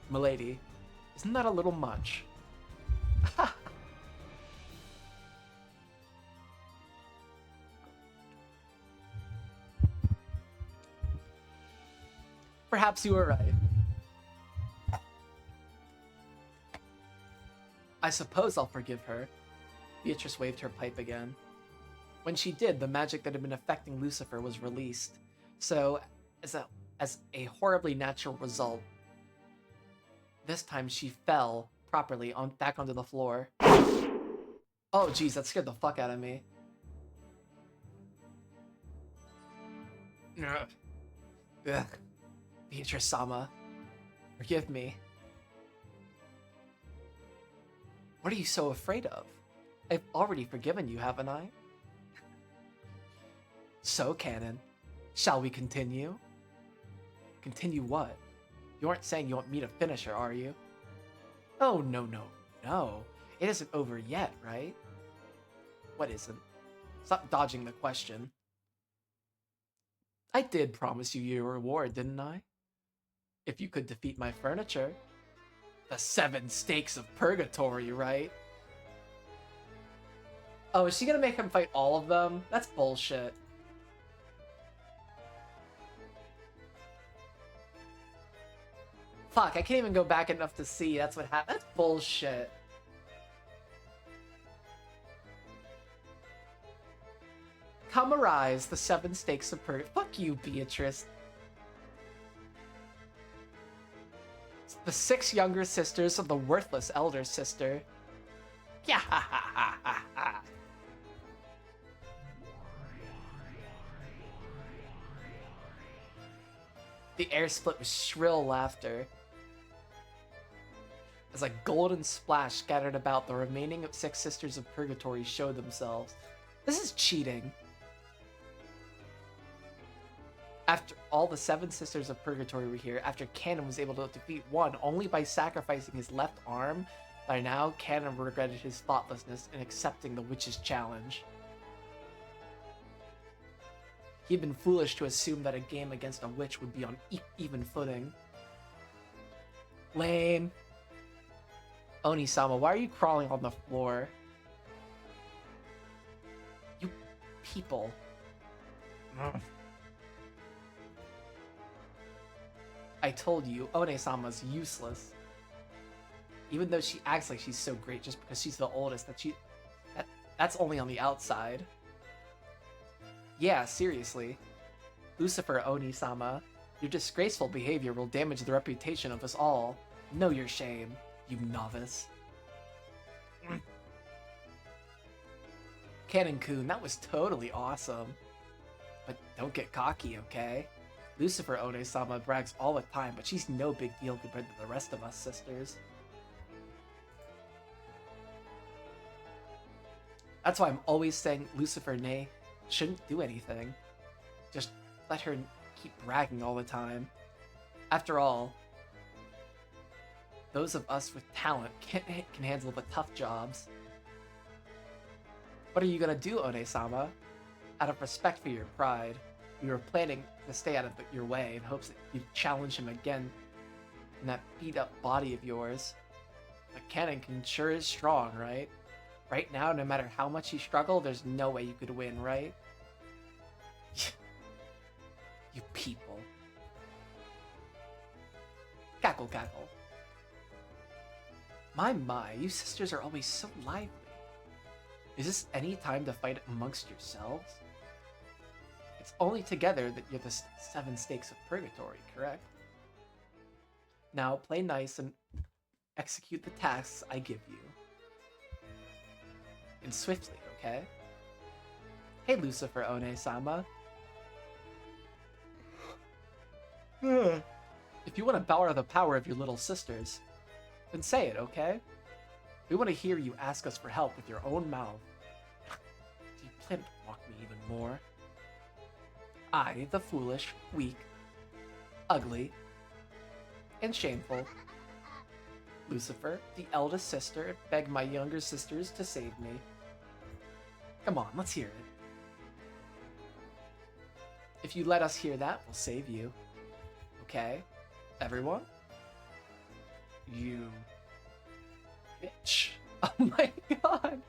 Milady, isn't that a little much? Perhaps you were right. I suppose I'll forgive her. Beatrice waved her pipe again. When she did, the magic that had been affecting Lucifer was released. So, as a horribly natural result, this time she fell properly back onto the floor. Oh, geez, that scared the fuck out of me. Ugh. Beatrice-sama, forgive me. What are you so afraid of? I've already forgiven you, haven't I? So, Canon, shall we continue? Continue what? You aren't saying you want me to finish her, are you? Oh, no. It isn't over yet, right? What isn't? Stop dodging the question. I did promise you your reward, didn't I? If you could defeat my furniture. The 7 stakes of purgatory, right? Oh, is she gonna make him fight all of them? That's bullshit. Fuck, I can't even go back enough to see. That's what happened. That's bullshit. Come arise, the 7 stakes of purgatory. Fuck you, Beatrice. The 6 younger sisters of the worthless elder sister. Yeah, ha ha ha ha ha. The air split with shrill laughter. As a golden splash scattered about, the remaining 6 sisters of purgatory showed themselves. This is cheating. After all the 7 sisters of purgatory were here, after Canon was able to defeat one only by sacrificing his left arm, by now Canon regretted his thoughtlessness in accepting the witch's challenge. He'd been foolish to assume that a game against a witch would be on even footing. Lame. Oni-sama, why are you crawling on the floor? You people. Ugh. I told you, One-sama's useless. Even though she acts like she's so great just because she's the oldest, that's only on the outside. Yeah, seriously. Lucifer, Oni-sama, your disgraceful behavior will damage the reputation of us all. Know your shame, you novice. Canon-kun, that was totally awesome. But don't get cocky, okay? Lucifer One-sama brags all the time, but she's no big deal compared to the rest of us sisters. That's why I'm always saying Lucifer Nay shouldn't do anything. Just let her keep bragging all the time. After all, those of us with talent can handle the tough jobs. What are you gonna do, One-sama? Out of respect for your pride, we were planning to stay out of your way in hopes that you'd challenge him again in that beat-up body of yours. But Canon-kun sure is strong, right? Right now, no matter how much you struggle, there's no way you could win, right? You people. Cackle, cackle. My, you sisters are always so lively. Is this any time to fight amongst yourselves? It's only together that you're the 7 stakes of purgatory, correct? Now, play nice and execute the tasks I give you. And swiftly, okay? Hey, Lucifer One-sama. If you want to borrow the power of your little sisters, then say it, okay? We want to hear you ask us for help with your own mouth. Do you plan to mock me even more? I, the foolish, weak, ugly, and shameful Lucifer, the eldest sister, beg my younger sisters to save me. Come on, let's hear it. If you let us hear that, we'll save you. Okay? Everyone? You... bitch. Oh my god!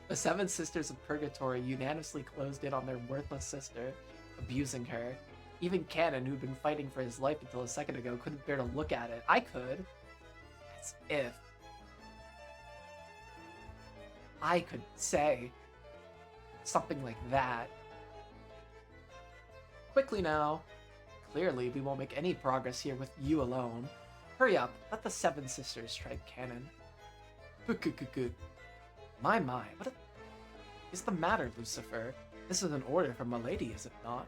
The 7 sisters of purgatory unanimously closed in on their worthless sister, abusing her. Even Cannon, who'd been fighting for his life until a second ago, couldn't bear to look at it. I could. As if I could say something like that. Quickly now. Clearly, we won't make any progress here with you alone. Hurry up, let the Seven Sisters strike Cannon. My, what is the matter, Lucifer? This is an order from Milady, is it not?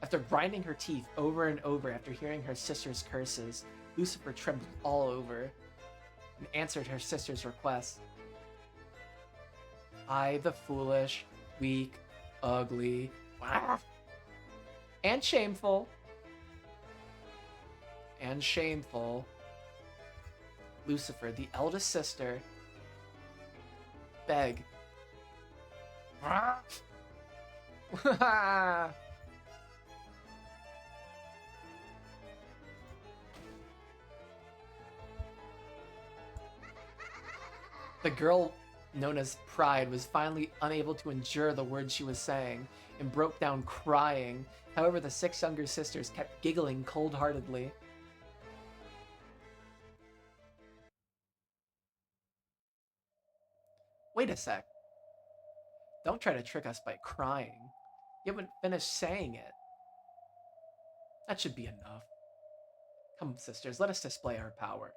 After grinding her teeth over and over after hearing her sister's curses, Lucifer trembled all over and answered her sister's request. I, the foolish, weak, ugly, and shameful, Lucifer, the eldest sister, beg. The girl known as Pride was finally unable to endure the words she was saying and broke down crying. However, the 6 younger sisters kept giggling cold-heartedly. Wait a sec. Don't try to trick us by crying. You haven't finished saying it. That should be enough. Come, sisters, let us display our power.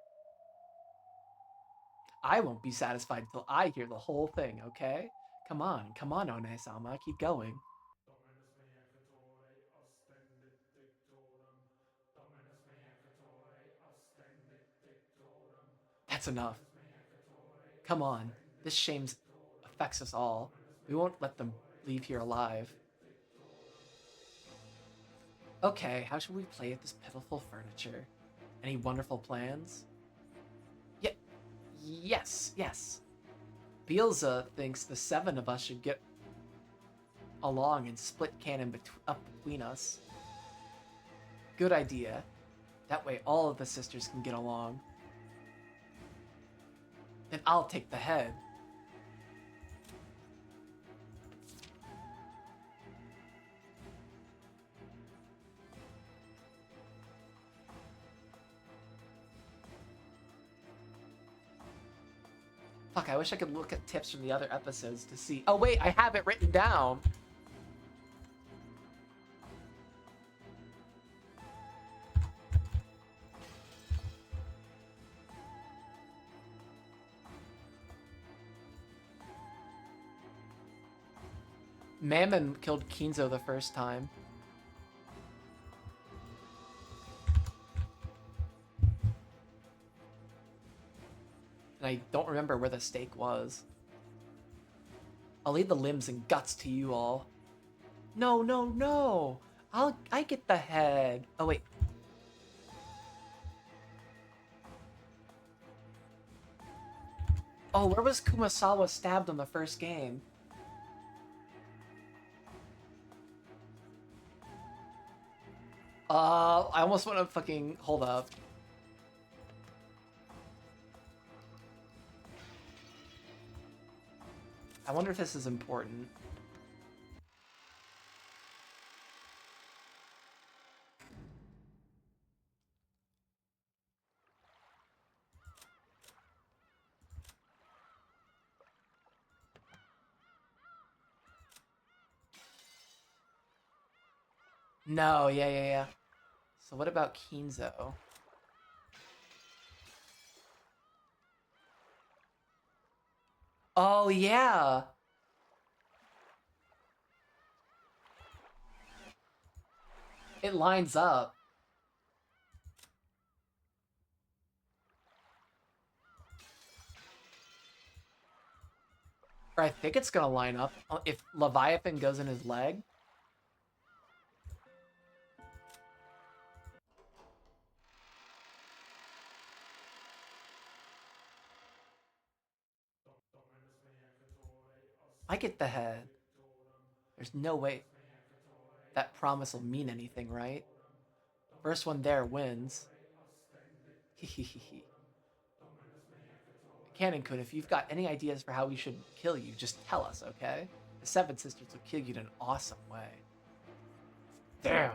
I won't be satisfied until I hear the whole thing, okay? Come on, One-sama, keep going. That's enough. Come on, this shame affects us all. We won't let them leave here alive. Okay, how should we play with this pitiful furniture? Any wonderful plans? Yeah, yes. Bielsa thinks the 7 of us should get along and split Cannon up between us. Good idea. That way all of the sisters can get along. Then I'll take the head. Fuck, I wish I could look at tips from the other episodes to see. Oh wait, I have it written down. Mammon killed Kinzo the first time. And I don't remember where the stake was. I'll leave the limbs and guts to you all. No. I get the head. Oh wait. Oh, where was Kumasawa stabbed in the first game? I almost want to fucking hold up. I wonder if this is important. No, yeah. So what about Kinzo? Oh, yeah. It lines up. Or I think it's gonna line up if Leviathan goes in his leg. I get the head. There's no way that promise will mean anything, right? First one there wins. Hehehe. Cannon Kun, if you've got any ideas for how we should kill you, just tell us, okay? The Seven Sisters will kill you in an awesome way. Damn.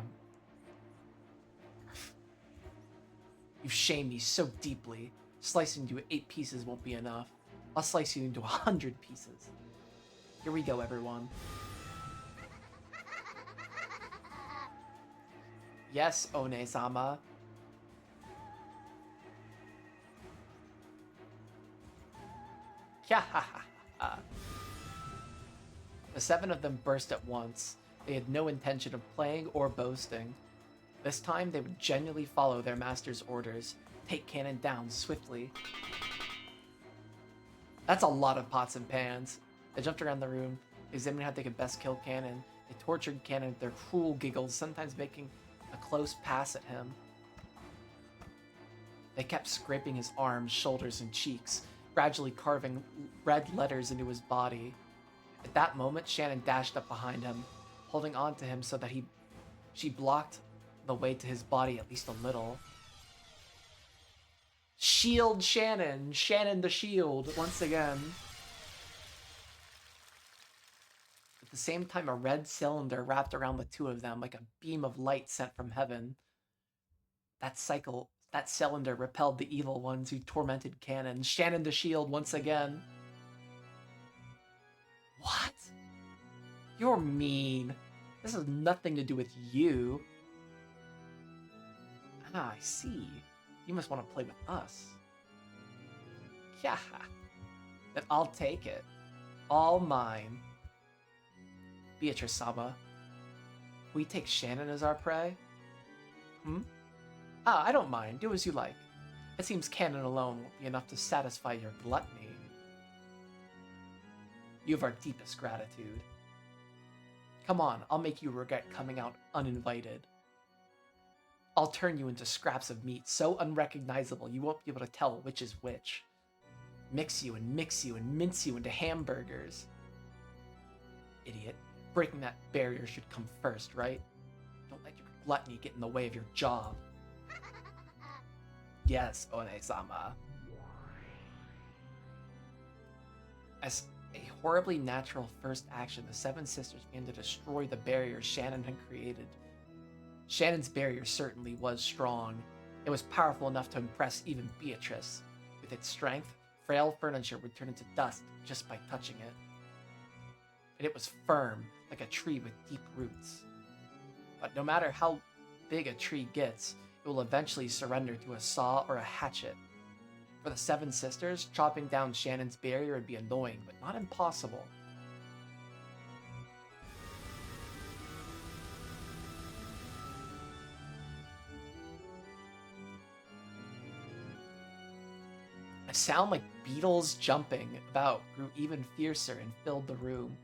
You've shamed me so deeply. Slicing you into 8 pieces won't be enough. I'll slice you into 100 pieces. Here we go, everyone. Yes, One-sama. The 7 of them burst at once. They had no intention of playing or boasting. This time, they would genuinely follow their master's orders. Take Cannon down swiftly. That's a lot of pots and pans. They jumped around the room, examining how they could best kill Cannon. They tortured Cannon with their cruel giggles, sometimes making a close pass at him. They kept scraping his arms, shoulders, and cheeks, gradually carving red letters into his body. At that moment, Shannon dashed up behind him, holding on to him so that she blocked the way to his body at least a little. Shield Shannon! Shannon the shield, once again. At the same time, a red cylinder wrapped around the two of them like a beam of light sent from heaven. That cylinder repelled the evil ones who tormented Cannon. Shannon the shield, once again. What? You're mean. This has nothing to do with you. Ah, I see. You must want to play with us. Yeah. Then I'll take it. All mine. Beatrice-sama. We take Shannon as our prey? Ah, I don't mind. Do as you like. It seems Cannon alone won't be enough to satisfy your gluttony. You have our deepest gratitude. Come on, I'll make you regret coming out uninvited. I'll turn you into scraps of meat so unrecognizable you won't be able to tell which is which. Mix you and mince you into hamburgers. Idiot. Breaking that barrier should come first, right? Don't let your gluttony get in the way of your job. Yes, One-sama. As a horribly natural first action, the Seven Sisters began to destroy the barrier Shannon had created. Shannon's barrier certainly was strong. It was powerful enough to impress even Beatrice. With its strength, frail furniture would turn into dust just by touching it. And it was firm, like a tree with deep roots. But no matter how big a tree gets, it will eventually surrender to a saw or a hatchet. For the Seven Sisters, chopping down Shannon's barrier would be annoying, but not impossible. A sound like beetles jumping about grew even fiercer and filled the room.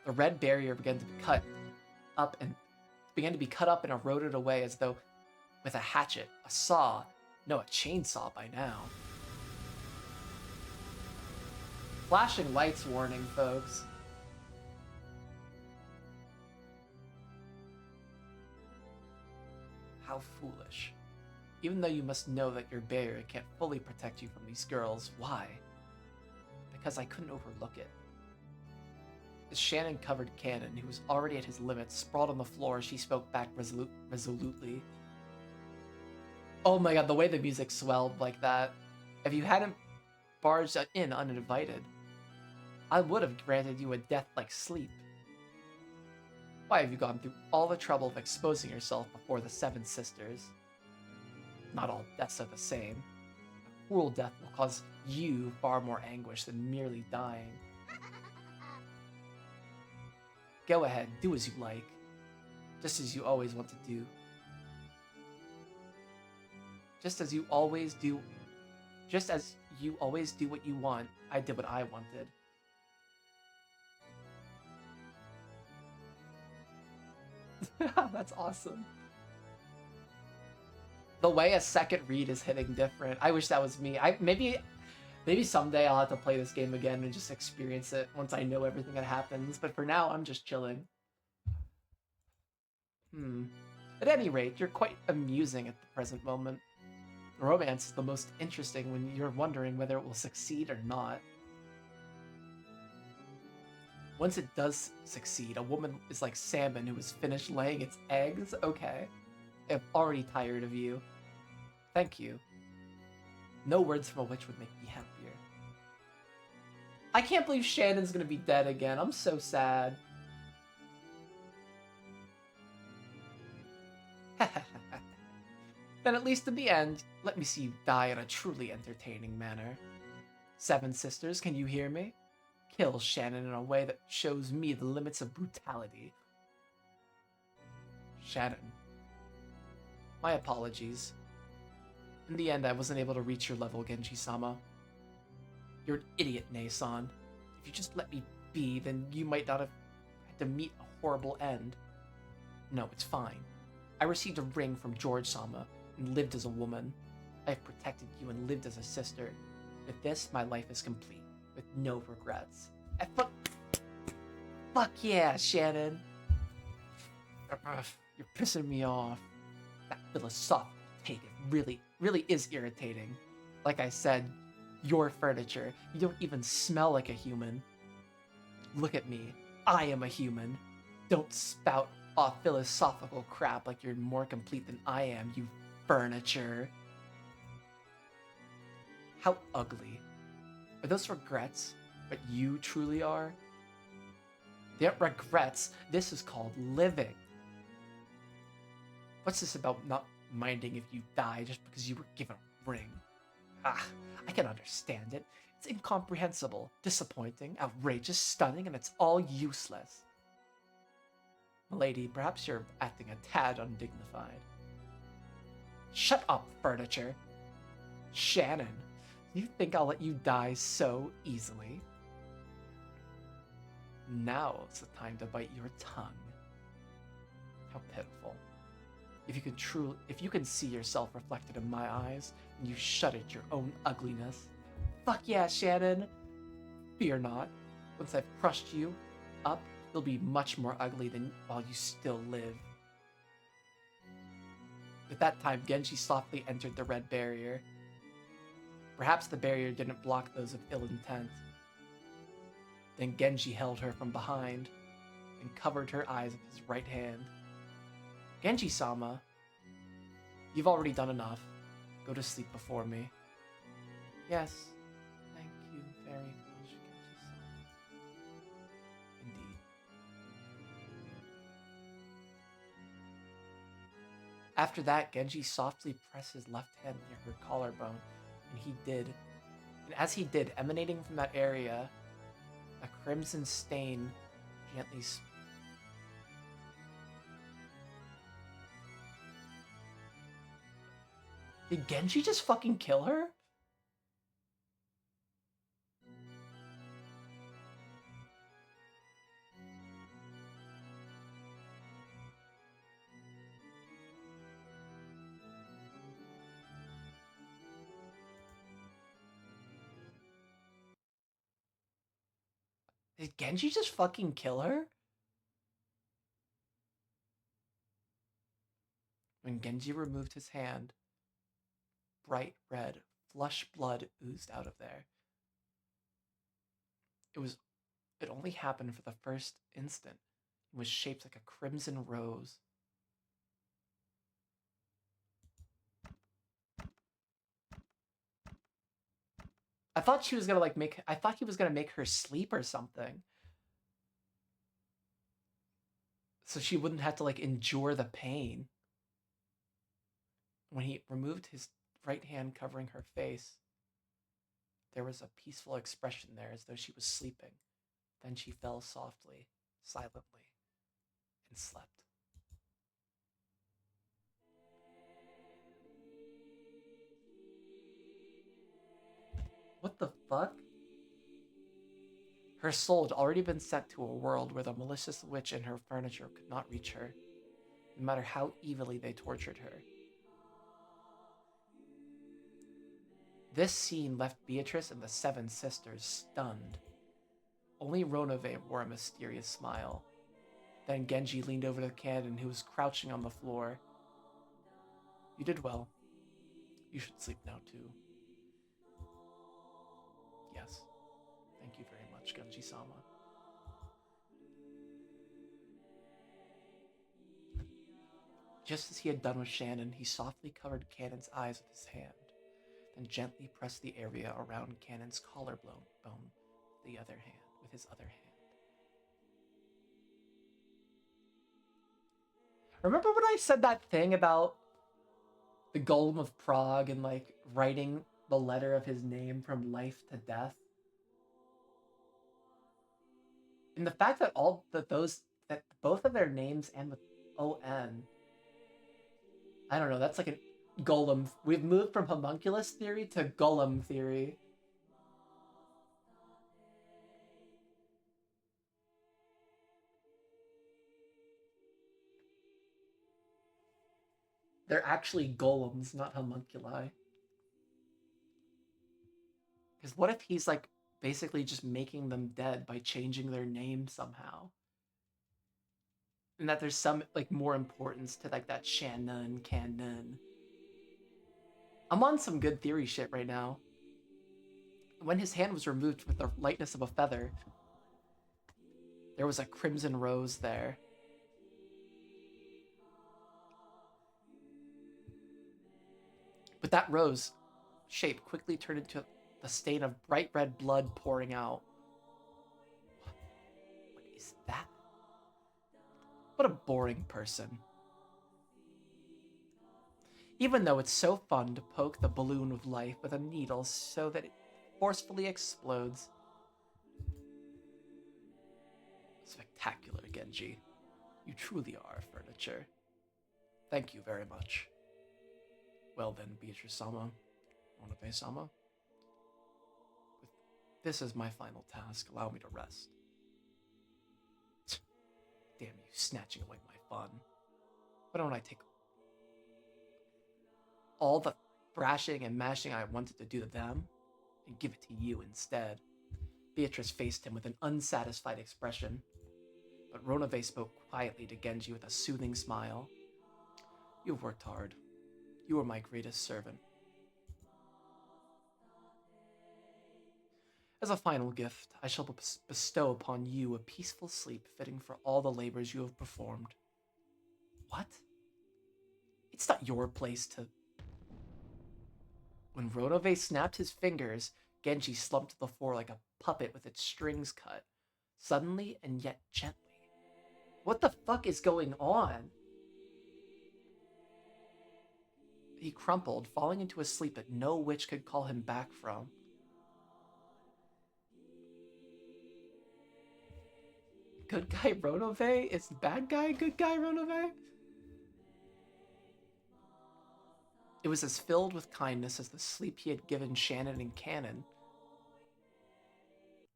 The red barrier began to be cut up and eroded away as though with a hatchet, a saw, no, a chainsaw by now. Flashing lights warning, folks. How foolish. Even though you must know that your barrier can't fully protect you from these girls, why? Because I couldn't overlook it. As Shannon covered Cannon, who was already at his limits, sprawled on the floor, she spoke back resolutely. Oh my god, the way the music swelled like that. If you hadn't barged in uninvited, I would have granted you a death like sleep. Why have you gone through all the trouble of exposing yourself before the Seven Sisters? Not all deaths are the same. A cruel death will cause you far more anguish than merely dying. Go ahead, do as you like. Just as you always want to do. Just as you always do what you want, I did what I wanted. That's awesome. The way a second read is hitting different. I wish that was me. Maybe someday I'll have to play this game again and just experience it once I know everything that happens. But for now, I'm just chilling. At any rate, you're quite amusing at the present moment. Romance is the most interesting when you're wondering whether it will succeed or not. Once it does succeed, a woman is like salmon who has finished laying its eggs. Okay. I'm already tired of you. Thank you. No words from a witch would make me happier. I can't believe Shannon's gonna be dead again. I'm so sad. Then at least in the end, let me see you die in a truly entertaining manner. Seven Sisters, can you hear me? Kill Shannon in a way that shows me the limits of brutality. Shannon. My apologies. In the end, I wasn't able to reach your level, Genji-sama. You're an idiot, Nei-san. If you just let me be, then you might not have had to meet a horrible end. No, it's fine. I received a ring from George-sama and lived as a woman. I have protected you and lived as a sister. With this, my life is complete, with no regrets. Fuck yeah, Shannon. You're pissing me off. That philosophical take really is irritating. Like I said, your furniture. You don't even smell like a human. Look at me. I am a human. Don't spout off philosophical crap like you're more complete than I am, you furniture. How ugly. Are those regrets what you truly are? They aren't regrets. This is called living. What's this about not minding if you die just because you were given a ring? Ah, I can understand it. It's incomprehensible, disappointing, outrageous, stunning, and it's all useless. Milady, perhaps you're acting a tad undignified. Shut up, furniture. Shannon, you think I'll let you die so easily? Now's the time to bite your tongue. How pitiful. If you can see yourself reflected in my eyes, and you shut at your own ugliness. Fuck yeah, Shannon! Fear not. Once I've crushed you up, you'll be much more ugly than while you still live. At that time, Genji softly entered the red barrier. Perhaps the barrier didn't block those of ill intent. Then Genji held her from behind and covered her eyes with his right hand. Genji-sama, you've already done enough. Go to sleep before me. Yes, thank you very much, Genji-sama. Indeed. After that, Genji softly pressed his left hand near her collarbone, and he did. And as he did, emanating from that area, a crimson stain gently Did Genji just fucking kill her? Did Genji just fucking kill her? When Genji removed his hand, bright red, flush blood oozed out of there. It only happened for the first instant. It was shaped like a crimson rose. I thought she was gonna I thought he was gonna make her sleep or something. So she wouldn't have to endure the pain. When he removed his right hand covering her face, there was a peaceful expression there as though she was sleeping. Then she fell softly, silently, and slept. What the fuck? Her soul had already been sent to a world where the malicious witch and her furniture could not reach her, no matter how evilly they tortured her. This scene left Beatrice and the Seven Sisters stunned. Only Ronove wore a mysterious smile. Then Genji leaned over to the cannon, who was crouching on the floor. You did well. You should sleep now, too. Yes. Thank you very much, Genji-sama. Just as he had done with Shannon, he softly covered Cannon's eyes with his hand, then gently pressed the area around Cannon's collarbone with his other hand. Remember when I said that thing about the Golem of Prague and like writing the letter of his name from life to death? And the fact that that both of their names end with O-N, I don't know, that's like a golem. We've moved from homunculus theory to golem theory. They're actually golems, not homunculi. Because what if he's like basically just making them dead by changing their name somehow? And that there's some like more importance to like that Shannon, Canon. I'm on some good theory shit right now. When his hand was removed with the lightness of a feather, there was a crimson rose there. But that rose shape quickly turned into the stain of bright red blood pouring out. What is that? What a boring person. Even though it's so fun to poke the balloon of life with a needle so that it forcefully explodes. Spectacular, Genji. You truly are furniture. Thank you very much. Well then, Beatrice-sama, Onobe-sama. This is my final task. Allow me to rest. Damn you, snatching away my fun. Why don't I take all the thrashing and mashing I wanted to do to them and give it to you instead? Beatrice faced him with an unsatisfied expression, but Ronove spoke quietly to Genji with a soothing smile. You've worked hard. You are my greatest servant. As a final gift, I shall bestow upon you a peaceful sleep fitting for all the labors you have performed. What? It's not your place to... When Ronove snapped his fingers, Genji slumped to the floor like a puppet with its strings cut, suddenly and yet gently. What the fuck is going on? He crumpled, falling into a sleep that no witch could call him back from. Good guy Ronove is bad guy good guy Ronove? It was as filled with kindness as the sleep he had given Shannon and Cannon.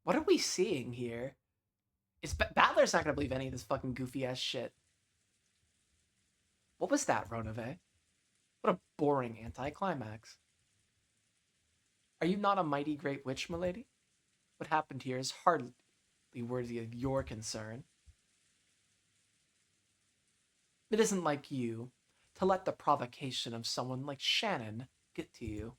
What are we seeing here? Battler's not gonna believe any of this fucking goofy ass shit. What was that, Ronove? What a boring anticlimax. Are you not a mighty great witch, milady? What happened here is hardly worthy of your concern. It isn't like you to let the provocation of someone like Shannon get to you.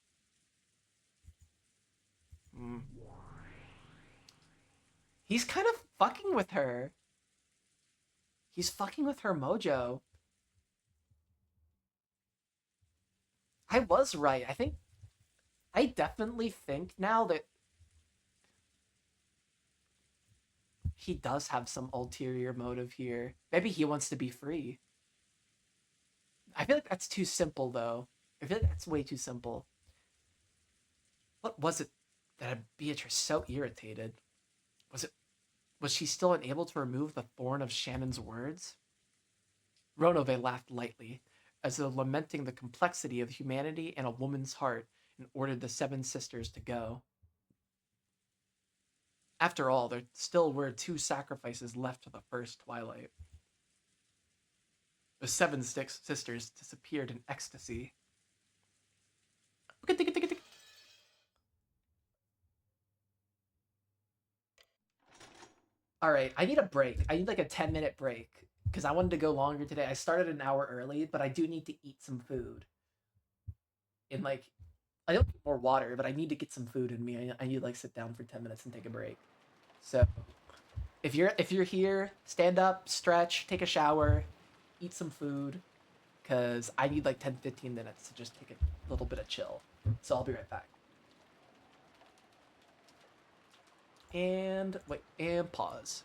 He's kind of fucking with her. He's fucking with her mojo. I was right. I definitely think now that he does have some ulterior motive here. Maybe he wants to be free. I feel like that's too simple, though. I feel like that's way too simple. What was it that had Beatrice so irritated? Was she still unable to remove the thorn of Shannon's words? Ronove laughed lightly, as though lamenting the complexity of humanity and a woman's heart, and ordered the 7 sisters to go. After all, there still were 2 sacrifices left to the first twilight. The 7 sisters disappeared in ecstasy. Alright, I need a break. I need like a 10-minute break, because I wanted to go longer today. I started an hour early, but I do need to eat some food. And like, I don't need more water, but I need to get some food in me. I need to like sit down for 10 minutes and take a break. So, if you're here, stand up, stretch, take a shower, eat some food. because I need like 10-15 minutes to just take a little bit of chill. So I'll be right back. And wait, and pause.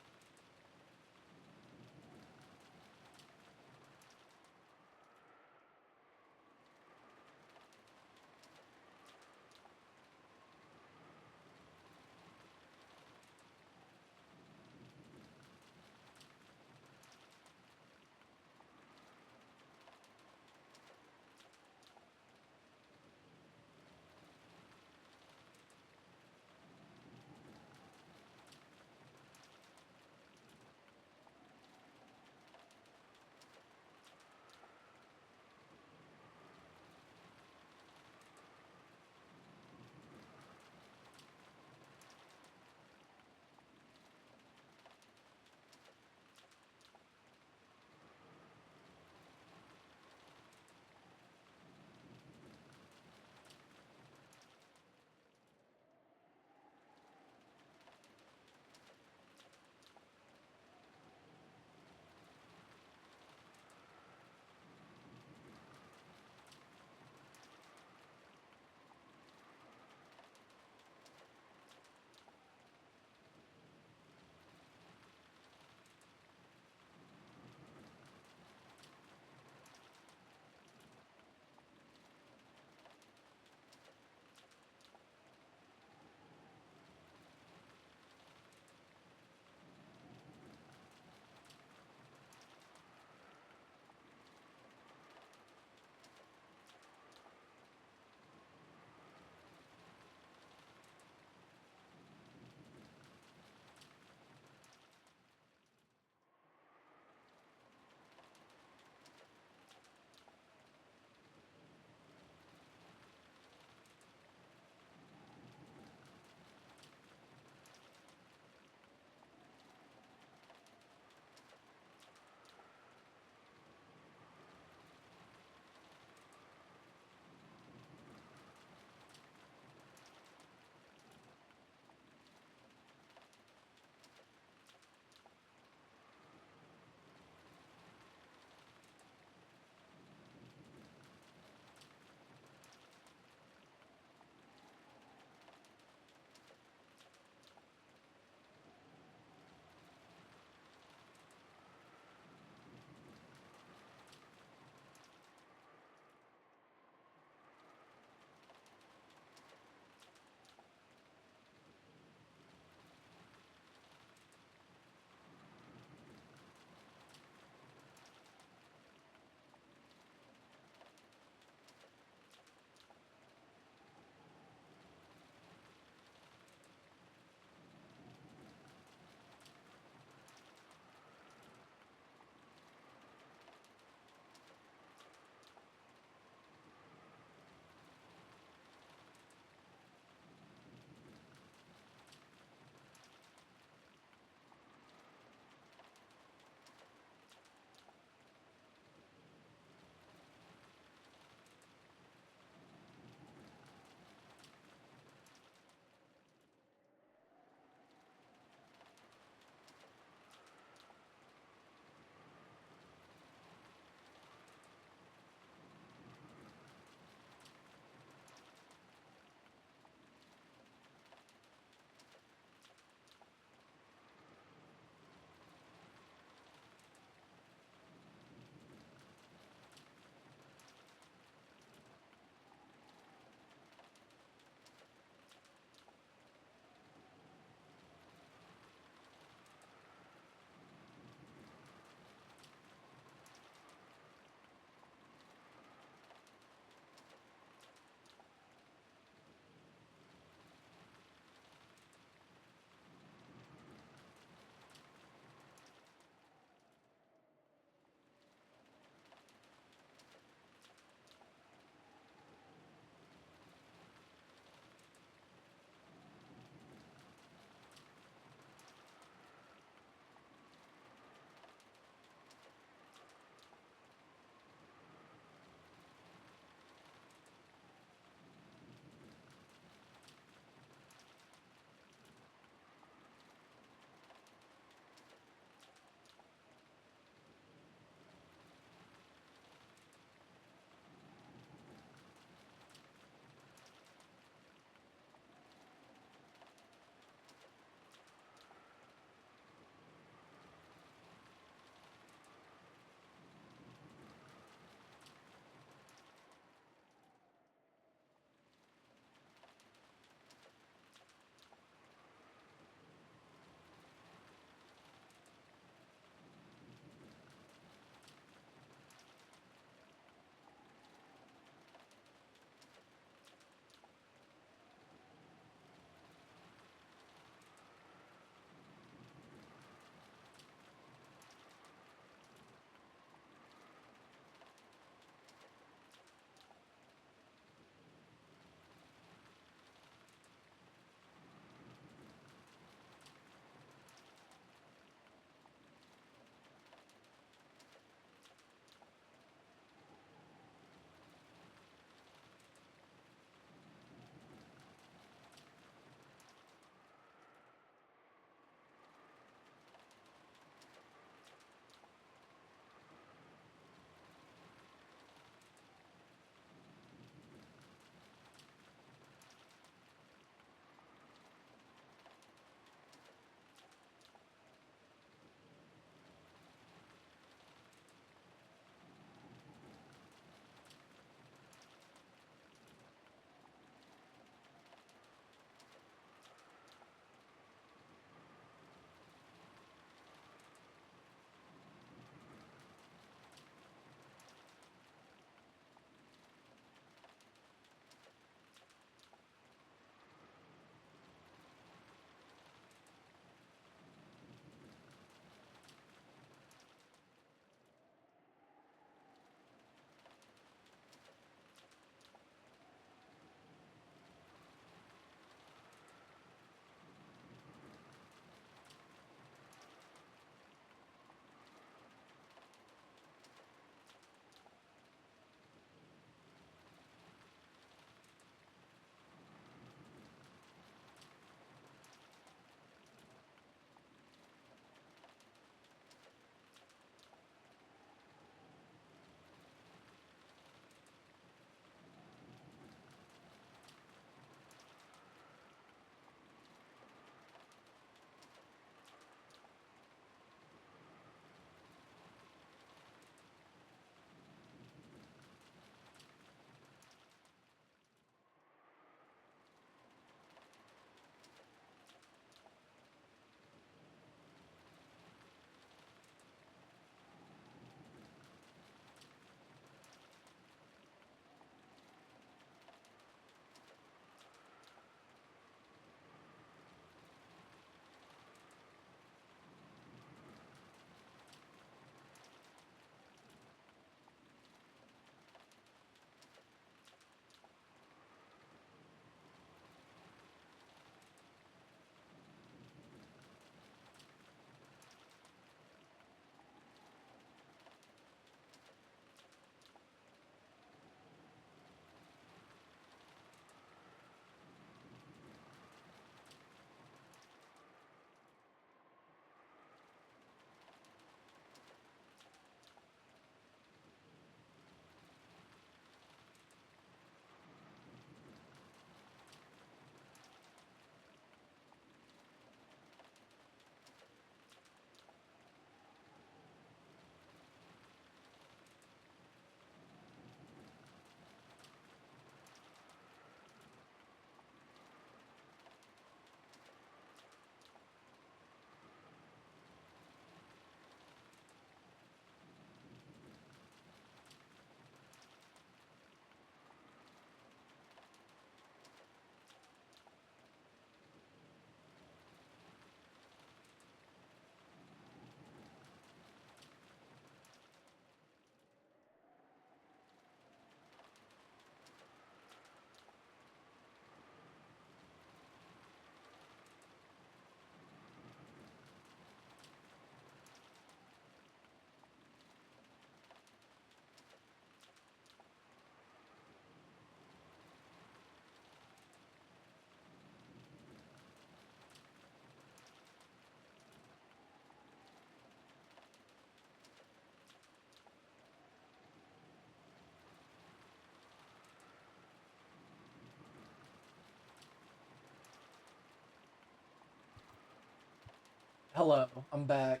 Hello, I'm back.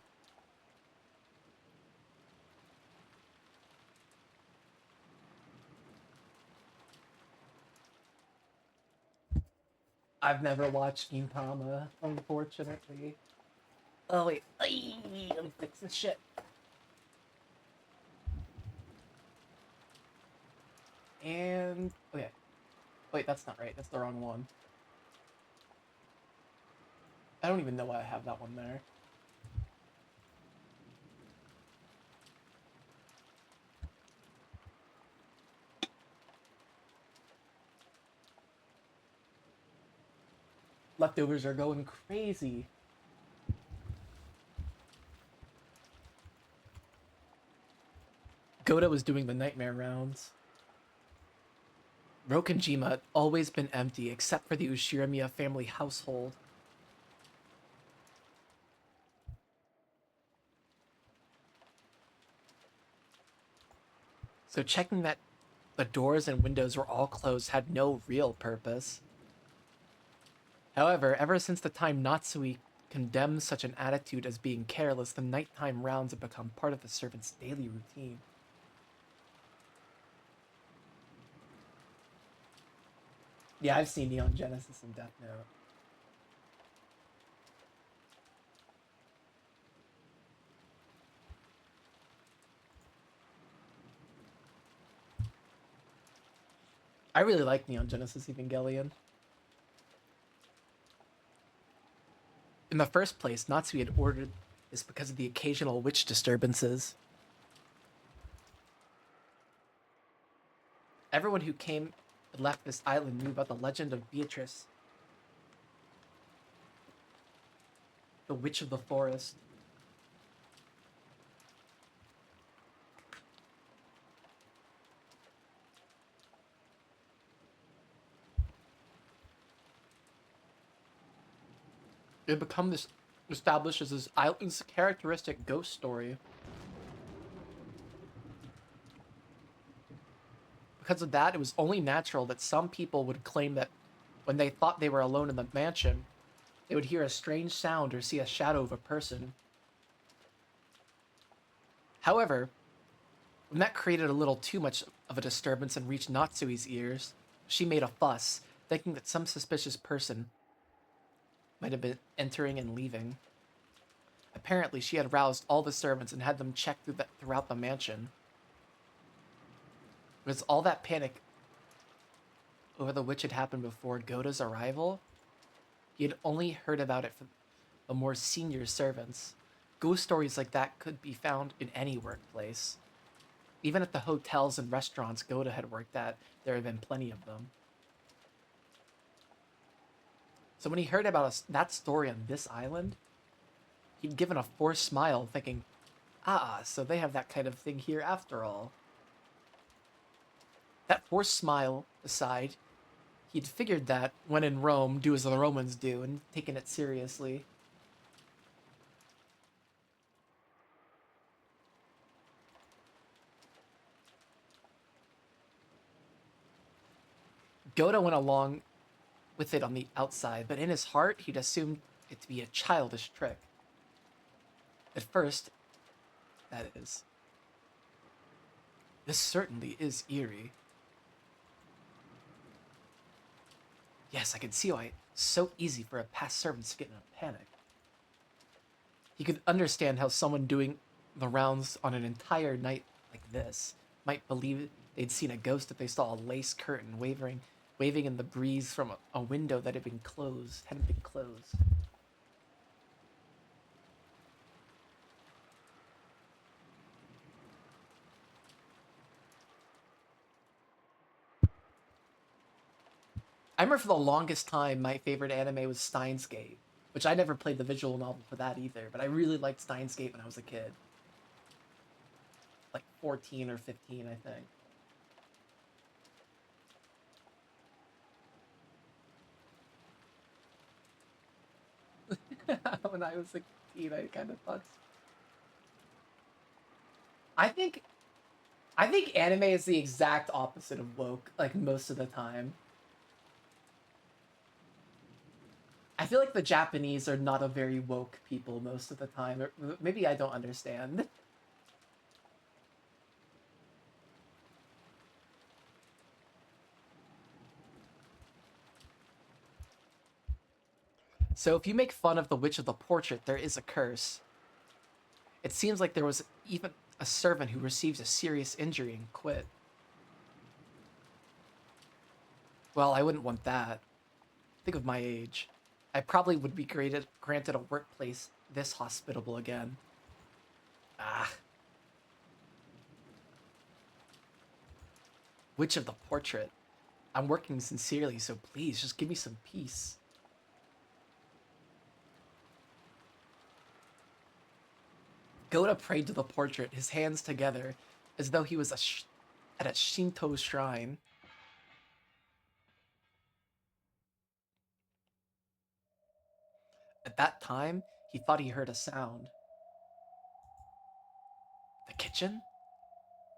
I've never watched Gintama, unfortunately. Oh wait, let me fix this shit. And okay, wait, that's not right. That's the wrong one. I don't even know why I have that one there. Leftovers are going crazy. Goda was doing the nightmare rounds. Rokenjima had always been empty except for the Ushiramiya family household. So checking that the doors and windows were all closed had no real purpose. However, ever since the time Natsui condemned such an attitude as being careless, the nighttime rounds have become part of the servant's daily routine. Yeah, I've seen Neon Genesis and Death Note. I really like Neon Genesis Evangelion. In the first place, Natsui had ordered this because of the occasional witch disturbances. Everyone who came and left this island knew about the legend of Beatrice, the witch of the forest. It had become this established as this island's characteristic ghost story. Because of that, it was only natural that some people would claim that when they thought they were alone in the mansion, they would hear a strange sound or see a shadow of a person. However, when that created a little too much of a disturbance and reached Natsui's ears, she made a fuss, thinking that some suspicious person might have been entering and leaving. Apparently, she had roused all the servants and had them check throughout the mansion. Was all that panic over the witch had happened before Goda's arrival? He had only heard about it from the more senior servants. Ghost stories like that could be found in any workplace. Even at the hotels and restaurants Goda had worked at, there had been plenty of them. So when he heard about that story on this island, he'd given a forced smile, thinking, ah, so they have that kind of thing here after all. That forced smile aside, he'd figured that, when in Rome, do as the Romans do, and taken it seriously. Goda went along with it on the outside, but in his heart, he'd assumed it to be a childish trick. At first, that is. This certainly is eerie. Yes, I can see why it's so easy for a past servant to get in a panic. He could understand how someone doing the rounds on an entire night like this might believe they'd seen a ghost if they saw a lace curtain waving in the breeze from a window that hadn't been closed. I remember for the longest time, my favorite anime was Steins Gate, which I never played the visual novel for that either, but I really liked Steins Gate when I was a kid. Like 14 or 15, I think. When I was a teen, I kind of thought. I think I think anime is the exact opposite of woke, like most of the time. I feel like the Japanese are not a very woke people most of the time. Or maybe I don't understand. So if you make fun of the Witch of the Portrait, there is a curse. It seems like there was even a servant who received a serious injury and quit. Well, I wouldn't want that. Think of my age. I probably would be granted a workplace this hospitable again. Ah, Witch of the Portrait. I'm working sincerely, so please just give me some peace. Goda prayed to the portrait, his hands together, as though he was at a Shinto shrine. At that time, he thought he heard a sound. The kitchen?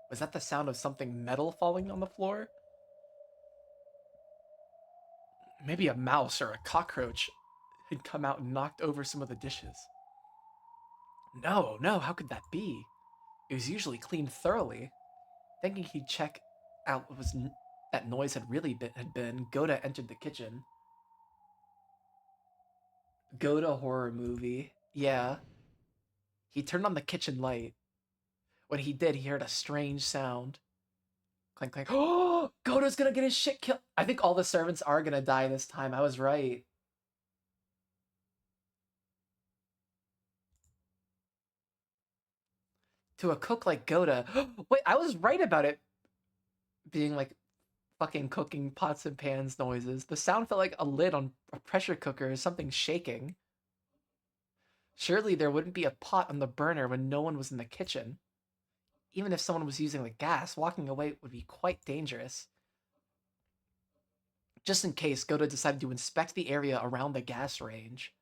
Was that the sound of something metal falling on the floor? Maybe a mouse or a cockroach had come out and knocked over some of the dishes. No, no, how could that be? It was usually cleaned thoroughly. Thinking he'd check out what was that noise had been, Goda entered the kitchen. Goda horror movie. Yeah. He turned on the kitchen light. When he did, he heard a strange sound. Clank, clank. Oh, Goda's gonna get his shit killed. I think all the servants are gonna die this time. I was right. To a cook like Goda. Wait, I was right about it being like fucking cooking pots and pans noises. The sound felt like a lid on a pressure cooker or something shaking. Surely there wouldn't be a pot on the burner when no one was in the kitchen. Even if someone was using the gas, walking away would be quite dangerous. Just in case, Goda decided to inspect the area around the gas range.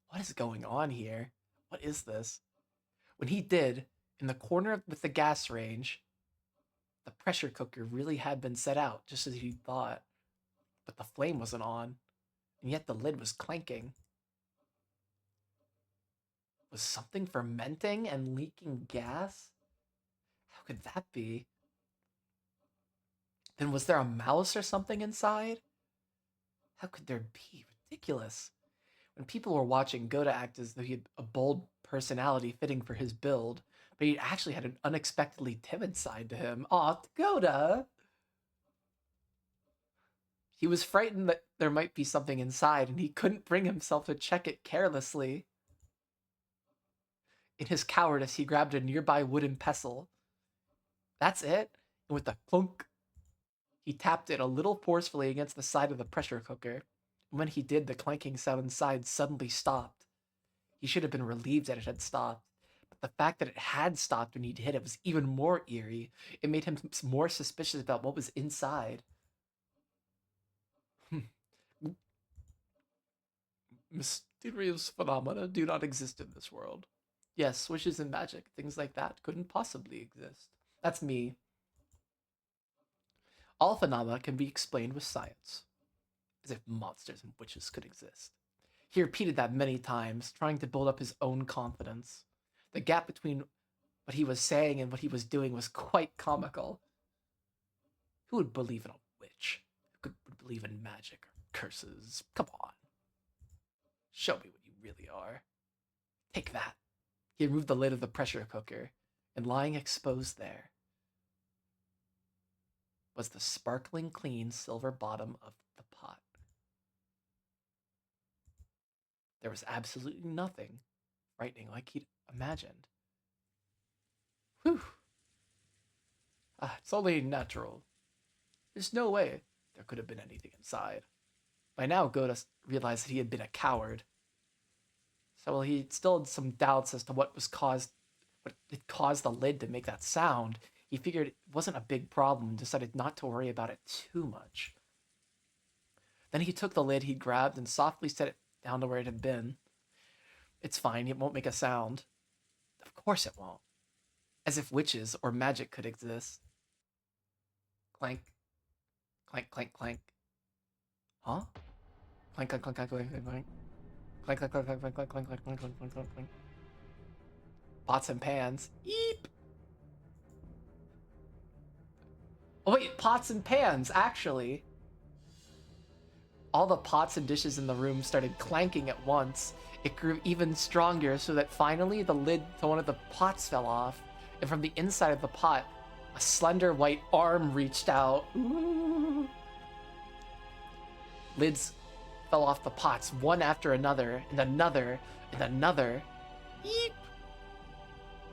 What is going on here? What is this? When he did, in the corner with the gas range, the pressure cooker really had been set out, just as he thought. But the flame wasn't on, and yet the lid was clanking. Was something fermenting and leaking gas? How could that be? Then was there a mouse or something inside? How could there be? Ridiculous. When people were watching, Goda acted as though he had a bold personality fitting for his build, but he actually had an unexpectedly timid side to him. Aw, Goda! He was frightened that there might be something inside, and he couldn't bring himself to check it carelessly. In his cowardice, he grabbed a nearby wooden pestle. That's it. And with a clunk, he tapped it a little forcefully against the side of the pressure cooker. And when he did, the clanking sound inside suddenly stopped. He should have been relieved that it had stopped. But the fact that it had stopped when he'd hit it was even more eerie. It made him more suspicious about what was inside. Mysterious phenomena do not exist in this world. Yes, wishes and magic, things like that, couldn't possibly exist. That's me. All phenomena can be explained with science, as if monsters and witches could exist. He repeated that many times, trying to build up his own confidence. The gap between what he was saying and what he was doing was quite comical. Who would believe in a witch? Would believe in magic or curses? Come on. Show me what you really are. Take that. He removed the lid of the pressure cooker, and lying exposed there was the sparkling clean silver bottom of the pot. There was absolutely nothing frightening like he'd imagined. Whew. It's only natural. There's no way there could have been anything inside. By now, Goda realized that he had been a coward. So while he still had some doubts as to what had caused the lid to make that sound, he figured it wasn't a big problem and decided not to worry about it too much. Then he took the lid he'd grabbed and softly set it down to where it had been. It's fine, it won't make a sound. Of course it won't. As if witches or magic could exist. Clank. Clank, clank, clank. Huh? Clank, clank, clank, clank, clank, clank, clank. Clank, clank, clank, clank, clank, clank, clank, clank, clank, clank, clank, clank, clank. Pots and pans. Eep! Oh wait, pots and pans, actually. All the pots and dishes in the room started clanking at once. It grew even stronger so that finally the lid to one of the pots fell off, and from the inside of the pot, a slender white arm reached out. Ooh. Lids fell off the pots one after another, and another, and another. Eep!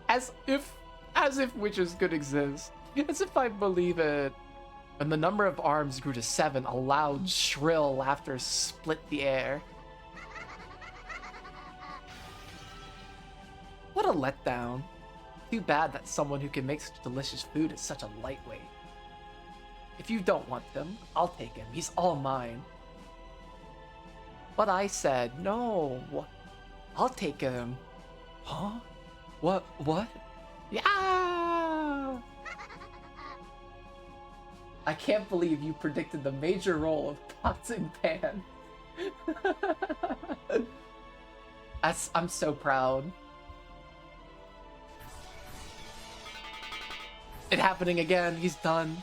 As if witches could exist. As if I believe it. When the number of arms grew to 7, a loud, shrill laughter split the air. What a letdown. Too bad that someone who can make such delicious food is such a lightweight. If you don't want him, I'll take him. He's all mine. But I said, no. I'll take him. Huh? What? Yeah! I can't believe you predicted the major role of Pots and Pan. I'm so proud. It happening again. He's done.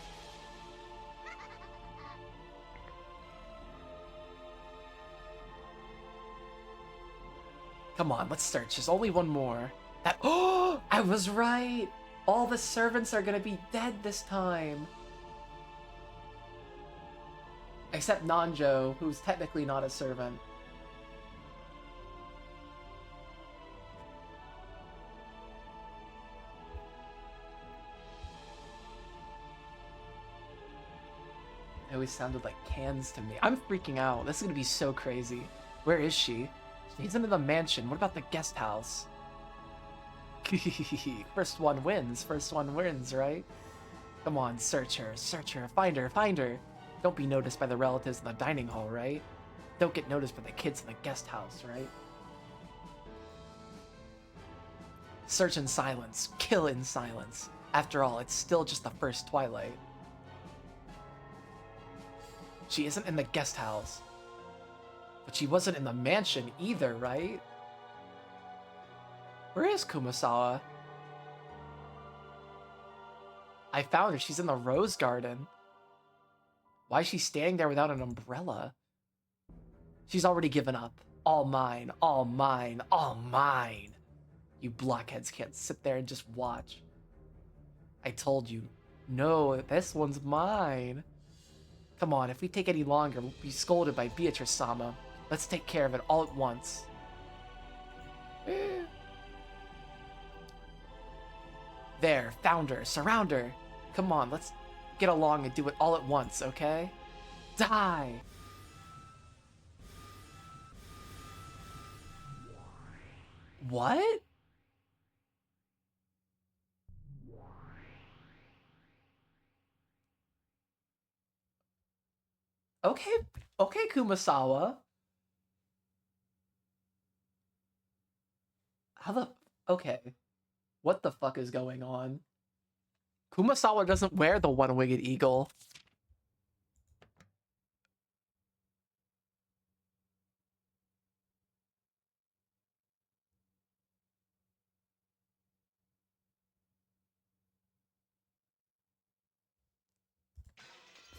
Come on, let's search. There's only one more. Oh, I was right. All the servants are gonna be dead this time. Except Nanjo, who's technically not a servant. It always sounded like cans to me. I'm freaking out. This is gonna be so crazy. Where is she? She's in the mansion. What about the guest house? First one wins, right? Come on, search her, find her. Don't be noticed by the relatives in the dining hall, right? Don't get noticed by the kids in the guest house, right? Search in silence, kill in silence. After all, it's still just the first twilight. She isn't in the guest house. But she wasn't in the mansion either, right? Where is Kumasawa? I found her. She's in the rose garden. Why is she standing there without an umbrella? She's already given up. All mine, all mine, all mine. You blockheads can't sit there and just watch. I told you. No, this one's mine. Come on, if we take any longer, we'll be scolded by Beatrice-sama. Let's take care of it all at once. There, found her, surround her. Come on, let's get along and do it all at once, okay? Die! What? Okay, Kumasawa. Okay. What the fuck is going on? Kumasawa doesn't wear the one-winged eagle.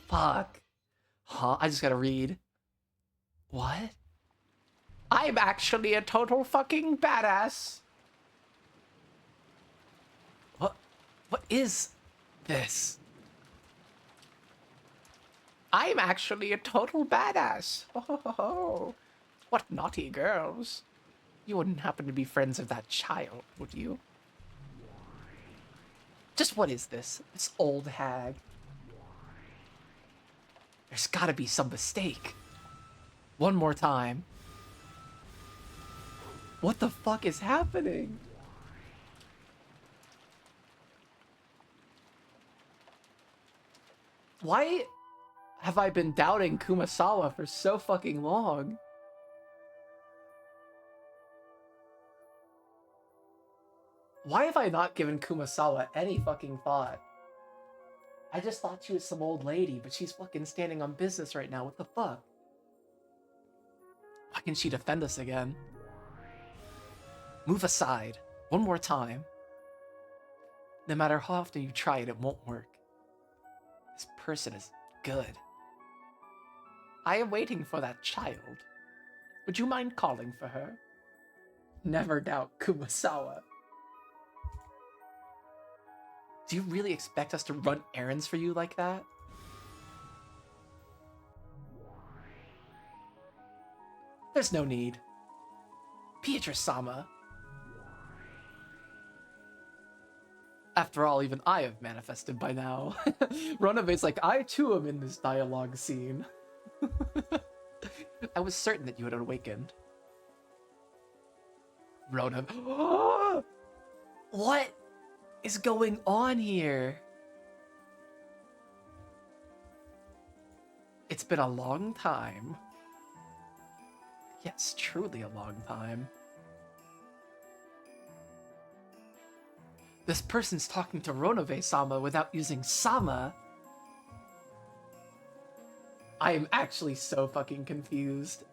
Fuck. Huh? I just gotta read. What? I'm actually a total fucking badass. What is this? I'm actually a total badass. Oh, what naughty girls. You wouldn't happen to be friends of that child, would you? Just what is this? This old hag. There's gotta be some mistake. One more time. What the fuck is happening? Why have I been doubting Kumasawa for so fucking long? Why have I not given Kumasawa any fucking thought? I just thought she was some old lady, but she's fucking standing on business right now. What the fuck? Why can she defend us again? Move aside. One more time. No matter how often you try it won't work. This person is good. I am waiting for that child. Would you mind calling for her? Never doubt Kumasawa. Do you really expect us to run errands for you like that? There's no need. Beatrice-sama. After all, even I have manifested by now. Runaways like, I too am in this dialogue scene. I was certain that you had awakened. Rona. What is going on here? It's been a long time. Yes, truly a long time. This person's talking to Ronove-sama without using sama. I am actually so fucking confused.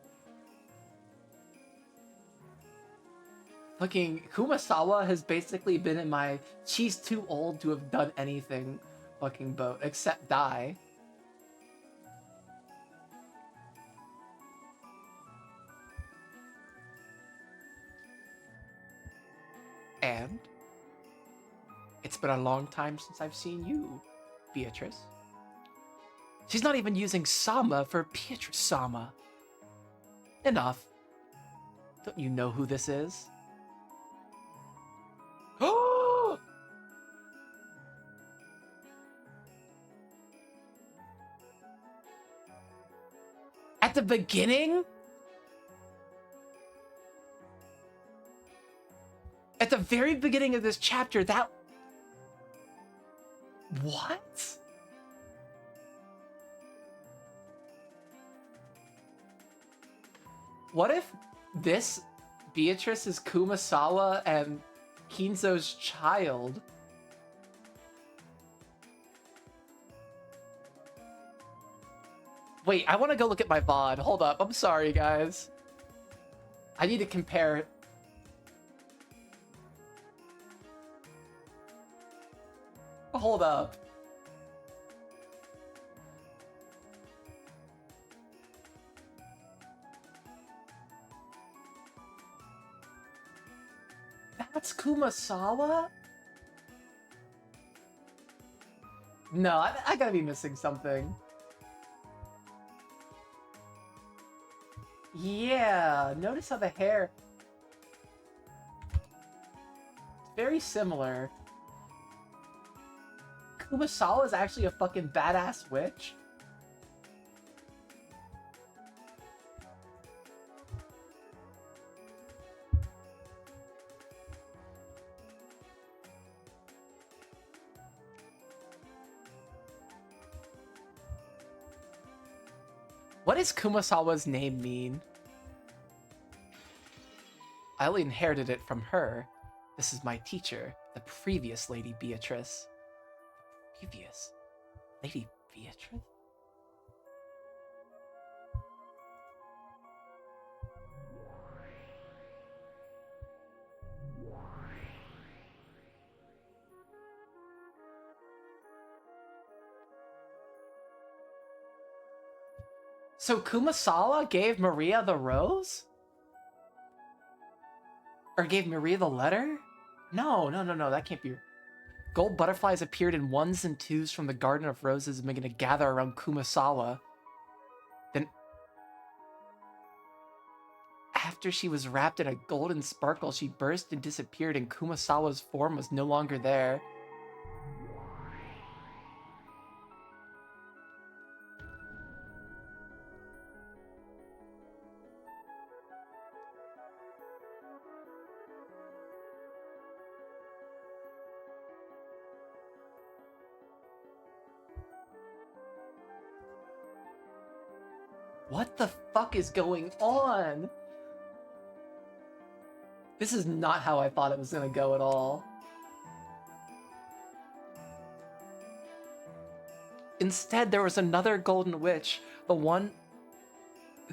Fucking Kumasawa has basically been in my she's too old to have done anything fucking boat except die. And it's been a long time since I've seen you, Beatrice. She's not even using sama for Beatrice-sama. Enough. Don't you know who this is? Oh! At the beginning? At the very beginning of this chapter, that... What? What if this Beatrice is Kumasawa and Kinzo's child? Wait, I want to go look at my VOD. Hold up. I'm sorry, guys. I need to compare. Hold up. That's Kumasawa? No, I gotta be missing something. Yeah, notice how the hair... It's very similar. Kumasawa is actually a fucking badass witch. What does Kumasawa's name mean? I only inherited it from her. This is my teacher, the previous Lady Beatrice. Previous? Lady Beatrice? So Kumasawa gave Maria the rose? Or gave Maria the letter? No, that can't be... Gold butterflies appeared in ones and twos from the Garden of Roses and began to gather around Kumasawa. Then, after she was wrapped in a golden sparkle, she burst and disappeared, and Kumasawa's form was no longer there. What the fuck is going on? This is not how I thought it was gonna go at all. Instead, there was another golden witch, the one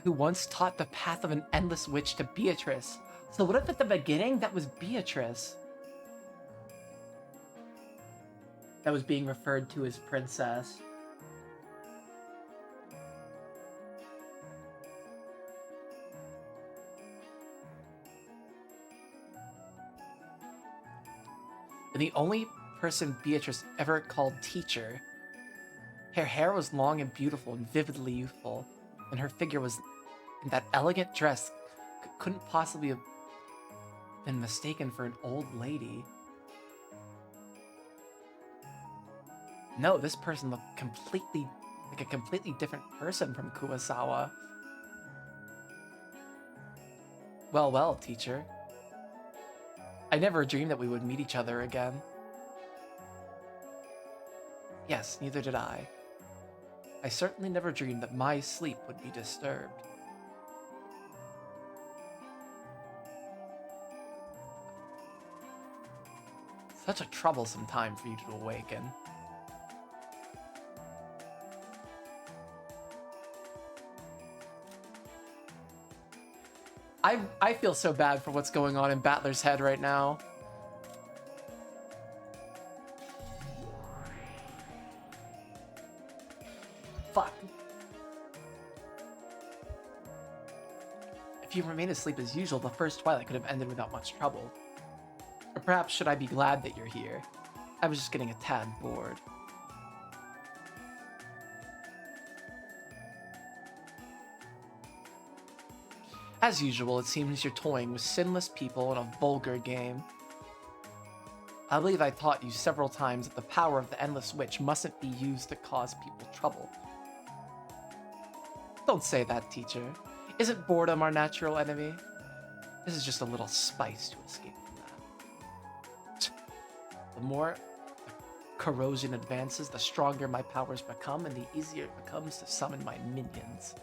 who once taught the path of an endless witch to Beatrice. So what if at the beginning that was Beatrice that was being referred to as princess? And the only person Beatrice ever called teacher. Her hair was long and beautiful and vividly youthful, and her figure was in that elegant dress couldn't possibly have been mistaken for an old lady. No, this person looked completely like a completely different person from Kuwasawa. Well, well, teacher. I never dreamed that we would meet each other again. Yes, neither did I. I certainly never dreamed that my sleep would be disturbed. Such a troublesome time for you to awaken. I feel so bad for what's going on in Battler's head right now. Fuck. If you remain asleep as usual, the first twilight could have ended without much trouble. Or perhaps should I be glad that you're here? I was just getting a tad bored. As usual, it seems you're toying with sinless people in a vulgar game. I believe I taught you several times that the power of the Endless Witch mustn't be used to cause people trouble. Don't say that, teacher. Isn't boredom our natural enemy? This is just a little spice to escape from that. The more corrosion advances, the stronger my powers become, and the easier it becomes to summon my minions.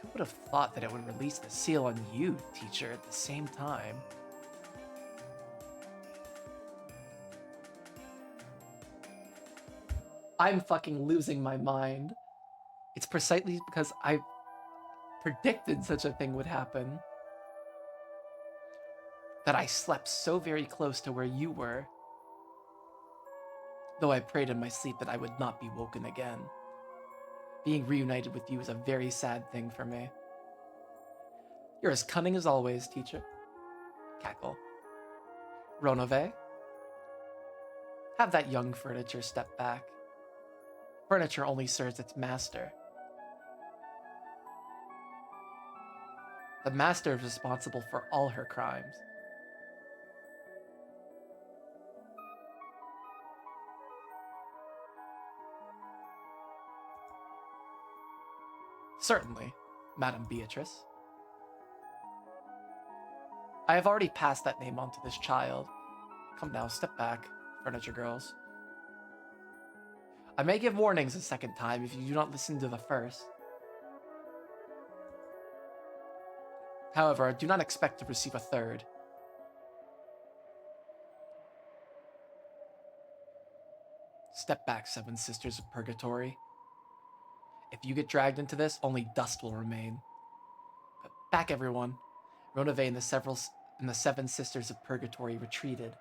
Who would have thought that it would release the seal on you, teacher, at the same time? I'm fucking losing my mind. It's precisely because I predicted such a thing would happen that I slept so very close to where you were, though I prayed in my sleep that I would not be woken again. Being reunited with you is a very sad thing for me. You're as cunning as always, teacher. Cackle. Ronove, have that young furniture step back. Furniture only serves its master. The master is responsible for all her crimes. Certainly, Madam Beatrice. I have already passed that name on to this child. Come now, step back, furniture girls. I may give warnings a second time if you do not listen to the first. However, I do not expect to receive a third. Step back, Seven Sisters of Purgatory. If you get dragged into this, only dust will remain. But back, everyone. Ronove and the Seven Sisters of Purgatory retreated.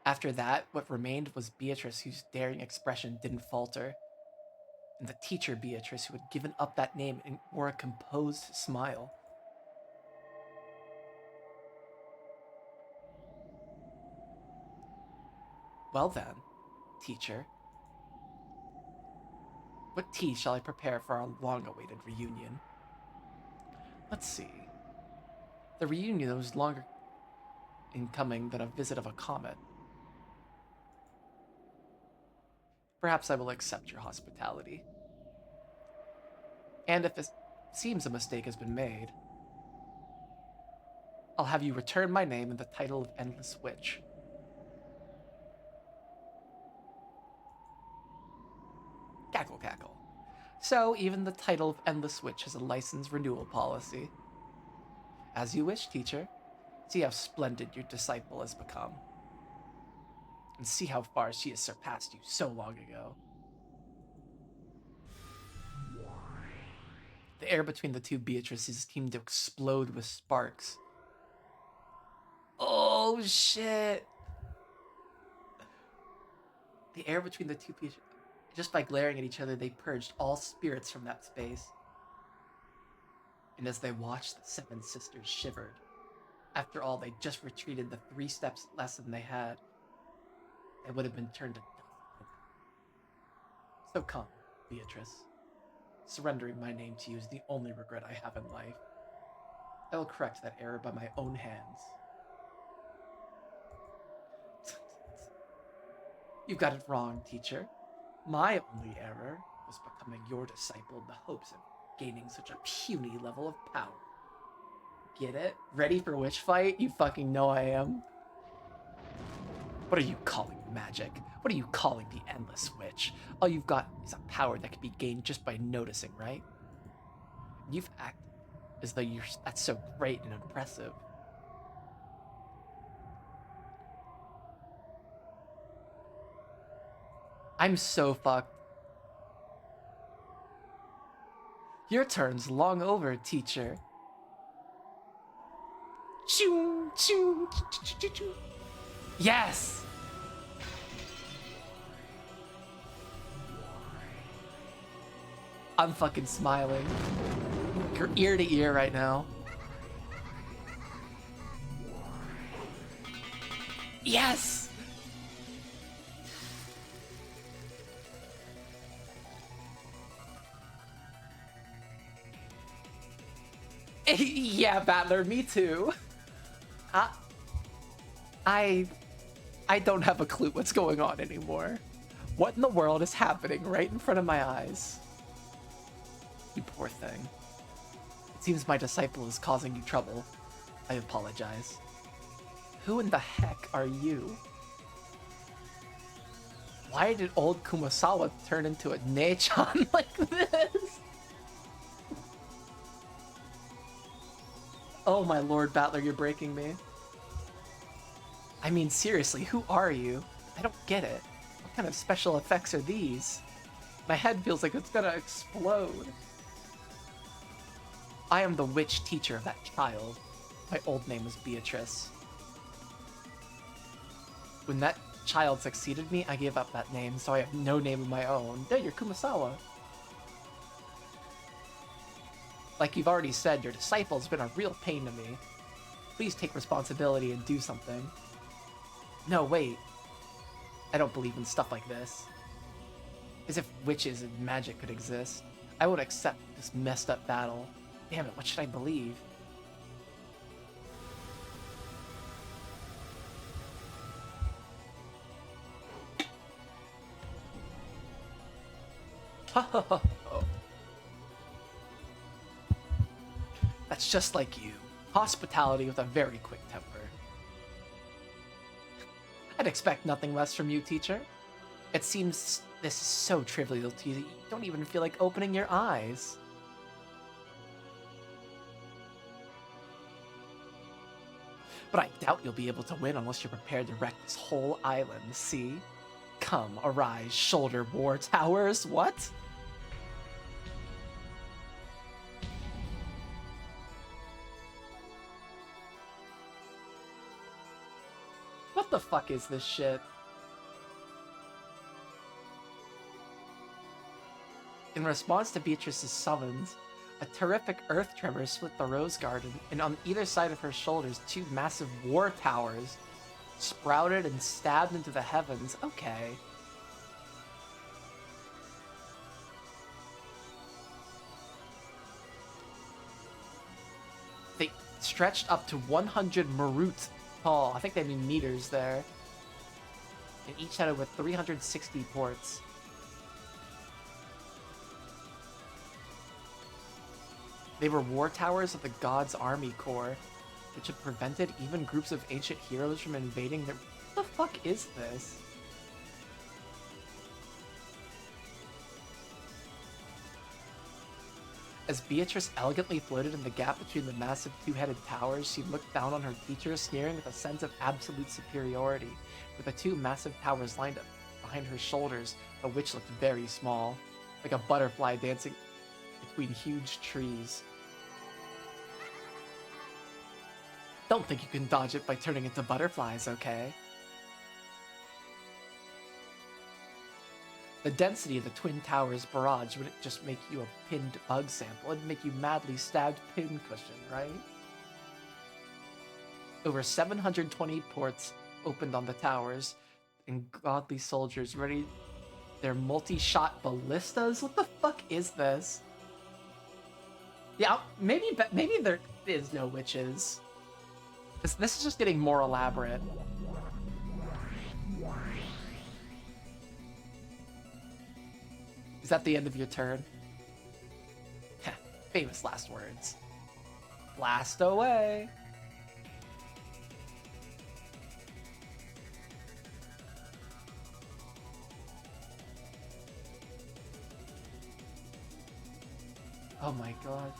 After that, what remained was Beatrice, whose daring expression didn't falter, and the teacher Beatrice, who had given up that name and wore a composed smile. Well then, teacher, what tea shall I prepare for our long-awaited reunion? Let's see. The reunion was longer in coming than a visit of a comet. Perhaps I will accept your hospitality. And if it seems a mistake has been made, I'll have you return my name and the title of Endless Witch. Cackle, cackle. So, even the title of Endless Witch has a license renewal policy. As you wish, teacher. See how splendid your disciple has become. And see how far she has surpassed you so long ago. The air between the two Beatrices seemed to explode with sparks. Oh, shit! The air between the two Beatrices... Just by glaring at each other, they purged all spirits from that space. And as they watched, the seven sisters shivered. After all, they just retreated the 3 steps less than they had. They would have been turned to dust. So come, Beatrice. Surrendering my name to you is the only regret I have in life. I will correct that error by my own hands. You've got it wrong, teacher. My only error was becoming your disciple in the hopes of gaining such a puny level of power. Get it? Ready for witch fight? You fucking know I am. What are you calling magic? What are you calling the endless witch? All you've got is a power that can be gained just by noticing, right? You've acted as though that's so great and impressive. I'm so fucked. Your turn's long over, teacher. Choo, choo, choo, choo, choo. Yes! I'm fucking smiling. You're ear to ear right now. Yes! Yeah, Battler, me too. I don't have a clue what's going on anymore. What in the world is happening right in front of my eyes? You poor thing. It seems my disciple is causing you trouble. I apologize. Who in the heck are you? Why did old Kumasawa turn into a Nechan like this? Oh my lord, Battler, you're breaking me. I mean, seriously, who are you? I don't get it. What kind of special effects are these? My head feels like it's gonna explode. I am the witch teacher of that child. My old name was Beatrice. When that child succeeded me, I gave up that name, so I have no name of my own. There, you're Kumasawa. Like you've already said, your disciple's been a real pain to me. Please take responsibility and do something. No, wait. I don't believe in stuff like this. As if witches and magic could exist. I won't accept this messed up battle. Damn it, what should I believe? That's just like you. Hospitality with a very quick temper. I'd expect nothing less from you, teacher. It seems this is so trivial to you that you don't even feel like opening your eyes. But I doubt you'll be able to win unless you're prepared to wreck this whole island, see? Come, arise, shoulder war towers, what? What the fuck is this shit? In response to Beatrice's summons, a terrific earth tremor split the rose garden, and on either side of her shoulders, 2 massive war towers sprouted and stabbed into the heavens. Okay. They stretched up to 100 marut tall. I think they mean meters there. And each had over 360 ports. They were war towers of the God's Army Corps, which had prevented even groups of ancient heroes from invading their... What the fuck is this? As Beatrice elegantly floated in the gap between the massive two-headed towers, she looked down on her teacher, sneering with a sense of absolute superiority. With the two massive towers lined up behind her shoulders, the witch looked very small, like a butterfly dancing between huge trees. Don't think you can dodge it by turning into butterflies, okay? The density of the Twin Towers barrage wouldn't just make you a pinned bug sample, it'd make you madly stabbed pincushion, right? Over 720 ports opened on the towers, and godly soldiers ready their multi-shot ballistas? What the fuck is this? Yeah, maybe there is no witches. This is just getting more elaborate. Is that the end of your turn? Famous last words. Blast away. Oh my god.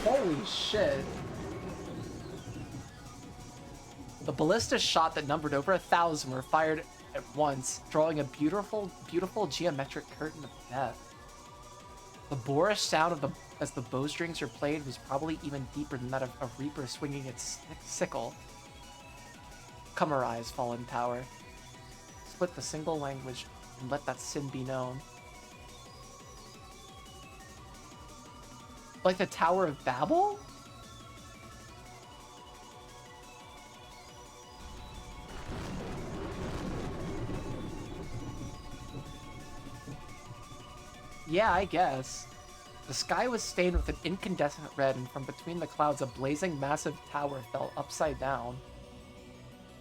Holy shit. The ballista shot that numbered over 1,000 were fired at once, drawing a beautiful, beautiful geometric curtain of death. The boorish sound as the bowstrings were played was probably even deeper than that of a reaper swinging its sickle. Come arise, fallen tower. Split the single language and let that sin be known. Like the Tower of Babel? Yeah, I guess. The sky was stained with an incandescent red, and from between the clouds a blazing massive tower fell upside down.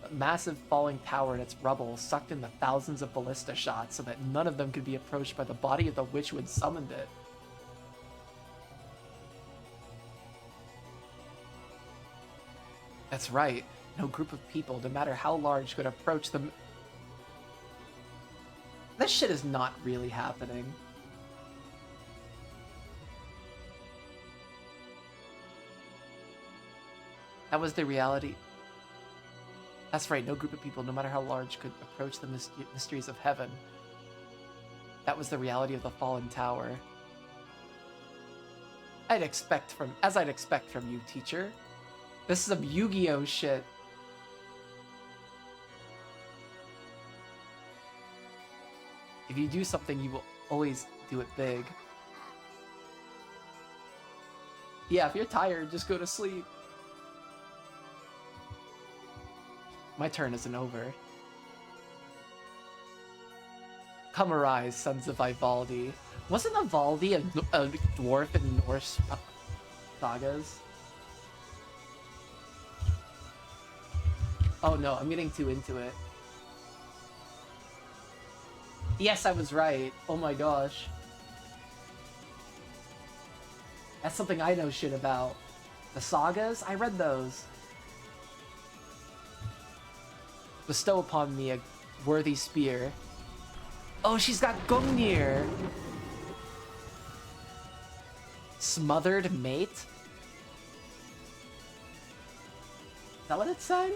A massive falling tower and its rubble sucked in the thousands of ballista shots so that none of them could be approached by the body of the witch who had summoned it. That's right. No group of people, no matter how large, could approach them. This shit is not really happening. That was the reality. That's right, no group of people, no matter how large, could approach the mysteries of heaven. That was the reality of the fallen tower. As I'd expect from you, teacher. This is some Yu-Gi-Oh shit. If you do something, you will always do it big. Yeah, if you're tired, just go to sleep. My turn isn't over. Come arise, sons of Ivaldi. Wasn't Ivaldi a dwarf in Norse sagas? Oh no, I'm getting too into it. Yes, I was right. Oh my gosh. That's something I know shit about. The sagas? I read those. Bestow upon me a worthy spear. Oh, she's got Gungnir! Smothered mate? Is that what it said?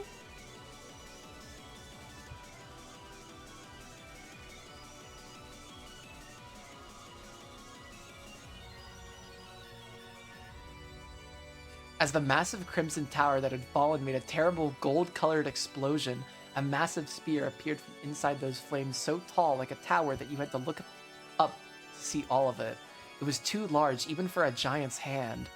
As the massive crimson tower that had fallen made a terrible gold-colored explosion, a massive spear appeared from inside those flames, so tall like a tower that you had to look up to see all of it. It was too large, even for a giant's hand.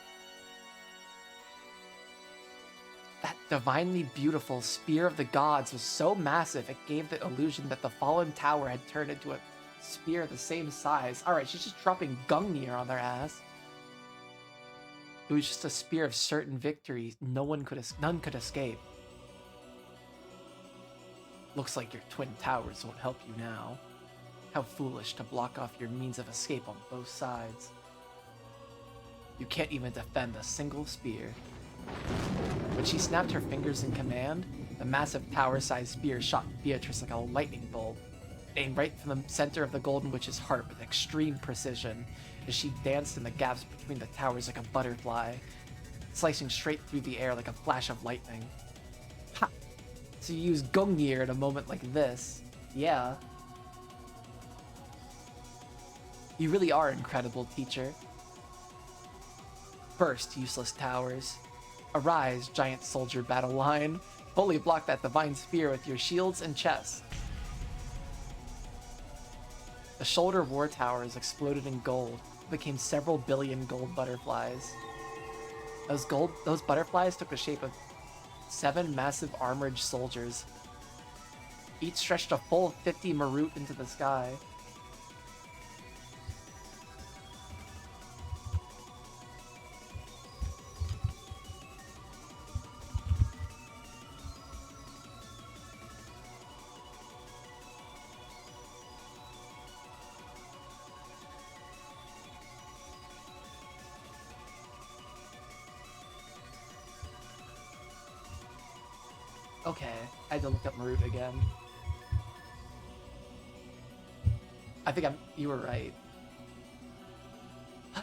That divinely beautiful spear of the gods was so massive it gave the illusion that the fallen tower had turned into a spear the same size. Alright, she's just dropping Gungnir on their ass. It was just a spear of certain victory. None could escape. Looks like your twin towers won't help you now. How foolish to block off your means of escape on both sides. You can't even defend a single spear. When she snapped her fingers in command, the massive tower-sized spear shot Beatrice like a lightning bolt, aimed right from the center of the Golden Witch's heart with extreme precision as she danced in the gaps between the towers like a butterfly, slicing straight through the air like a flash of lightning. Ha! So you use Gungnir at a moment like this. Yeah. You really are incredible, teacher. First, useless towers. Arise, giant soldier battle line. Fully block that divine spear with your shields and chests. The shoulder war towers exploded in gold, became several billion gold butterflies. Those butterflies took the shape of 7 massive armored soldiers. Each stretched a full 50 Marut into the sky. Okay, I had to look up Marut again. I think you were right.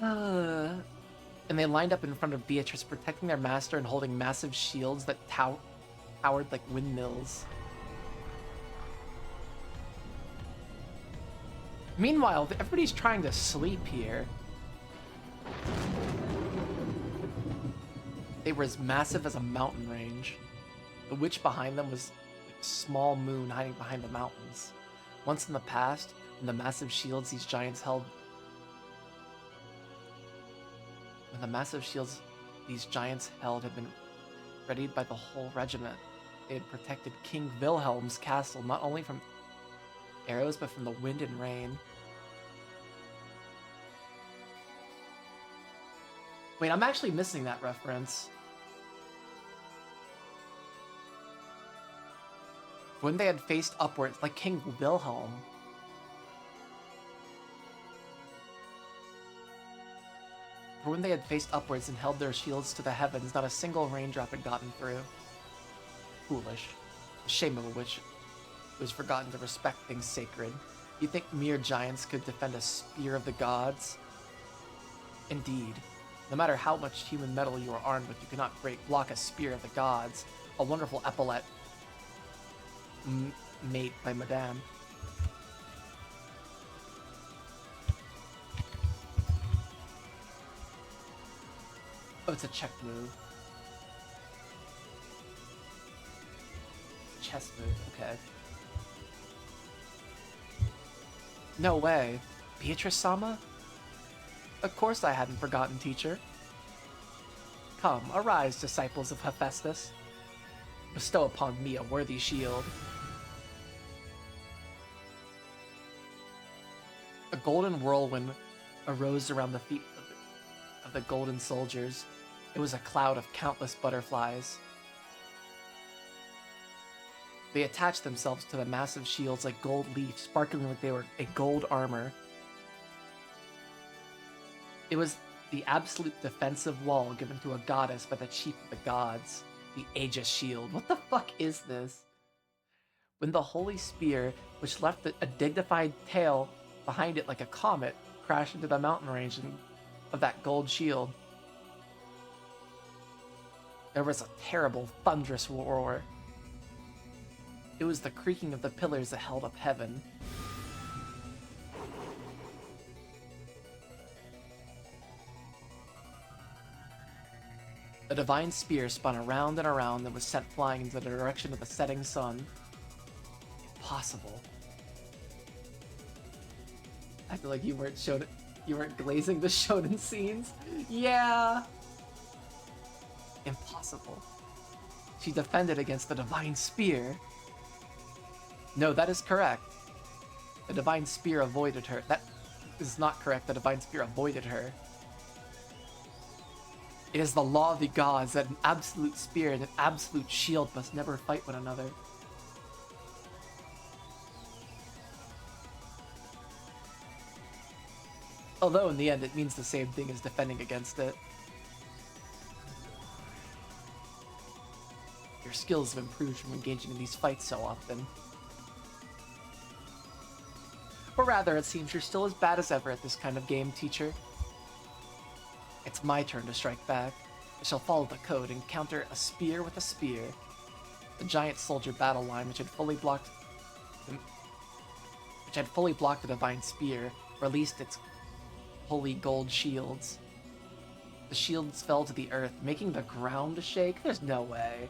And they lined up in front of Beatrice, protecting their master and holding massive shields that towered like windmills. Meanwhile, everybody's trying to sleep here. They were as massive as a mountain range. The witch behind them was like a small moon hiding behind the mountains. Once in the past, when the massive shields these giants held had been readied by the whole regiment, they had protected King Wilhelm's castle not only from arrows but from the wind and rain. Wait, I'm actually missing that reference. When they had faced upwards, like King Wilhelm. For when they had faced upwards and held their shields to the heavens, not a single raindrop had gotten through. Foolish. Shame of a witch who has forgotten to respect things sacred. You think mere giants could defend a spear of the gods? Indeed. No matter how much human metal you are armed with, you cannot block a spear of the gods. A wonderful epaulette made by Madame. Oh, it's a check move. Chess move, okay. No way. Beatrice-sama? Of course I hadn't forgotten, teacher. Come, arise, disciples of Hephaestus. Bestow upon me a worthy shield. A golden whirlwind arose around the feet of the golden soldiers. It was a cloud of countless butterflies. They attached themselves to the massive shields like gold leaves, sparkling like they were a gold armor. It was the absolute defensive wall given to a goddess by the chief of the gods, the Aegis Shield. What the fuck is this? When the holy spear, which left a dignified tail behind it like a comet, crashed into the mountain range of that gold shield, there was a terrible, thunderous roar. It was the creaking of the pillars that held up heaven. The divine spear spun around and around and was sent flying into the direction of the setting sun. Impossible. I feel like you weren't glazing the shonen scenes. Yeah. Impossible. She defended against the divine spear. No, that is correct. The divine spear avoided her. That is not correct. The divine spear avoided her. It is the law of the gods that an absolute spear and an absolute shield must never fight one another. Although in the end it means the same thing as defending against it. Your skills have improved from engaging in these fights so often. Or rather, it seems you're still as bad as ever at this kind of game, teacher. It's my turn to strike back. I shall follow the code and counter a spear with a spear. The giant soldier battle line, which had fully blocked the divine spear, released its holy gold shields. The shields fell to the earth, making the ground shake. There's no way.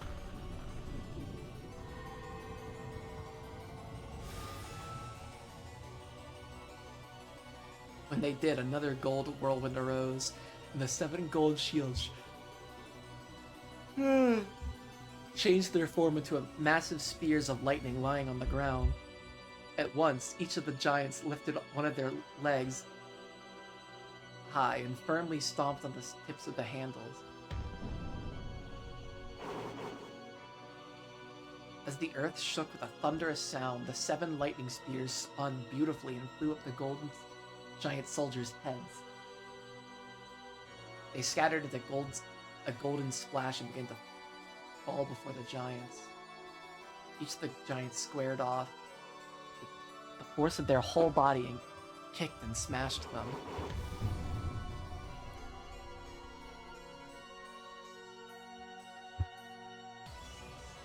When they did, another gold whirlwind arose, and the 7 gold shields changed their form into massive spears of lightning lying on the ground. At once, each of the giants lifted one of their legs high and firmly stomped on the tips of the handles. As the earth shook with a thunderous sound, the 7 lightning spears spun beautifully and flew up the golden giant soldiers' heads. They scattered into a golden splash and began to fall before the giants. Each of the giants squared off the force of their whole body and kicked and smashed them.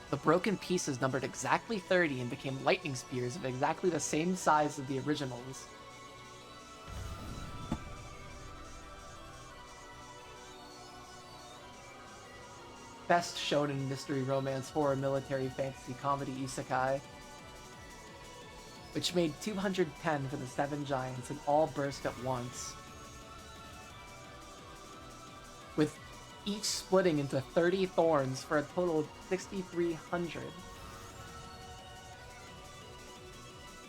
The broken pieces numbered exactly 30 and became lightning spears of exactly the same size as the originals. Best shonen mystery romance horror military fantasy comedy isekai, which made 210 for the 7 giants and all burst at once, with each splitting into 30 thorns for a total of 6,300.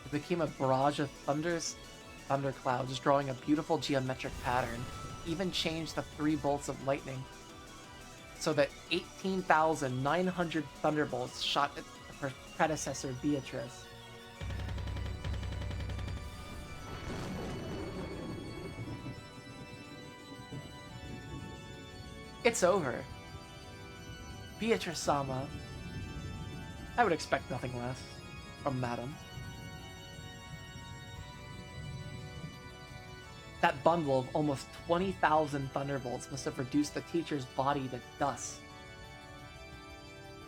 It became a barrage of thunderclouds, drawing a beautiful geometric pattern, even changed the 3 bolts of lightning, so that 18,900 thunderbolts shot at her predecessor Beatrice. It's over. Beatrice-sama. I would expect nothing less from Madam. That bundle of almost 20,000 thunderbolts must have reduced the teacher's body to dust.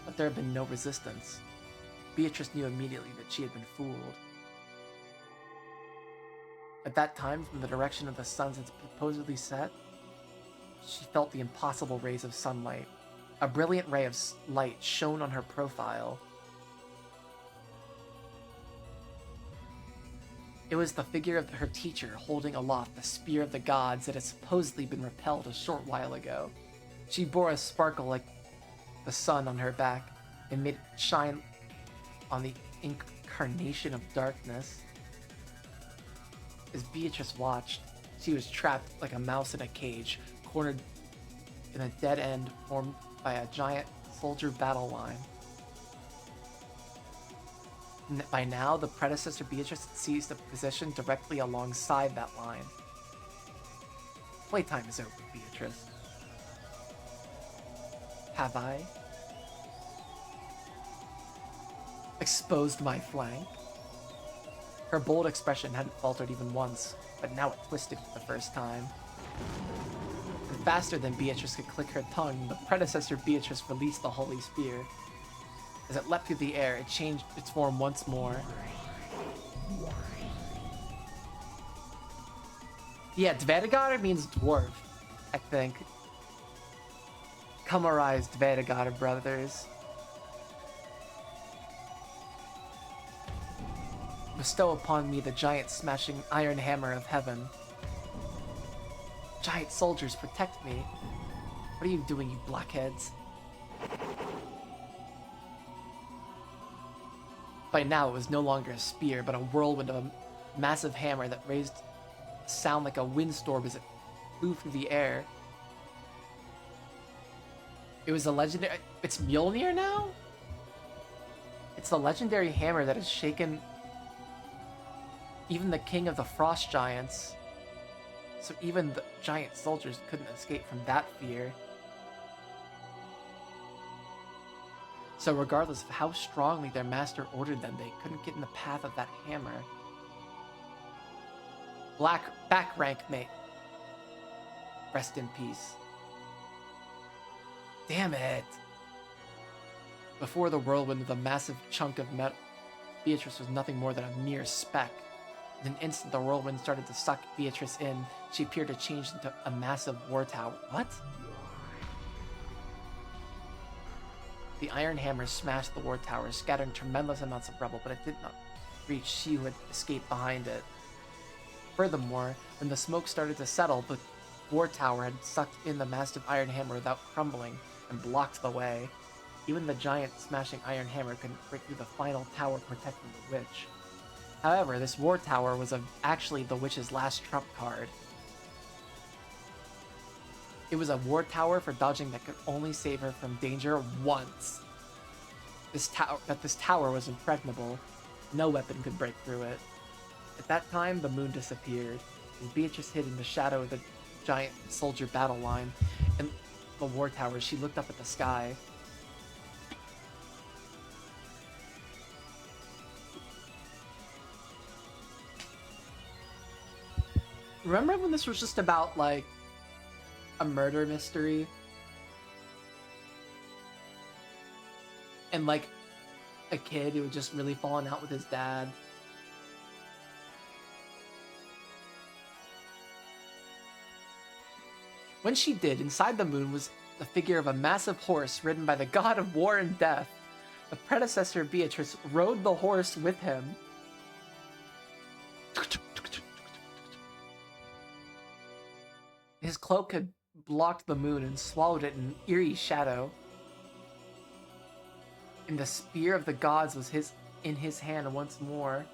But there had been no resistance. Beatrice knew immediately that she had been fooled. At that time, from the direction of the sun had supposedly set, she felt the impossible rays of sunlight. A brilliant ray of light shone on her profile. It was the figure of her teacher holding aloft the spear of the gods that had supposedly been repelled a short while ago. She bore a sparkle like the sun on her back and made it shine on the incarnation of darkness. As Beatrice watched, she was trapped like a mouse in a cage, cornered in a dead end formed by a giant soldier battle line. By now, the predecessor Beatrice had seized a position directly alongside that line. Playtime is over, Beatrice. Have I exposed my flank? Her bold expression hadn't faltered even once, but now it twisted for the first time. And faster than Beatrice could click her tongue, the predecessor Beatrice released the holy spear. As it leapt through the air, it changed its form once more. Yeah, Dvergar means dwarf, I think. Come arise, Dvergar brothers. Bestow upon me the giant smashing iron hammer of heaven. Giant soldiers, protect me. What are you doing, you blockheads? By now, it was no longer a spear, but a whirlwind of a massive hammer that raised a sound like a windstorm as it flew through the air. It was a legendary... It's Mjolnir now? It's the legendary hammer that has shaken even the king of the frost giants. So even the giant soldiers couldn't escape from that fear. So regardless of how strongly their master ordered them, they couldn't get in the path of that hammer. Back rank, mate. Rest in peace. Damn it. Before the whirlwind of a massive chunk of metal, Beatrice was nothing more than a mere speck. In an instant, the whirlwind started to suck Beatrice in. She appeared to change into a massive war tower. What? The iron hammer smashed the war tower, scattering tremendous amounts of rubble, but it did not reach she who had escaped behind it. Furthermore, when the smoke started to settle, the war tower had sucked in the massive iron hammer without crumbling and blocked the way. Even the giant smashing iron hammer couldn't break through the final tower protecting the witch. However, this war tower was actually the witch's last trump card. It was a war tower for dodging that could only save her from danger once. This tower was impregnable. No weapon could break through it. At that time, the moon disappeared, and Beatrice hid in the shadow of the giant soldier battle line. In the war tower, she looked up at the sky. Remember when this was just about, like, a murder mystery? And, like, a kid who had just really fallen out with his dad? When she did, inside the moon was the figure of a massive horse ridden by the god of war and death. The predecessor Beatrice rode the horse with him. His cloak had blocked the moon and swallowed it in an eerie shadow. And the spear of the gods was in his hand once more.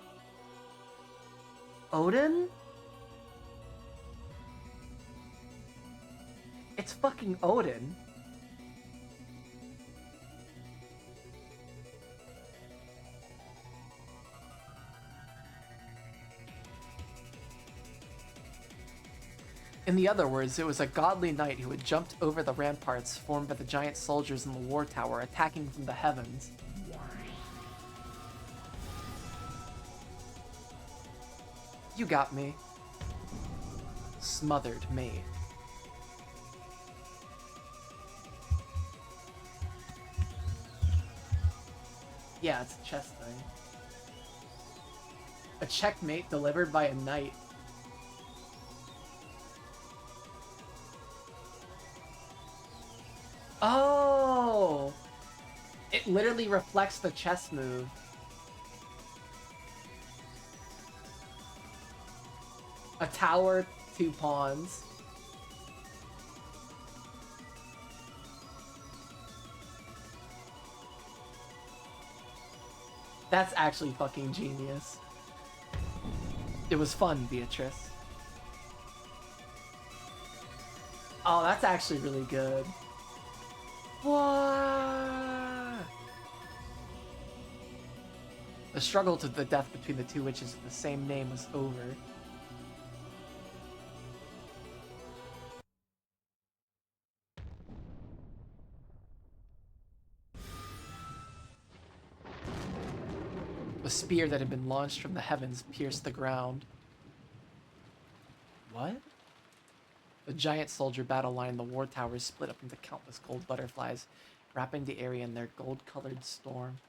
Odin? It's fucking Odin. In other words, it was a godly knight who had jumped over the ramparts formed by the giant soldiers in the war tower, attacking from the heavens. You got me. Smothered me. Yeah, it's a chess thing. A checkmate delivered by a knight. Oh! It literally reflects the chess move. A tower, 2 pawns. That's actually fucking genius. It was fun, Beatrice. Oh, that's actually really good. What? The struggle to the death between the two witches of the same name was over. A spear that had been launched from the heavens pierced the ground. What? The giant soldier battle line in the war towers split up into countless gold butterflies, wrapping the area in their gold-colored storm.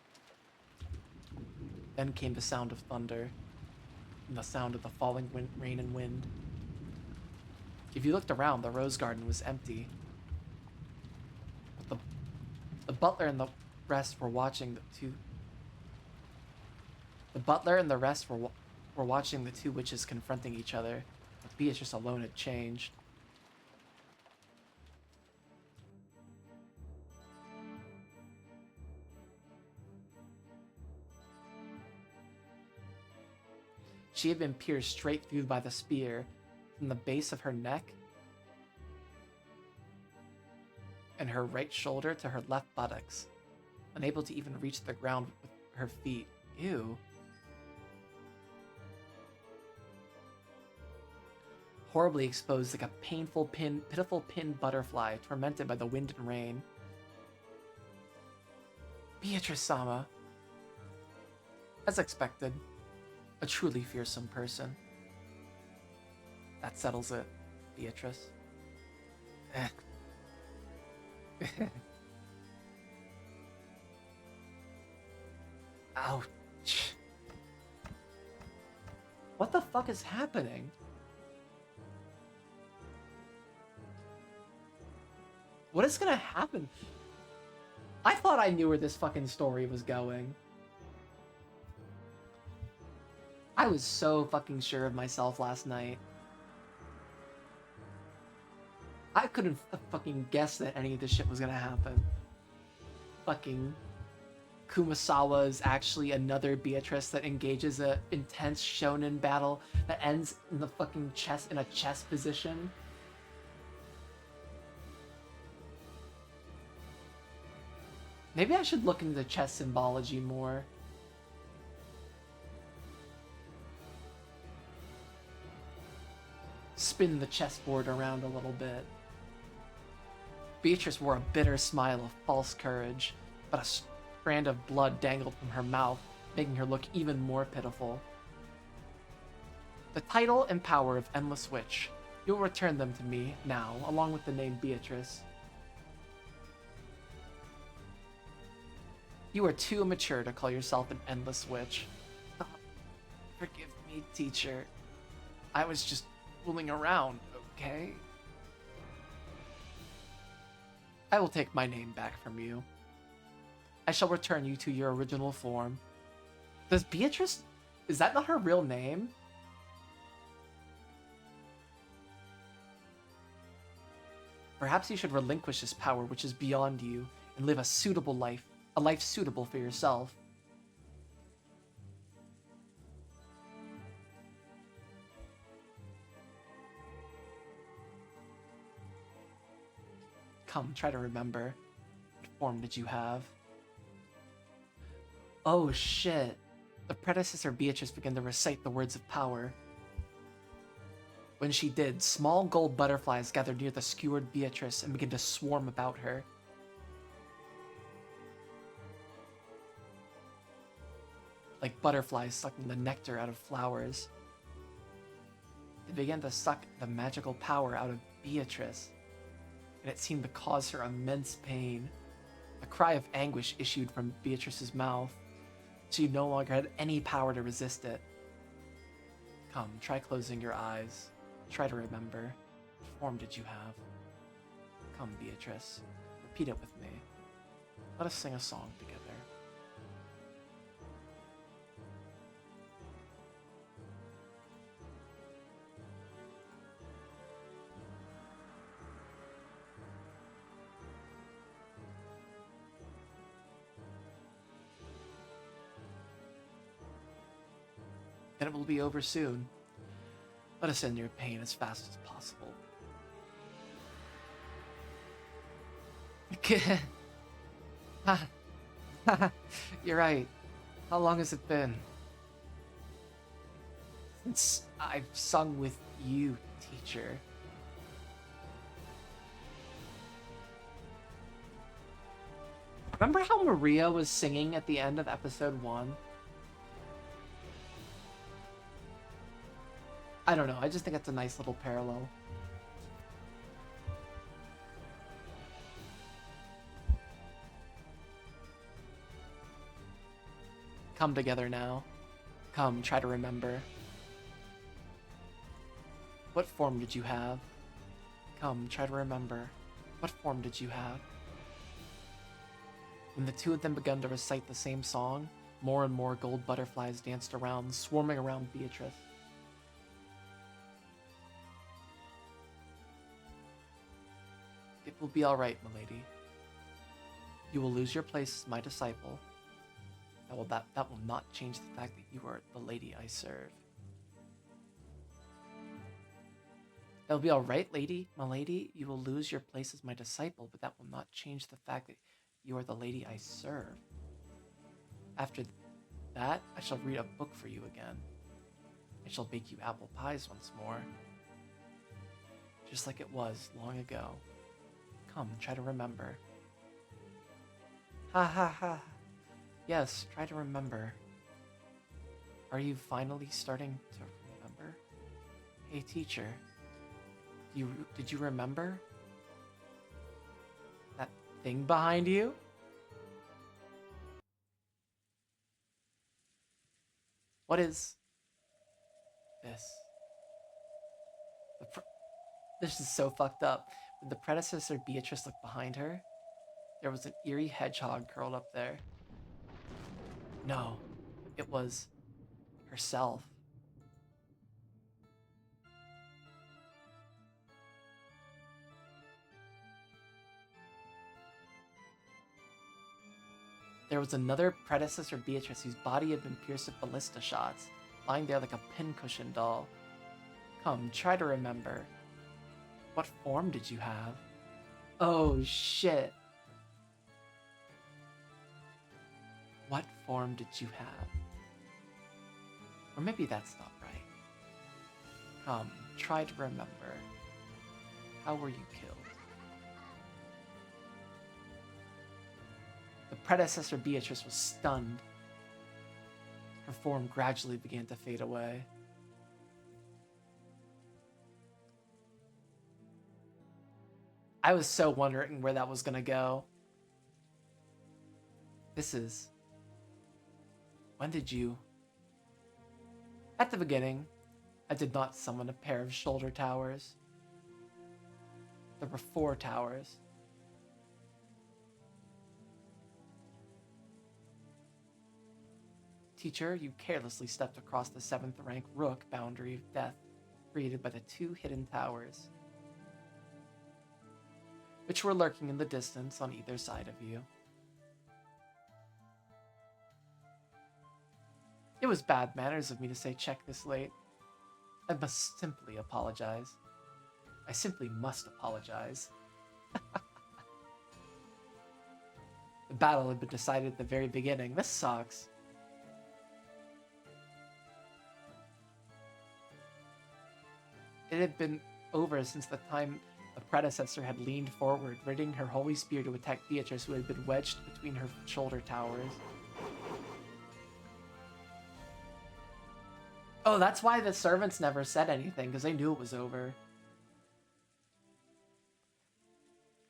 Then came the sound of thunder, and the sound of the falling rain and wind. If you looked around, the rose garden was empty. But the butler and the rest were watching the two. The butler and the rest were watching the two witches confronting each other, but Beatrice alone had changed. She had been pierced straight through by the spear, from the base of her neck and her right shoulder to her left buttocks, unable to even reach the ground with her feet. Ew. Horribly exposed like a pitiful pinned butterfly, tormented by the wind and rain. Beatrice-sama. As expected, a truly fearsome person. That settles it, Beatrice. Eh. Ouch. What the fuck is happening? What is gonna happen? I thought I knew where this fucking story was going. I was so fucking sure of myself last night. I couldn't fucking guess that any of this shit was gonna happen. Fucking Kumasawa is actually another Beatrice that engages a intense shonen battle that ends in the fucking chess in a chess position. Maybe I should look into chess symbology more. Spin the chessboard around a little bit. Beatrice wore a bitter smile of false courage, but a strand of blood dangled from her mouth, making her look even more pitiful. The title and power of Endless Witch. You'll return them to me now, along with the name Beatrice. You are too immature to call yourself an Endless Witch. Forgive me, teacher. I was just fooling around, okay? I will take my name back from you. I shall return you to your original form. Does Beatrice... Is that not her real name? Perhaps you should relinquish this power which is beyond you and live a suitable life. A life suitable for yourself. Come, try to remember. What form did you have? Oh shit. The predecessor Beatrice began to recite the words of power. When she did, small gold butterflies gathered near the skewered Beatrice and began to swarm about her. Like butterflies sucking the nectar out of flowers. They began to suck the magical power out of Beatrice, and it seemed to cause her immense pain. A cry of anguish issued from Beatrice's mouth. She no longer had any power to resist it. Come, try closing your eyes. Try to remember. What form did you have? Come, Beatrice. Repeat it with me. Let us sing a song together. And it will be over soon. Let us end your pain as fast as possible. You're right. How long has it been? Since I've sung with you, teacher. Remember how Maria was singing at the end of episode 1? I don't know, I just think that's a nice little parallel. Come together now. Come, try to remember. What form did you have? Come, try to remember. What form did you have? When the two of them began to recite the same song, more and more gold butterflies danced around, swarming around Beatrice. It will be all right, milady. You will lose your place as my disciple. That will not change the fact that you are the lady I serve. That will be all right, milady. You will lose your place as my disciple, but that will not change the fact that you are the lady I serve. After that, I shall read a book for you again. I shall bake you apple pies once more. Just like it was long ago. Come, try to remember. Ha ha ha. Yes, try to remember. Are you finally starting to remember? Hey, teacher. Did you remember? That thing behind you? What is this? This is so fucked up. When the predecessor Beatrice looked behind her, there was an eerie hedgehog curled up there. No, it was herself. There was another predecessor Beatrice whose body had been pierced with ballista shots, lying there like a pincushion doll. Come, try to remember. What form did you have? Oh shit. What form did you have? Or maybe that's not right. Come, try to remember. How were you killed? The predecessor Beatrice was stunned. Her form gradually began to fade away. I was so wondering where that was gonna go. This is... When did you... At the beginning, I did not summon a pair of shoulder towers. There were 4 towers. Teacher, you carelessly stepped across the 7th rank rook boundary of death created by the 2 hidden towers, which were lurking in the distance on either side of you. It was bad manners of me to say check this late. I must simply apologize. I simply must apologize. The battle had been decided at the very beginning. This sucks. It had been over since the time the predecessor had leaned forward, readying her holy spear to attack Beatrice, who had been wedged between her shoulder towers. Oh, that's why the servants never said anything, because they knew it was over.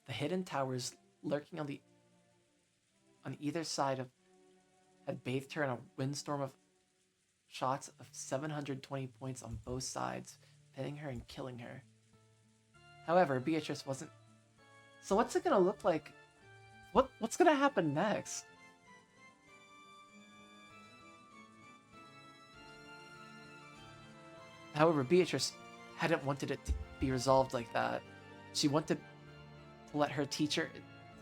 The hidden towers lurking on either side had bathed her in a windstorm of shots of 720 points on both sides, hitting her and killing her. However, Beatrice wasn't... So what's it gonna look like? What's gonna happen next? However, Beatrice hadn't wanted it to be resolved like that. She wanted to let her teacher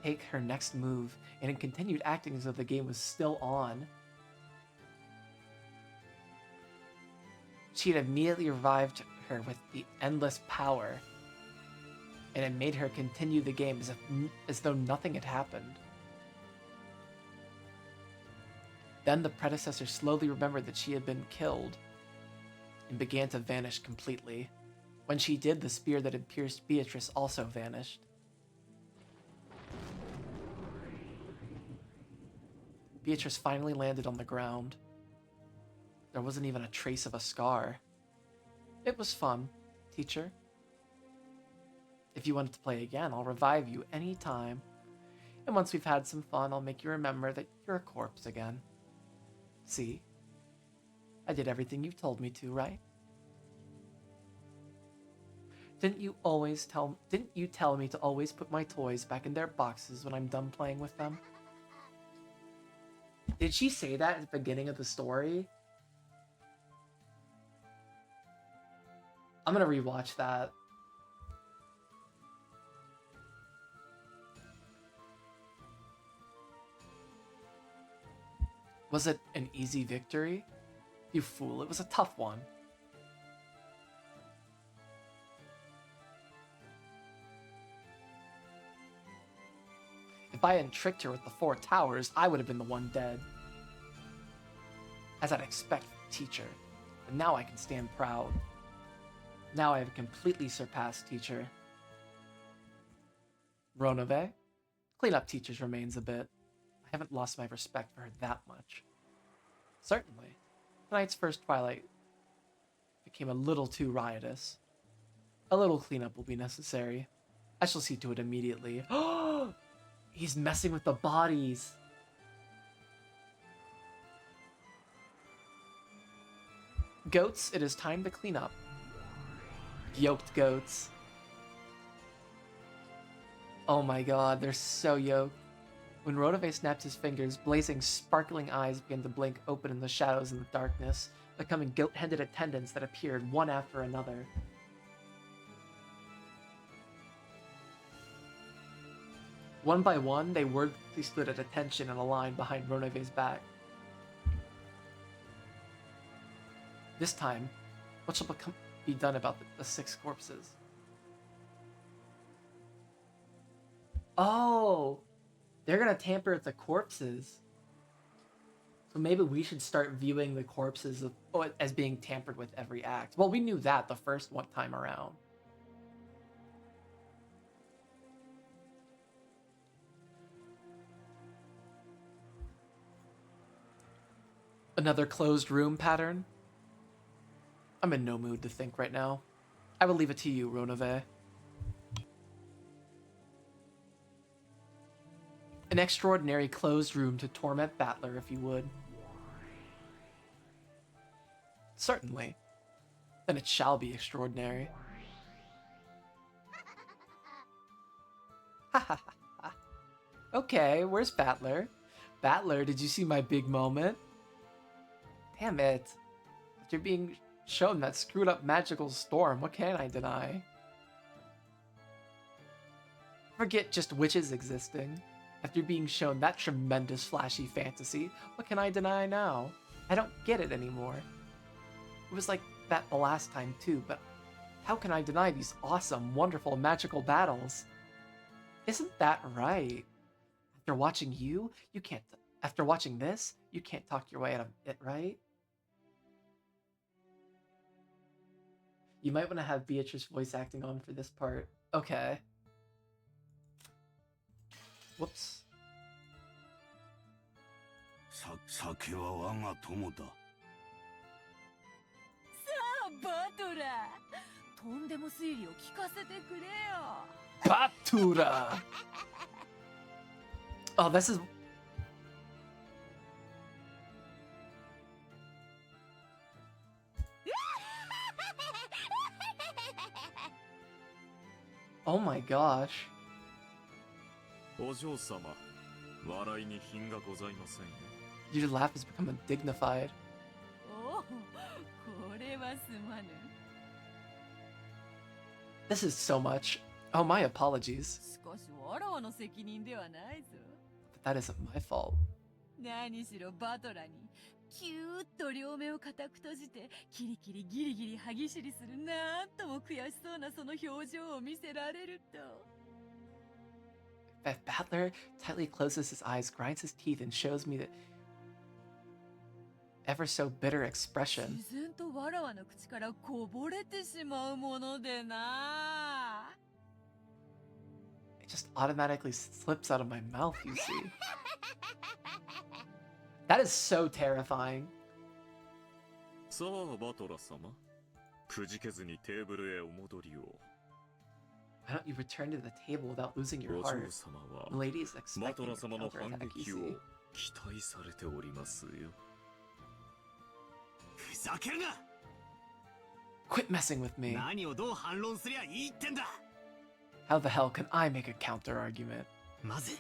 take her next move, and it continued acting as though the game was still on. She had immediately revived her with the endless power, and it made her continue the game as though nothing had happened. Then the predecessor slowly remembered that she had been killed and began to vanish completely. When she did, the spear that had pierced Beatrice also vanished. Beatrice finally landed on the ground. There wasn't even a trace of a scar. It was fun, teacher. If you wanted to play again, I'll revive you any time. And once we've had some fun, I'll make you remember that you're a corpse again. See? I did everything you told me to, right? Didn't you tell me to always put my toys back in their boxes when I'm done playing with them? Did she say that at the beginning of the story? I'm gonna rewatch that. Was it an easy victory? You fool, it was a tough one. If I hadn't tricked her with the 4 towers, I would have been the one dead. As I'd expect from a teacher. But now I can stand proud. Now I have completely surpassed teacher. Ronove, clean up teacher's remains a bit. I haven't lost my respect for her that much. Certainly. Tonight's first twilight became a little too riotous. A little cleanup will be necessary. I shall see to it immediately. He's messing with the bodies. Goats, it is time to clean up. Yoked goats. Oh my god, they're so yoked. When Rodave snapped his fingers, blazing, sparkling eyes began to blink open in the shadows and the darkness, becoming goat-headed attendants that appeared one after another. One by one, they wordlessly stood at attention in a line behind Ronave's back. This time, what shall be done about the 6 corpses? Oh! They're gonna tamper with the corpses. So maybe we should start viewing the corpses as being tampered with every act. Well, we knew that the first one time around. Another closed room pattern? I'm in no mood to think right now. I will leave it to you, Ronave. An extraordinary closed room to torment Battler, if you would. Certainly. Then it shall be extraordinary. Ha ha ha. Okay, where's Battler? Battler, did you see my big moment? Damn it. After being shown that screwed up magical storm, what can I deny? Forget just witches existing. After being shown that tremendous flashy fantasy, what can I deny now? I don't get it anymore. It was like that the last time too, but how can I deny these awesome, wonderful, magical battles? Isn't that right? After watching you can't... After watching this, you can't talk your way out of it, right? You might want to have Beatrice voice acting on for this part. Okay. Whoops. 酒は我が友だ。さあ、バトラー。とんでも推理を聞かせてくれよ。Batura! Oh, this is... Oh my gosh. お嬢様、笑いに品がございませんよ。 Your laugh has become undignified. おお、これはすまぬ。 This is so much. Oh, my apologies. しかし、わらわの責任ではないぞ。 But that isn't my fault. 何しろバトラーにキューッと両目を固く閉じてキリキリギリギリ歯ぎしりするなんとも悔しそうなその表情を見せられると。 If Battler tightly closes his eyes, grinds his teeth, and shows me that ever so bitter expression. 自然とわらわの口からこぼれてしまうものでな。 It just automatically slips out of my mouth, you see. That is so terrifying. さあ、バトラ様。くじけずにテーブルへお戻りを。 Why don't you return to the table without losing your お heart? 嬢様は The lady is バ expecting トラ a 様の反 counterattack, you 撃を see. 期待されておりますよ。ふざけるな。 Quit messing with me. 何をどう反論すりゃいいってんだ。 How the hell can I make a counter argument? まず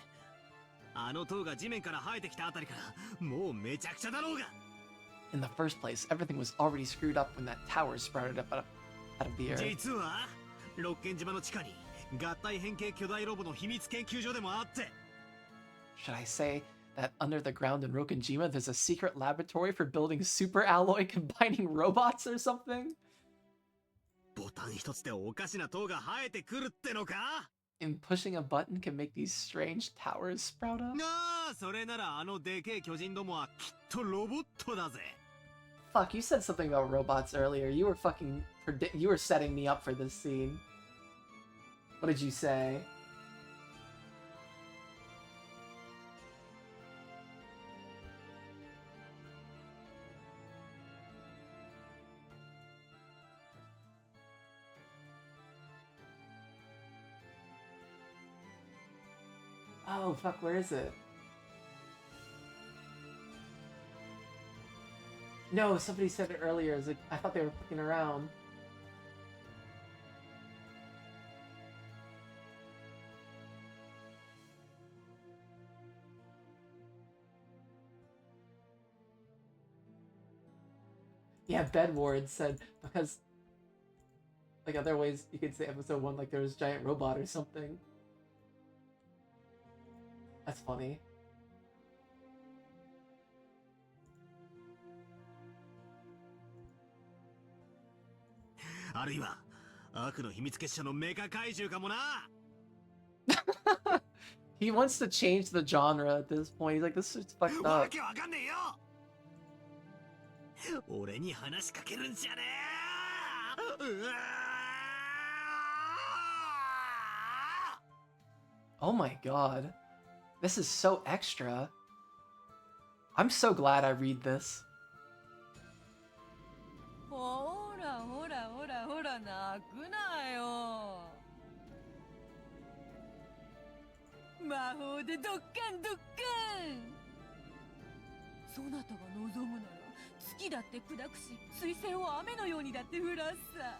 あの塔が地面から生えてきたあたりからもうめちゃくちゃだろうが。 In the first place, everything was already screwed up when that tower sprouted up out of the earth. 実は六軒島の地下に合体変形巨大ロボの秘密研究所でもあって。 Should I say that under the ground in Rokenjima there's a secret laboratory for building super alloy combining robots or something? ボタン一つでおかしな塔が生えてくるってのか。 And pushing a button can make these strange towers sprout up? なあ、それならあのでけえ巨人どもはきっとロボットだぜ。 Fuck, you said something about robots earlier. You were fucking you were setting me up for this scene. What did you say? Oh, fuck, where is it? No, somebody said it earlier. Like, I thought they were fucking around. Yeah, Bedward said because like other ways you could say episode 1 like there was a giant robot or something. That's funny. He wants to change the genre at this point. He's like, this is fucked up. 俺に話しかけるんじゃねえ。うわ Oh my god. This is so extra. I'm so glad I read this. ほらほらほらほら泣くなよ。魔法でドッカンドッカン。そなたが望むなら月だって砕くし水星を雨のようにだって降らすさ。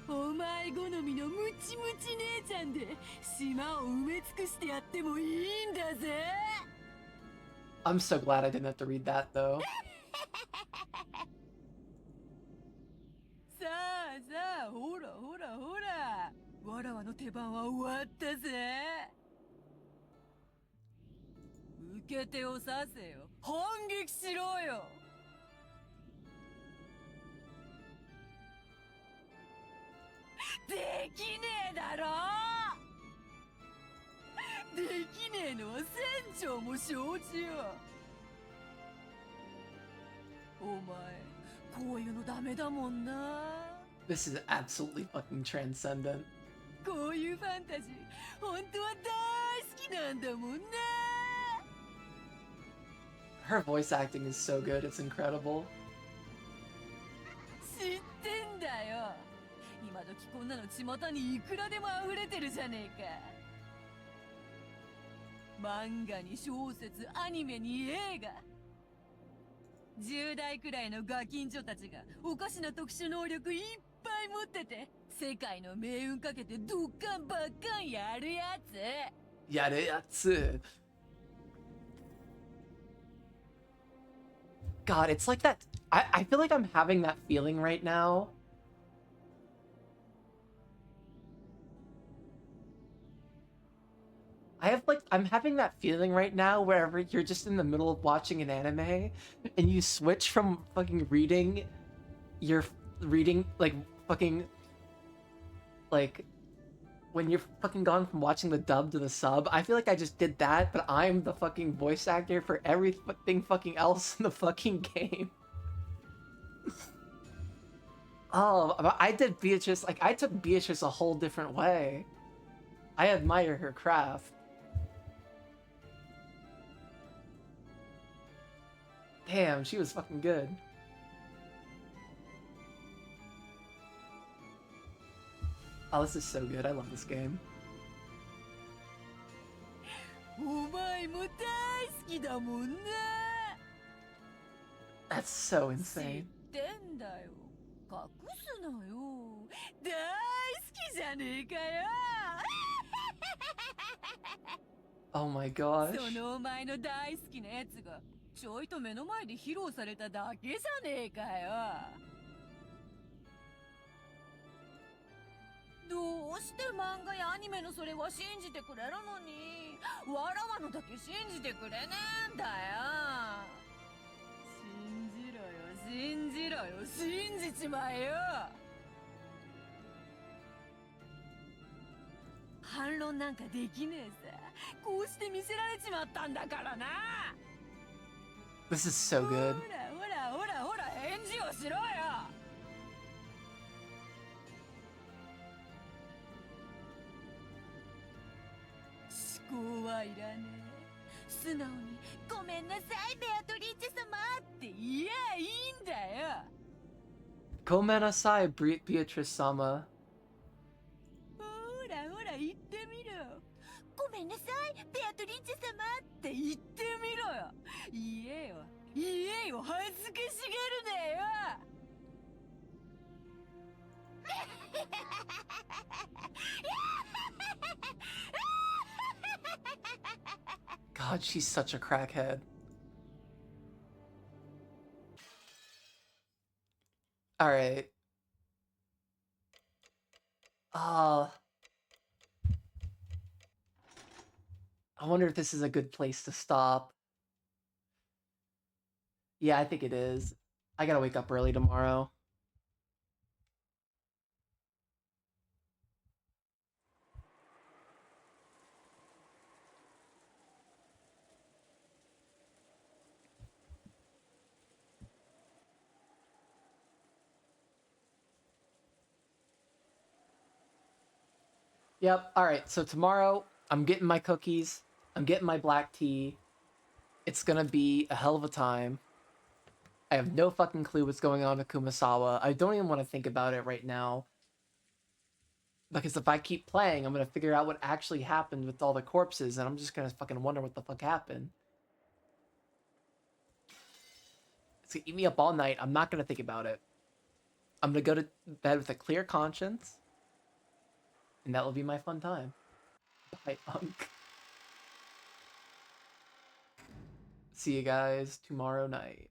お前好みのムチムチ姉ちゃんで島を埋め尽くしてやってもいいんだぜ。 I'm so glad I didn't have to read that though. さあさあほらほらほらわらわの出番は終わったぜ。受け手をさせよ。反撃しろよ。できねえだろ。できねえのは船長も承知よ。お前こういうのダメだもんな。 This is absolutely fucking transcendent. こういうファンタジー本当は大好きなんだもんな。 Her voice acting is so good, it's incredible. 知ってんだよ。今時こんなの巷にいくらでも溢れてるじゃねえか。漫画に小説、アニメに映画。10代くらいのガキンチョたちがおかしな特殊能力いっぱい持ってて世界の命運かけてドッカンバッカンやるやつ。やるやつ。God, it's like that. I feel like I'm having that feeling right now. I'm having that feeling right now wherever you're just in the middle of watching an anime and you switch from fucking reading like fucking like when you're fucking gone from watching the dub to the sub. I feel like I just did that, but I'm the fucking voice actor for everything fucking else in the fucking game. Oh, but I did Beatrice, like I took Beatrice a whole different way. I admire her craft. Damn, she was fucking good. Oh, this is so good. I love this game. お前も大好きだもんな。 That's so 知っ insane. てんだよ。隠すなよ。大好きじゃねえかよ。 Oh my gosh. そのお前の大好きなやつがちょいと目の前で披露されただけじゃねえかよ。どうして漫画やアニメのそれは信じてくれるのにわらわのだけ信じてくれねえんだよ。信じろよ信じろよ信じちまえよ。反論なんかできねえさ。こうして見せられちまったんだからな。 This is so good. ほらほらほらほら返事をしろよ。思考はいらねえ。素直にごめんなさいベアトリーチェ様って言えばいいんだよ。 Gomenasai, Beatrice-sama. ほらほら言ってみろ。ごめんなさい、ベアトリーチェ様って言ってみろよ。言えよ、言えよ、恥ずかしがるなよ。God, she's such a crackhead. Alright. I wonder if this is a good place to stop. Yeah, I think it is. I gotta wake up early tomorrow. Yep, alright, so tomorrow, I'm getting my cookies, I'm getting my black tea. It's gonna be a hell of a time. I have no fucking clue what's going on at Kumasawa. I don't even want to think about it right now. Because if I keep playing, I'm gonna figure out what actually happened with all the corpses, and I'm just gonna fucking wonder what the fuck happened. It's gonna eat me up all night. I'm not gonna think about it. I'm gonna go to bed with a clear conscience, and that will be my fun time. Bye, Unk. See you guys tomorrow night.